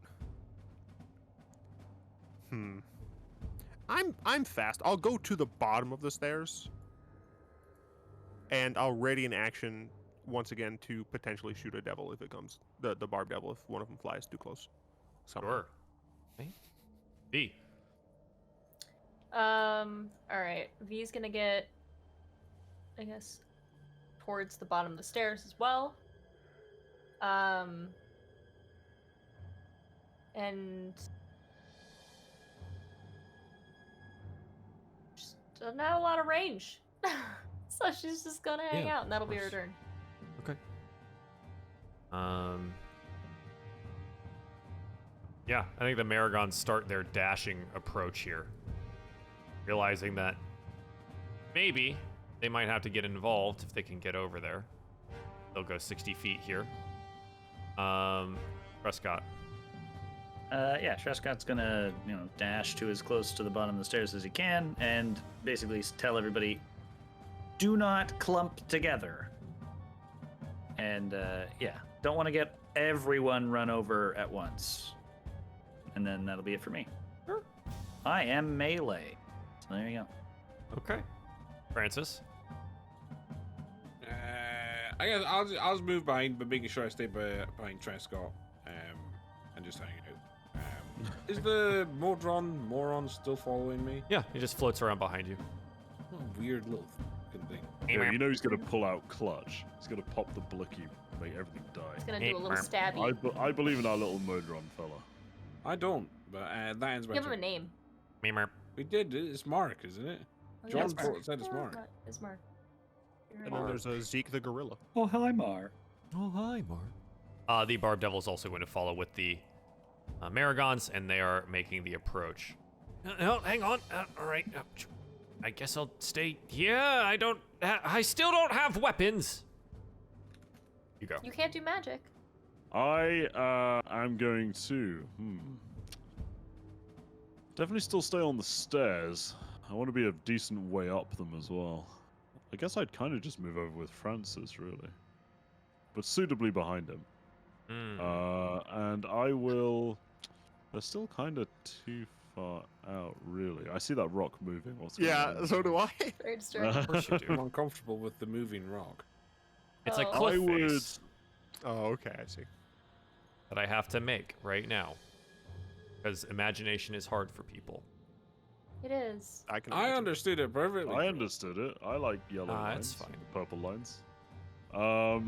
I'm fast. I'll go to the bottom of the stairs, and I'll ready an action once again to potentially shoot a devil if it comes the barb devil if one of them flies too close. Sure. Okay. B. All right. V's gonna get, I guess, towards the bottom of the stairs as well. And just doesn't have a lot of range, so she's just gonna hang Yeah, out, and that'll of be her course. turn. Okay. Yeah, I think the Maragons start their dashing approach here, realizing that maybe they might have to get involved if they can get over there. They'll go 60 feet here. Prescott. Yeah, Trescott's gonna, dash to as close to the bottom of the stairs as he can, and basically tell everybody, do not clump together. And yeah, don't want to get everyone run over at once. And then that'll be it for me. Sure. I am melee. So there you go. Okay. Francis. I guess I'll just move behind, but making sure I stay behind Trescott, and just hanging out. Is the moron still following me? Yeah, he just floats around behind you. What a weird little fucking thing. Yeah, you know he's gonna pull out clutch. He's gonna pop the blicky, make everything It's die. gonna do a little stabby. I believe in our little Modron fella. I don't, but that ends my Give him a turn. name. Memer. We did. It's Mark, isn't it? Oh, John it's Mark. said it's Mark. It's Mark. You're And right. then there's a Zeke the gorilla. Oh, hi, Mar. Oh, hi, Mark. The Barb Devil is also going to follow with the Maragons, and they are making the approach. No, hang on. All right. I guess I'll stay. Yeah, I still don't have weapons. You go. You can't do magic. I am going to. Definitely still stay on the stairs. I want to be a decent way up them as well. I guess I'd kind of just move over with Francis, really. But suitably behind him. And I will... They're still kind of too far out, really. I see that rock moving. What's going on? Yeah, so do I. Very disturbing. Of course you I'm do. uncomfortable with the moving rock. It's a Oh. cliff I would... face Oh, okay, I see. that I have to make right now. Because imagination is hard for people. It is. I can. I imagine. understood it perfectly. I understood it. I like yellow lines. It's fine. Purple lines. I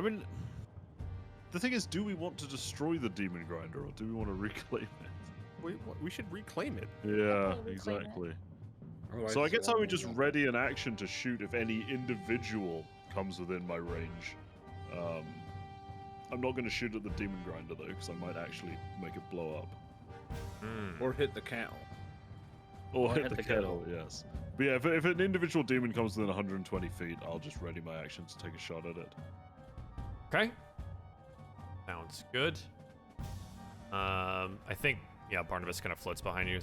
mean... The thing is, do we want to destroy the demon grinder, or do we want to reclaim it? We should reclaim it. Yeah, Definitely reclaim it. exactly. Otherwise So I it's guess I all would just wrong. ready an action to shoot if any individual comes within my range. I'm not going to shoot at the demon grinder though, because I might actually make it blow up. Or hit the kettle. Or hit the kettle, yes. But yeah, if an individual demon comes within 120 feet, I'll just ready my action to take a shot at it. Okay. Sounds good. I think, yeah, Barnabas kind of floats behind you.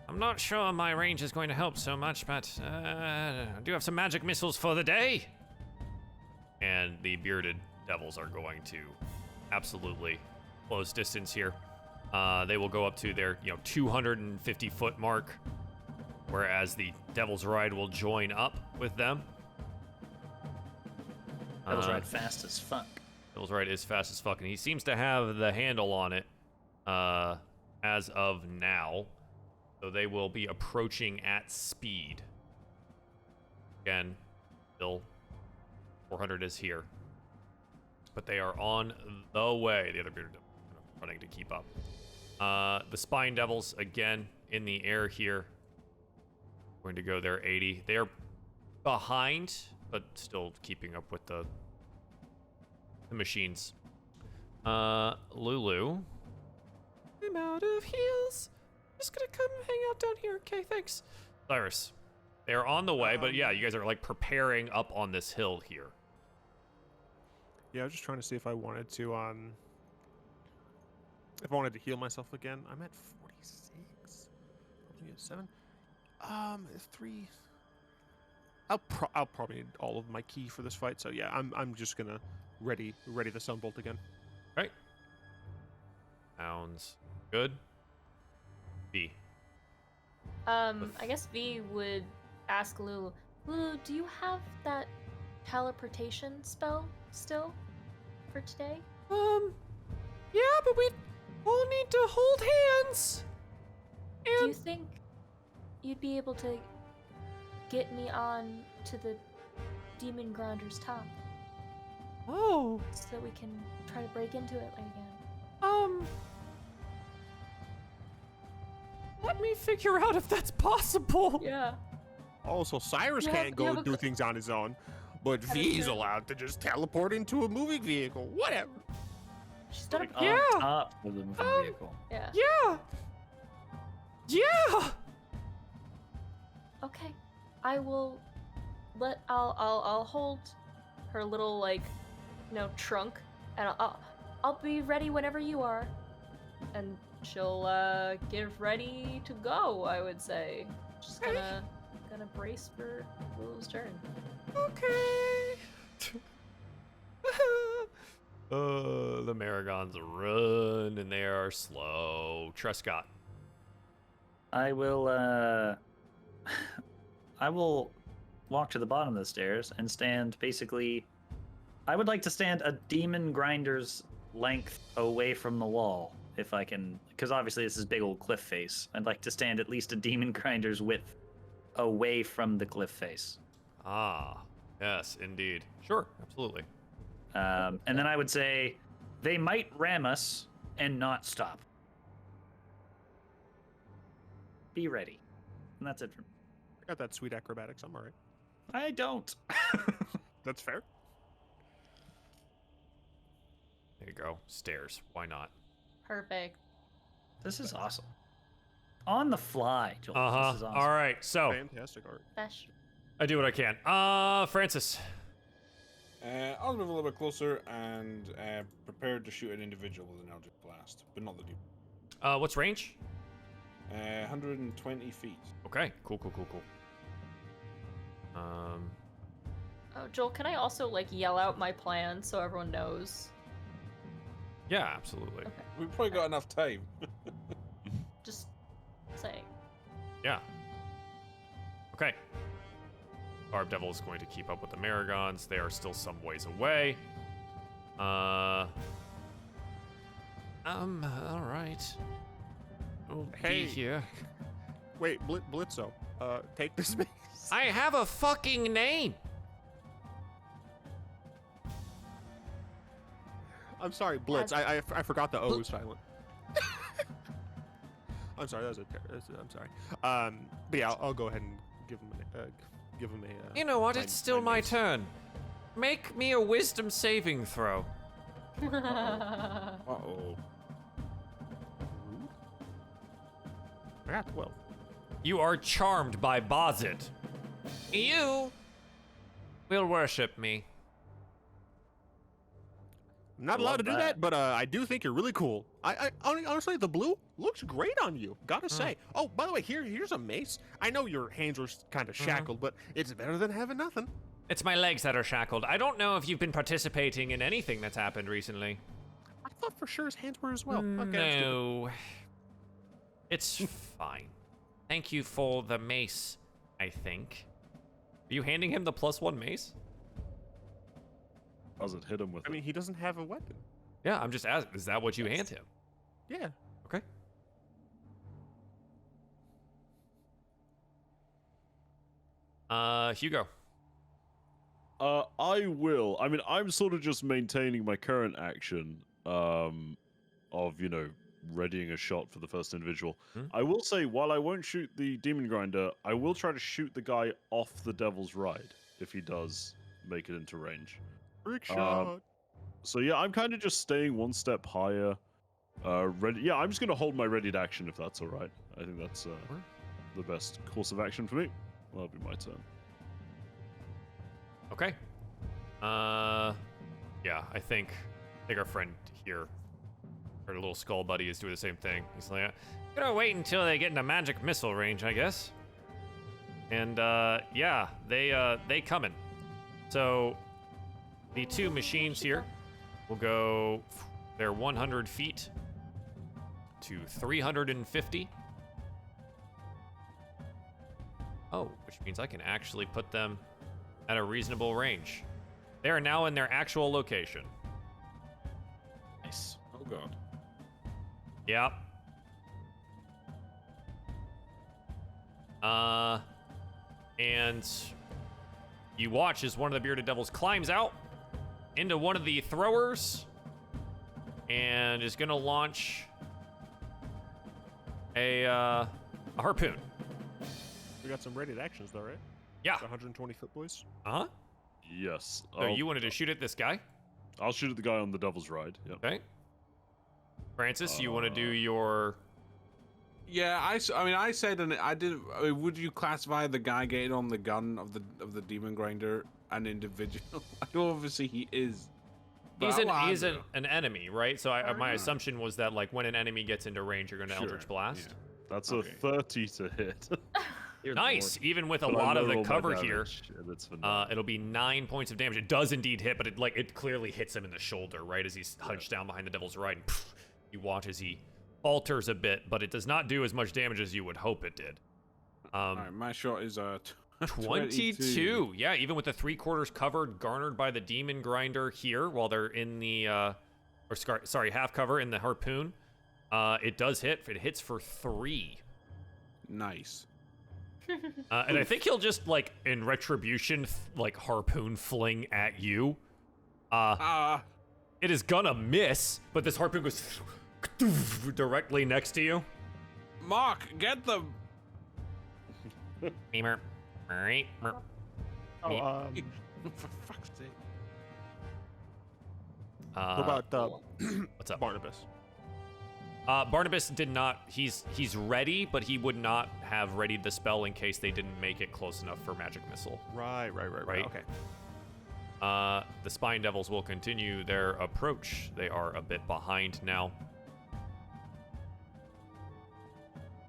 I'm not sure my range is going to help so much, but I do have some magic missiles for the day. And the bearded devils are going to absolutely close distance here. They will go up to their, 250-foot mark, whereas the Devil's Ride will join up with them. Devil's Ride fast as fuck. Devil's Ride is fast as fuck, and he seems to have the handle on it as of now. So they will be approaching at speed. Again, still 400 is here. But they are on the way. The other bearded devils are running to keep up. The Spine Devils, again, in the air here. Going to go there 80. They're behind, but still keeping up with the machines. Lulu. I'm out of heals. Just gonna come hang out down here. Okay, thanks. Cyrus. They're on the way, but yeah, you guys are like preparing up on this hill here. Yeah, I was just trying to see if I wanted to heal myself again. I'm at 46. Probably at 7. 3. I'll probably need all of my key for this fight. So yeah, I'm just gonna ready the sunbolt again. Right. Sounds good. B. I guess V would ask Lulu, do you have that teleportation spell still for today? Yeah, but we all need to hold hands. Do you think you'd be able to get me on to the demon grinder's top Oh, so that we can try to break into it again? Let me figure out if that's possible. Yeah. Also, Cyrus Yeah, can't you go have a do cl- things on his own, but That is V's true. allowed to just teleport into a moving vehicle. Whatever. She's done Like a on Yeah. top of the moving vehicle. Yeah. Yeah. Yeah. Okay. I will I'll hold her little trunk, and I'll be ready whenever you are. And she'll get ready to go, I would say. Just gonna brace for Lulu's turn. Okay. The Maragons run and they are slow. Trescott. I will I will walk to the bottom of the stairs and stand basically I would like to stand a demon grinder's length away from the wall if I can, because obviously this is big old cliff face. I'd like to stand at least a demon grinder's width away from the cliff face. Ah, yes, indeed. Sure, absolutely. And then I would say they might ram us and not stop. Be ready. And that's it for me. I got that sweet acrobatics. I'm all right. I don't. That's fair. There you go. Stairs. Why not? Perfect. This is awesome. On the fly, Joel. This is awesome. All right. So Fantastic art. Besh. I do what I can. Francis. I'll move a little bit closer and prepared to shoot an individual with an Eldritch Blast, but not the dude. What's range? 120 feet. Okay. Cool. Oh, Joel, can I also like yell out my plan so everyone knows? Yeah, absolutely. Okay. We've probably got enough time. Just saying. Yeah. Okay. Barb Devil is going to keep up with the Marigons. They are still some ways away. All right. We'll Hey. be here. Wait, Blitzo. Take this mace. I have a fucking name. I'm sorry, Blitz. I forgot the O was silent. I'm sorry. I'm sorry. But yeah, I'll go ahead and give him a. You know what? It's still my mace. turn. Make me a wisdom saving throw. Uh-oh. I got 12. You are charmed by Bossett. You will worship me. I'm not I allowed love to do that. that, but I do think you're really cool. I honestly, the blue looks great on you. Gotta say. Oh, by the way, here's a mace. I know your hands are kind of shackled, but it's better than having nothing. It's my legs that are shackled. I don't know if you've been participating in anything that's happened recently. I thought for sure his hands were as well. Okay, that's good. No. It's fine. Thank you for the mace, I think. Are you handing him the +1 mace? Does it hit him with I mean, he doesn't have a weapon. Yeah, I'm just asking. Is that what you hand him? Yeah. Okay. Hugo. I will. I mean, I'm sort of just maintaining my current action of, readying a shot for the first individual. I will say, while I won't shoot the Demon Grinder, I will try to shoot the guy off the Devil's Ride if he does make it into range. Trick shot. So yeah, I'm kind of just staying one step higher. Ready. Yeah, I'm just going to hold my readied action if that's all right. I think that's the best course of action for me. That'll be my turn. Okay. Yeah, I think our friend here, our little skull buddy, is doing the same thing. He's like, gonna wait until they get into magic missile range, I guess. And yeah, they coming. So the two machines here will go. They're 100 feet to 350. Oh, which means I can actually put them at a reasonable range. They are now in their actual location. Nice. Oh god. Yep. And you watch as one of the bearded devils climbs out into one of the throwers and is gonna launch a harpoon. We got some readied actions though, right? Yeah. 120 foot boys. Uh-huh. Yes. So you wanted to shoot at this guy? I'll shoot at the guy on the Devil's Ride. Yep. Okay. Francis, you want to do your... Yeah, I said, and I did. I mean, would you classify the guy getting on the gun of the Demon Grinder an individual? I know obviously he is. But He's an enemy, right? So my assumption was that like when an enemy gets into range, you're going to Sure, Eldritch Blast. yeah. That's a 30 to hit. Dear Nice. Lord. Even with a But I lot of the roll my cover here, damage, and it's phenomenal. it'll be 9 points of damage. It does indeed hit, but it clearly hits him in the shoulder, right as he's hunched down behind the Devil's Ride. And you watch as he falters a bit, but it does not do as much damage as you would hope it did. All right, my shot is 22. Yeah, even with the 3/4 cover garnered by the Demon Grinder here, while they're in the half cover in the harpoon, it does hit. It hits for 3. Nice. And I think he'll just like in retribution, like harpoon fling at you. It is gonna miss, but this harpoon goes directly next to you. Mark, get them. Beamer. Oh, For fuck's sake. what about What's up? Barnabas? Barnabas did not. He's ready, but he would not have readied the spell in case they didn't make it close enough for magic missile. Right. Right. Okay. The Spine Devils will continue their approach. They are a bit behind now.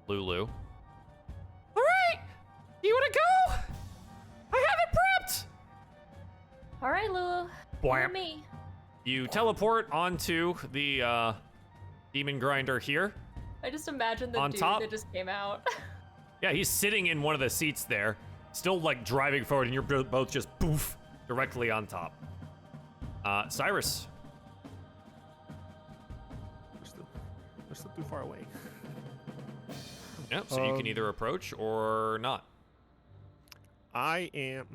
Lulu. All right, you want to go? I have it prepped. All right, Lulu. Bwamp. Me. You teleport onto the demon grinder here. I just imagine the On dude top? that just came out. Yeah, he's sitting in one of the seats there, still like driving forward, and you're both just poof directly on top. Cyrus. We're still too far away. Yeah, so you can either approach or not. I am.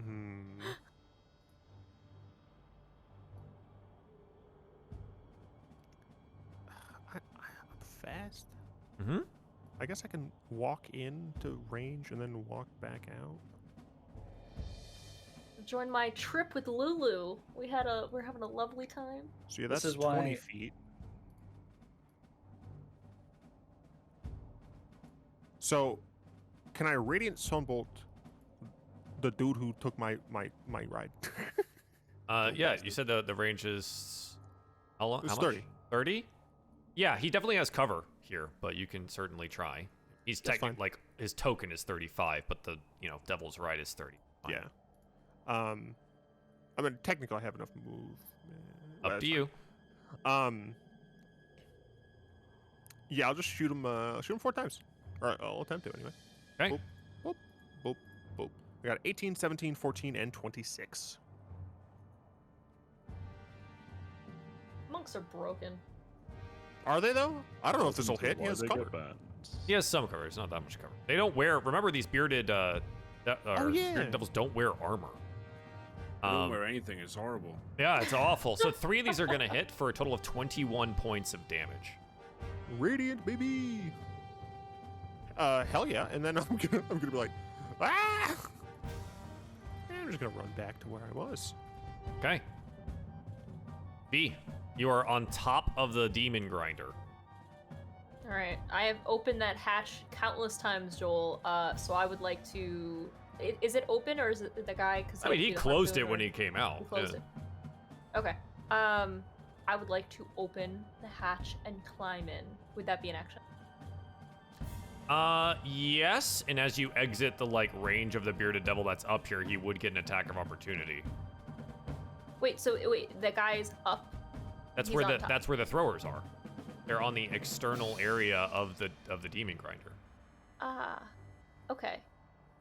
I'm fast. Mm-hmm. I guess I can walk into range and then walk back out. Join my trip with Lulu. We're having a lovely time. So yeah, This that's is 20 why- feet. So, can I radiant sunbolt the dude who took my ride? Yeah, you said the range is how long? It's How much? 30. 30? Yeah, he definitely has cover here, but you can certainly try. He's That's technically fine. like his token is 35, but the Devil's Ride is 30. Fine. Yeah. I mean, technically, I have enough move. Up to you. Yeah, I'll just shoot him. Shoot him 4 times. Or I'll attempt to anyway. Okay. Boop, boop, boop, boop. We got 18, 17, 14, and 26. Monks are broken. Are they though? I don't know if this will Doesn't hit. why He has they cover. get banned. He has some cover. It's not that much cover. They don't wear. Remember, these bearded yeah. bearded devils don't wear armor. Don't wear anything. It's horrible. Yeah, it's awful. So 3 of these are gonna hit for a total of 21 points of damage. Radiant, baby. Hell yeah! And then I'm gonna be like, ah! And I'm just gonna run back to where I was. Okay. B, you are on top of the demon grinder. All right, I have opened that hatch countless times, Joel. So I would like to. Is it open or is it the guy? Cause I mean, he closed it when he came out. He closed it. Okay. I would like to open the hatch and climb in. Would that be an action? Yes, and as you exit the range of the bearded devil that's up here, he would get an attack of opportunity. Wait, the guy's up. That's He's where on the top. that's where the throwers are. They're on the external area of the demon grinder. Ah, okay.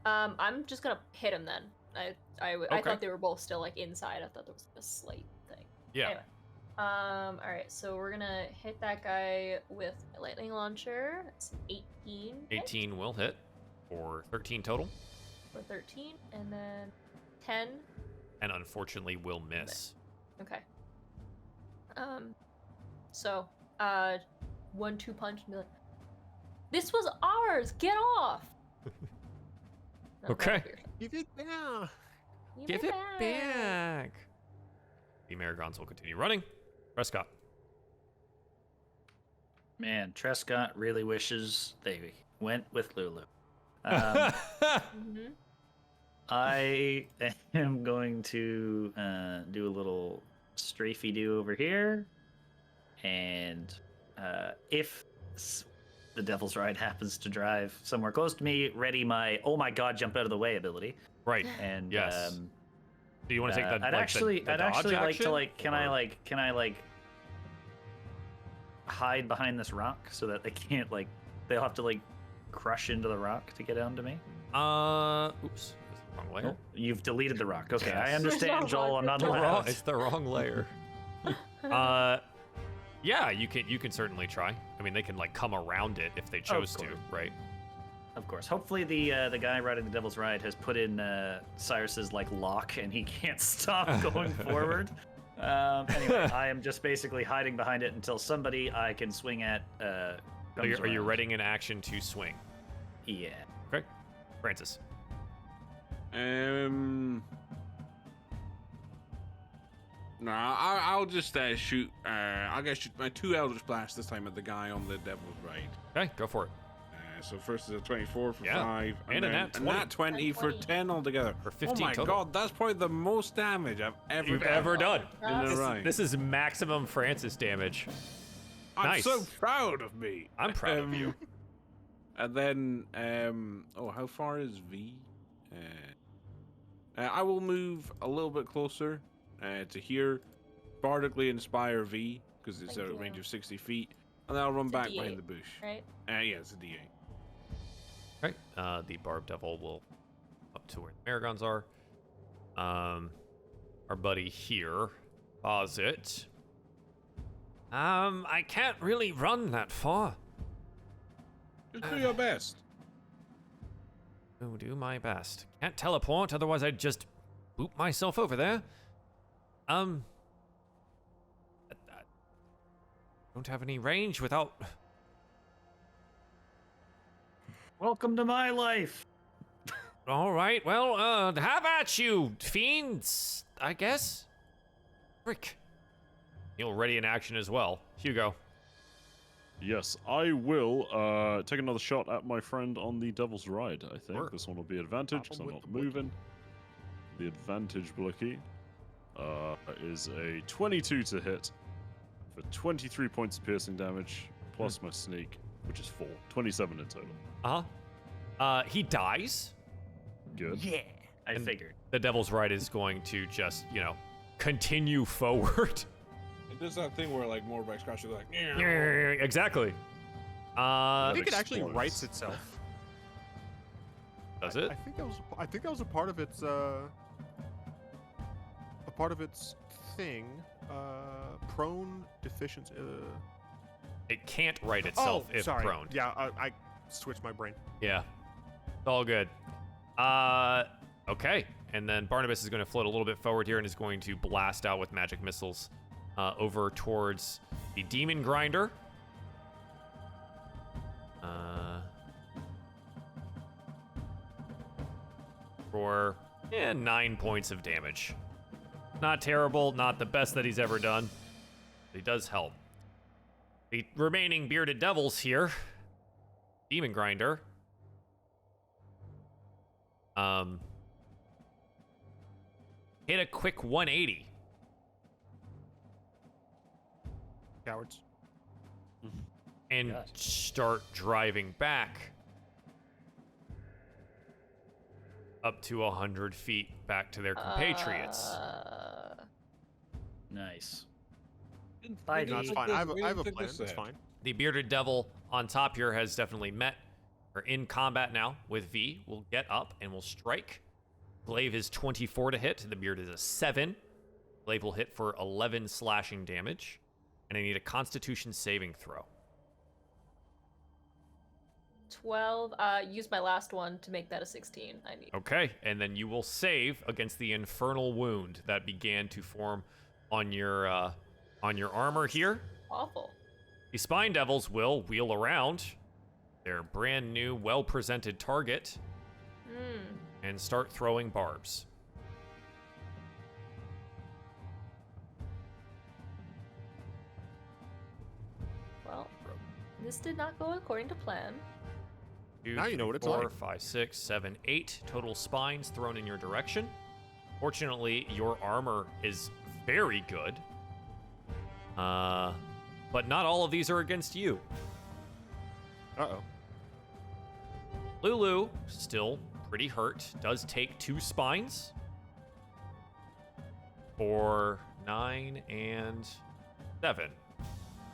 I'm just gonna hit him then. I Okay. thought they were both still inside. I thought there was a slight thing. Yeah. Anyway. All right, so we're gonna hit that guy with a lightning launcher. It's 18. hit 18 will hit for 13 total, for 13, and then 10. and unfortunately will miss. Okay. So 1-2 punch. And be like, this was ours. Get off. No, Okay. that was weird. Give it back. Give it back. The Marigons will continue running. Prescott. Man, Trescott really wishes they went with Lulu. Mhm. I am going to do a little strafey do over here, and if the Devil's Ride happens to drive somewhere close to me, ready my oh my god jump out of the way ability. Right. And Yes. Do you want to take that? I'd like, actually the I'd dodge actually like to action, can or- I hide behind this rock so that they can't they'll have to crush into the rock to get onto me. Oops. That's the wrong layer. Oh, you've deleted the rock. Okay, I Yes. understand, Joel. I'm not It's the wrong- allowed. It's the wrong layer. Yeah, you can certainly try. I mean, they can come around it if they chose to, course. right? Of course. Hopefully the guy riding the Devil's Ride has put in Cyrus's lock and he can't stop going forward. Anyway, I am just basically hiding behind it until somebody I can swing at. Are you readying an action to swing? Yeah. Okay. Francis. No, I'll just shoot. I'll get shoot my 2 Eldritch Blasts this time at the guy on the Devil's Ride. Okay, go for it. So first is a 24 for Yeah, 5, and a nat 20. a nat 20 for 10 altogether. For 15 oh my total. god, that's probably the most damage I've You've ever done. in a ride. This is maximum Francis damage. I'm nice. so proud of me. I'm proud of you. And then, oh, how far is V? I will move a little bit closer to here, bardically inspire V, because it's Thank a you. range of 60 feet, and then I'll run It's a back D8, behind the bush. Right? Yeah, it's a D8. Right. The Barb Devil will up to where the Marigons are. Our buddy here, Bossett. I can't really run that far. Just do your best. I'll do my best. Can't teleport, otherwise I'd just boop myself over there. I don't have any range without... Welcome to my life. All right, well, have at you, fiends, I guess. Frick. He'll ready in action as well. Hugo. Yes, I will take another shot at my friend on the Devil's Ride, I think. Sure. This one will be advantage because I'm not moving. The advantage blicky is a 22 to hit for 23 points of piercing damage, plus my sneak, which is 4. 27 in total. He dies. Good. Yeah, I And figured. The Devil's Ride is going to just, continue forward. It does that thing where, like, Morbacks crash, you're like, Exactly. I think it That actually explodes. writes itself. Does it? I think that was a part of its thing. Prone deficiency. It can't right itself if sorry. prone. Yeah, I switched my brain. Yeah. It's all good. Okay. And then Barnabas is going to float a little bit forward here and is going to blast out with magic missiles over towards the Demon Grinder. For 9 points of damage. Not terrible, not the best that he's ever done. But he does help. The remaining bearded devils here. Demon Grinder. Hit a quick 180. Cowards. And Gosh. start driving back up to 100 feet back to their compatriots. Nice. Bye, No, it's fine. I have a plan. It's fine. The bearded devil on top here has definitely met or in combat now with V. Will get up and will strike. Glaive is 24 to hit. The beard is a 7. Glaive will hit for 11 slashing damage. And I need a Constitution saving throw. 12. Use my last one to make that a 16. I need. Okay, and then you will save against the infernal wound that began to form on your armor here. Awful. The Spine Devils will wheel around their brand new, well-presented target and start throwing barbs. Well, this did not go according to plan. 2, Now you know what it's 4, like. 5, 6, 7, 8 total spines thrown in your direction. Fortunately, your armor is very good. But not all of these are against you. Uh-oh. Lulu, still pretty hurt, does take 2 spines for 9 and 7.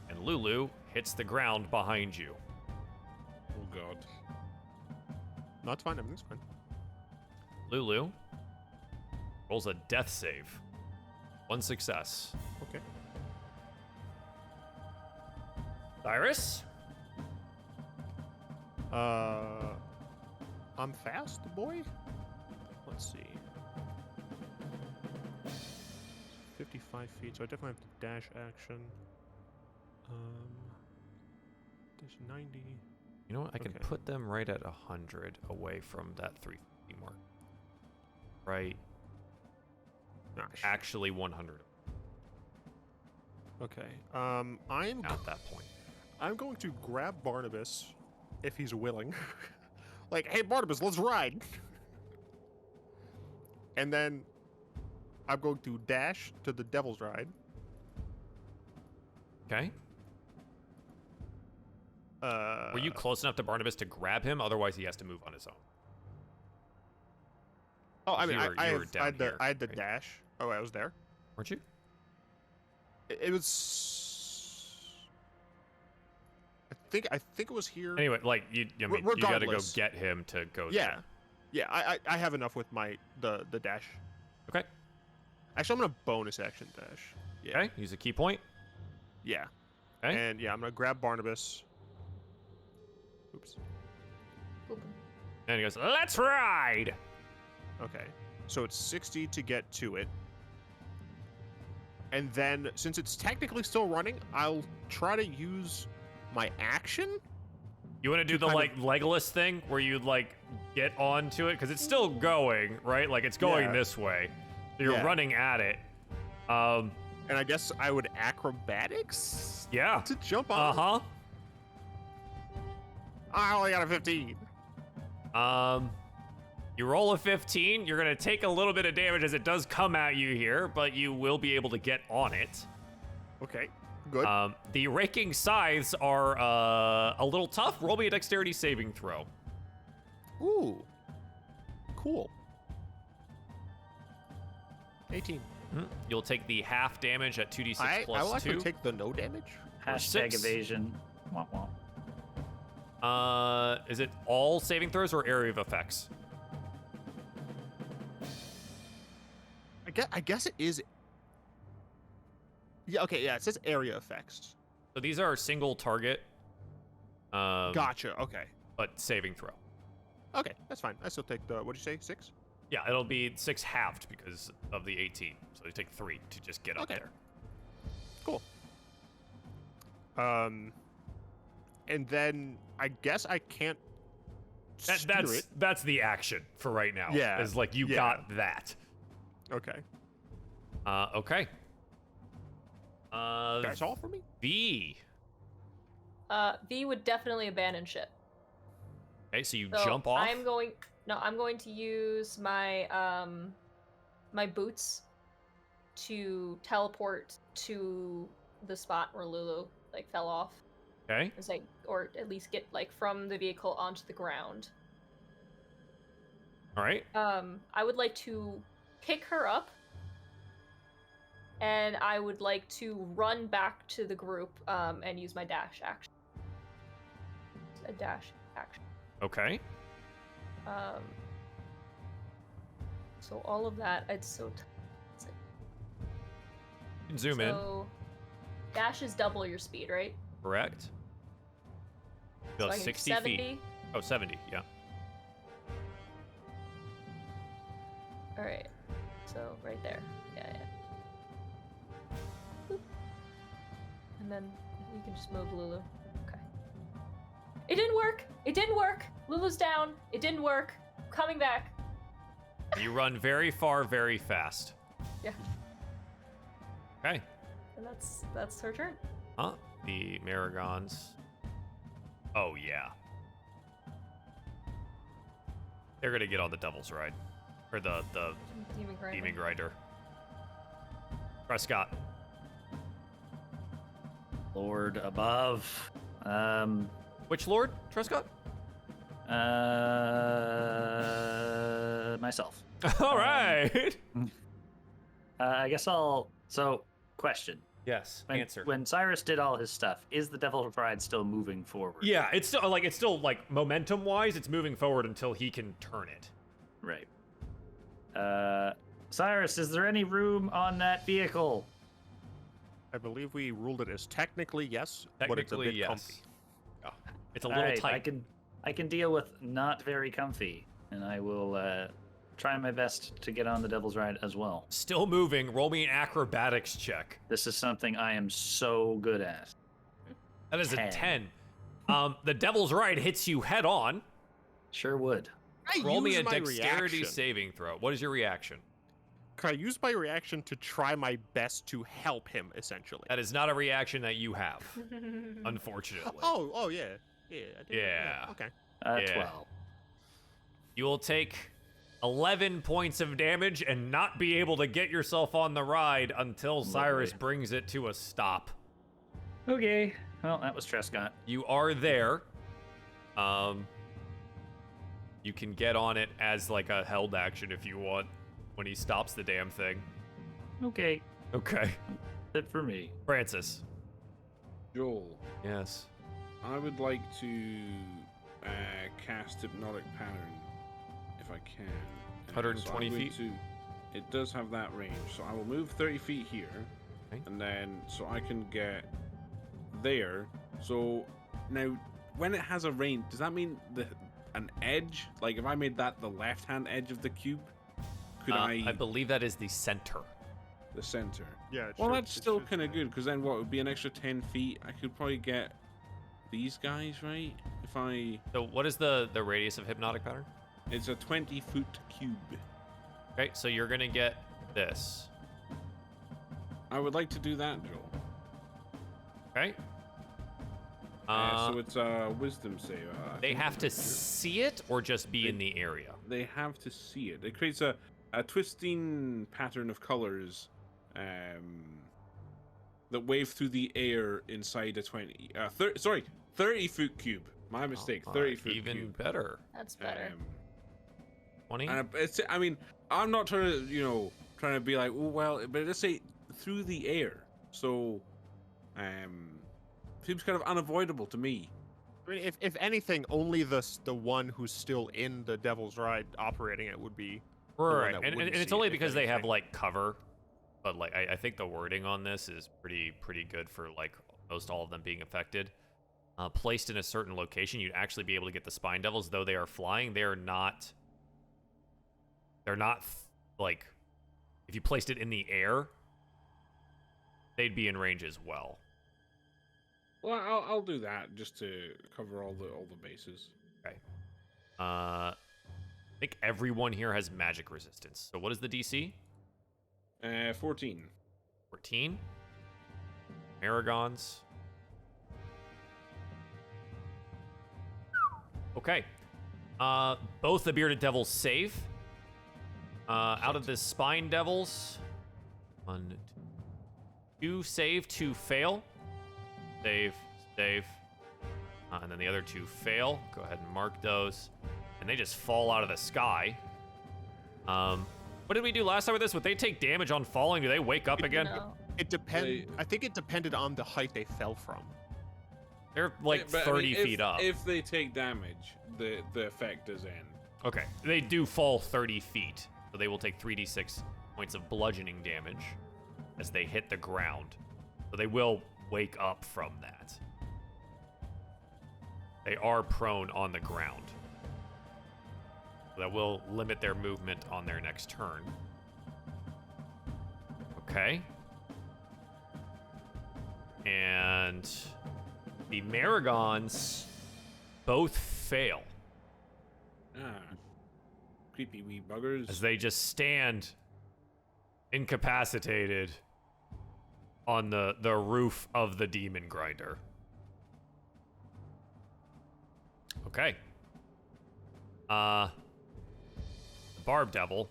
And Lulu hits the ground behind you. Oh, God. No, it's fine. Everything's fine. Lulu rolls a death save. 1 success. Okay. Cyrus? I'm fast, boy. Let's see. 55 feet, so I definitely have to dash action. There's 90. You know what? I can Okay. put them right at 100 away from that 350 mark. right? Gosh. Actually 100 Okay. I'm at that point. I'm going to grab Barnabas, if he's willing. Like, hey Barnabas, let's ride. And then I'm going to dash to the Devil's Ride. Okay. Were you close enough to Barnabas to grab him? Otherwise, he has to move on his own. Oh, I mean, You were I down had here, the right? dash. Oh, I was there. Weren't you? It was. I think it was here. Anyway, like you gotta go Regardless. get him to go. Yeah, yeah. I have enough with the dash. Okay. Actually, I'm gonna bonus action dash. Yeah. Okay. Use a key point. Yeah. Okay. And yeah, I'm gonna grab Barnabas. Oops. And he goes, "Let's ride." Okay. So it's 60 to get to it. And then, since it's technically still running, I'll try to use my action. You want to do the kind like Legolas thing where you like get onto it because it's still going, right? Like it's going Yeah. this way. So you're Yeah. running at it. And I guess I would acrobatics Yeah. to jump on. Uh-huh. I only got a 15. You roll a 15. You're gonna take a little bit of damage as it does come at you here, but you will be able to get on it. Okay, good. The raking scythes are a little tough. Roll me a dexterity saving throw. Ooh, cool. 18. You'll take the half damage at 2d6 I plus will actually 2. take the no damage. Hashtag 6. evasion. Womp womp. Is it all saving throws or area of effects? I guess it is. Yeah. Okay. Yeah. It says area effects. So these are single target. Gotcha. Okay. But saving throw. Okay. That's fine. I still take the. What'd you say? 6. Yeah, it'll be 6 halved because of the 18. So you take 3 to just get up Okay. there. Cool. And then I guess I can't. steer it. That's the action for right now. Yeah, Is like you yeah. got that. Okay. Okay. That's all for me. V. V would definitely abandon ship. Okay, so you So jump off. I'm going to use my my boots to teleport to the spot where Lulu like fell off. Okay. It's like, or at least get like from the vehicle onto the ground. All right. I would like to pick her up, and I would like to run back to the group and use my dash action. A dash action. Okay. So all of that, it's so. It's like, You can zoom in. so dash is double your speed, right? Correct. So Go I can 60 70. feet. Oh, 70. Yeah. All right. So right there. Yeah. Boop. And then you can just move Lulu. Okay. It didn't work. It didn't work. Lulu's down. It didn't work. Coming back. You run very far, very fast. Yeah. Okay. And that's her turn. Huh? The Maragons. Oh, yeah. They're gonna get on the Devil's Ride. Or the Demon Grinder. Demon Grinder. Prescott. Lord above. Which Lord, Trescott? Myself. All right. I guess I'll. So, question. Yes. When Cyrus did all his stuff, is the Devil's Ride still moving forward? Yeah, it's still like momentum-wise, it's moving forward until he can turn it. Right. Cyrus, is there any room on that vehicle? I believe we ruled it as technically yes, but it's a Technically, bit yes. comfy. Oh, it's a little Alright, tight. I can deal with not very comfy, and I will try my best to get on the Devil's Ride as well. Still moving. Roll me an acrobatics check. This is something I am so good at. That is a 10. 10. The Devil's Ride hits you head on. Sure would. Roll me use a my dexterity reaction? saving throw. What is your reaction? Can I use my reaction to try my best to help him, essentially? That is not a reaction that you have, unfortunately. Oh, yeah. Yeah. Yeah. Okay. Yeah. 12. You will take 11 points of damage and not be able to get yourself on the ride until Cyrus brings it to a stop. Okay. Well, that was Trescott. You are there. You can get on it as like a held action if you want when he stops the damn thing. Okay. Okay. That's it for me. Francis. Joel, Yes. I would like to cast Hypnotic Pattern if I can. 120 feet? It does have that range, so I will move 30 feet here, Okay. and then so I can get there. So now, when it has a range, does that mean an edge? Like if I made that the left-hand edge of the cube, could I believe that is the center. the center? Yeah. Well, that's still kind of good, because then what would be an extra 10 feet? I could probably get these guys, right? If I... So what is the radius of hypnotic pattern? It's a 20-foot cube. Okay, so you're gonna get this. I would like to do that, Joel. Okay. So it's a wisdom save. They have to see it or just be in the area? They have to see it. It creates a twisting pattern of colors that wave through the air inside a 30-foot cube. My mistake. 30-foot Even cube. better. That's better. 20? And I mean, I'm not trying to be like, oh well, but let's say through the air. So, seems kind of unavoidable to me. I mean, if anything, only the one who's still in the Devil's Ride operating it would be the one Right, that and wouldn't it's see only it, if because they have anything. like cover, but like I think the wording on this is pretty good for like most all of them being affected. Placed in a certain location, you'd actually be able to get the Spine Devils, though they are flying. They're not like if you placed it in the air, they'd be in range as well. Well, I'll do that just to cover all the bases. Okay. I think everyone here has magic resistance. So what is the DC? 14. 14. Maragons. Okay. Both the Bearded Devils save. Out of the Spine Devils, 1, 2 save, 2 fail. Save. And then the other 2 fail. Go ahead and mark those. And they just fall out of the sky. What did we do last time with this? Would they take damage on falling? Do they wake up again? No. It I think it depended on the height they fell from. They're like But, 30 feet up. If they take damage, the effect does end. Okay, they do fall 30 feet, so they will take 3d6 points of bludgeoning damage as they hit the ground. So they will wake up from that. They are prone on the ground. So that will limit their movement on their next turn. Okay. And the Maragons both fail Creepy wee buggers. as they just stand incapacitated on the roof of the demon grinder. Okay. The Barb Devil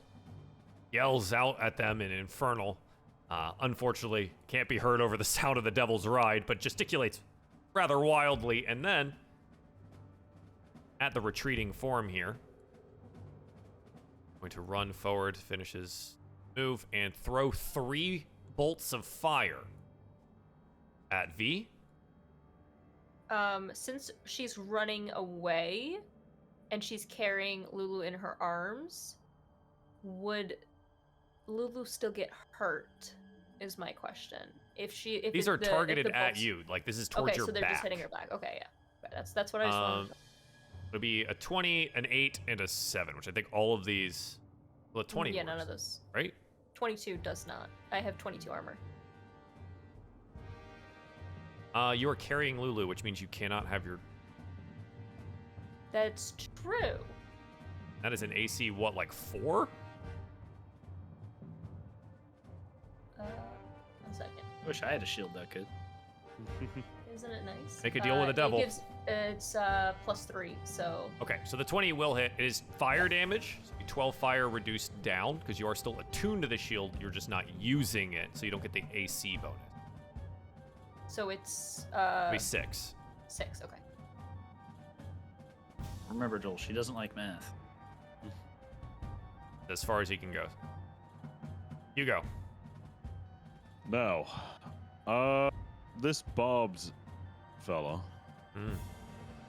yells out at them in Infernal. Unfortunately, can't be heard over the sound of the Devil's Ride, but gesticulates rather wildly, and then at the retreating form here, going to run forward, finish his move, and throw 3 bolts of fire at V. Since she's running away and she's carrying Lulu in her arms, would Lulu still get hurt? Is my question. If These are targeted at you, like this is towards okay, your so they're back. just hitting her back. Okay, yeah, that's what I just wanted. It'll be a 20, an 8, and a 7, which I think all of these. Well, a 20. Yeah, works, none of those. Right? 22 does not. I have 22 armor. You are carrying Lulu, which means you cannot have your. That's true. That is an AC, what, like 4? One second. Wish I had a shield that could. Isn't it nice? Make a deal with the devil. It's +3, so Okay, so the 20 will hit. It is fire damage. So 12 fire reduced down because you are still attuned to the shield. You're just not using it, so you don't get the AC bonus. so it's It'll be 6. 6. Okay. Remember, Joel, she doesn't like math. As far as he can go. You go. Now, this barbed fella,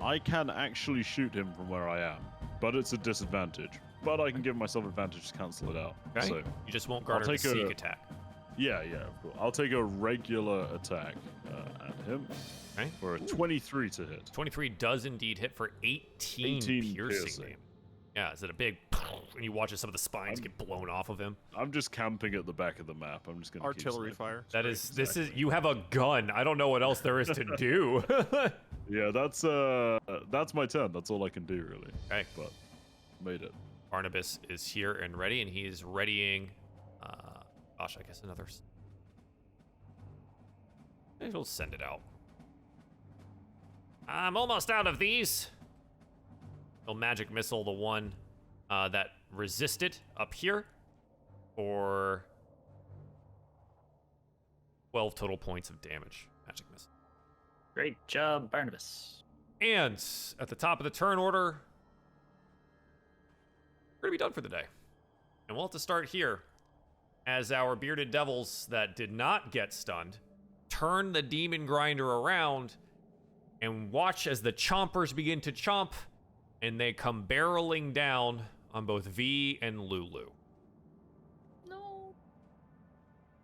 I can actually shoot him from where I am, but it's a disadvantage. But I can give myself advantage to cancel it out. Okay. So, You just won't garner the take sneak a- attack. yeah, of course. I'll take a regular attack at him Okay. for a 23 to hit. 23 does indeed hit for 18 piercing piercing. damage. Yeah, is it a big... And you watch as some of the spines get blown off of him. I'm just camping at the back of the map. I'm just going to Artillery fire. That is... This is... You have a gun. I don't know what else there is to do. Yeah, that's my turn. That's all I can do, really. Okay. But made it. Barnabas is here and ready, and he is readying... gosh, I guess another... Maybe we'll send it out. I'm almost out of these. He'll magic missile the one that resisted up here for 12 total points of damage. Magic missile. Great job, Barnabas. And at the top of the turn order, we're gonna be done for the day. And we'll have to start here as our bearded devils that did not get stunned turn the demon grinder around and watch as the chompers begin to chomp and they come barreling down on both V and Lulu. No.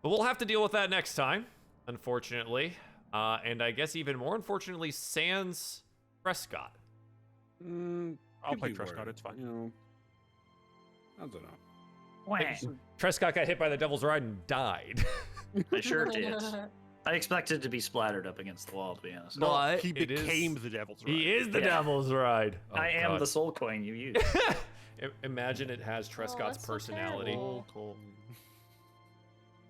But we'll have to deal with that next time, unfortunately. And I guess even more unfortunately, sans Prescott. I'll Could play be Trescott, worse, it's fine. You know, I don't know. Wah. Trescott got hit by the Devil's Ride and died. I sure did. I expected to be splattered up against the wall, to be honest. But he it is- became the Devil's Ride. He is the Yeah. Devil's Ride. Oh, I am God. the soul coin you use. Imagine it has Trescott's that's so personality. terrible.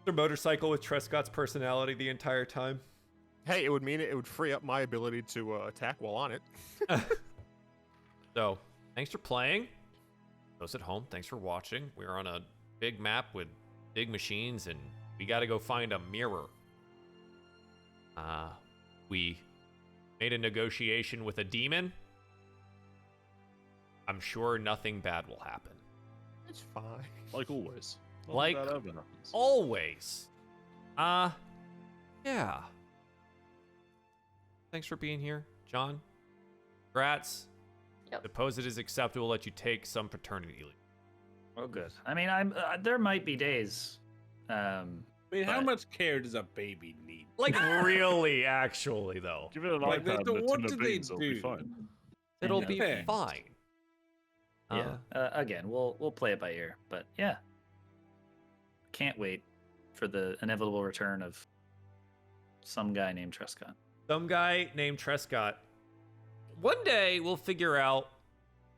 Their motorcycle with Trescott's personality the entire time. Hey, it would mean it would free up my ability to attack while on it. So, thanks for playing. Those at home, thanks for watching. We're on a big map with big machines, and we got to go find a mirror. We made a negotiation with a demon. I'm sure nothing bad will happen. It's fine. Like always. Not Like that ever happens. Always. Yeah. Thanks for being here, John. Congrats. Yep. Suppose it is acceptable that you take some paternity leave. Oh, good. I mean, there might be days. I mean, how But- much care does a baby need? Like, really, actually, though. Give it an Like, iPad and a what tin do of they beans, it'll be do? fine. It'll Yeah. be Depends. fine. Yeah. Again, we'll play it by ear, but yeah. Can't wait for the inevitable return of some guy named Trescott. Some guy named Trescott. One day, we'll figure out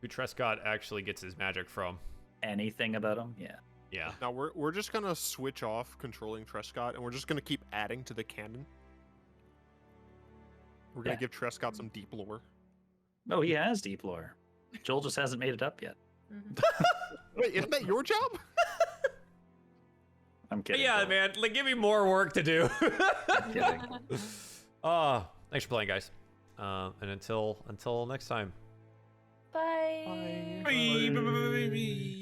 who Trescott actually gets his magic from. Anything about him? Yeah. Yeah. Now we're just gonna switch off controlling Trescott, and we're just gonna keep adding to the canon. We're gonna Yeah. give Trescott some deep lore. Oh, he has deep lore. Joel just hasn't made it up yet. Mhm. Wait, isn't that your job? I'm kidding. Yeah, Joel. man. Like, give me more work to do. I'm kidding. Thanks for playing, guys. And until next time. Bye. Bye, bye, bye, bye, bye.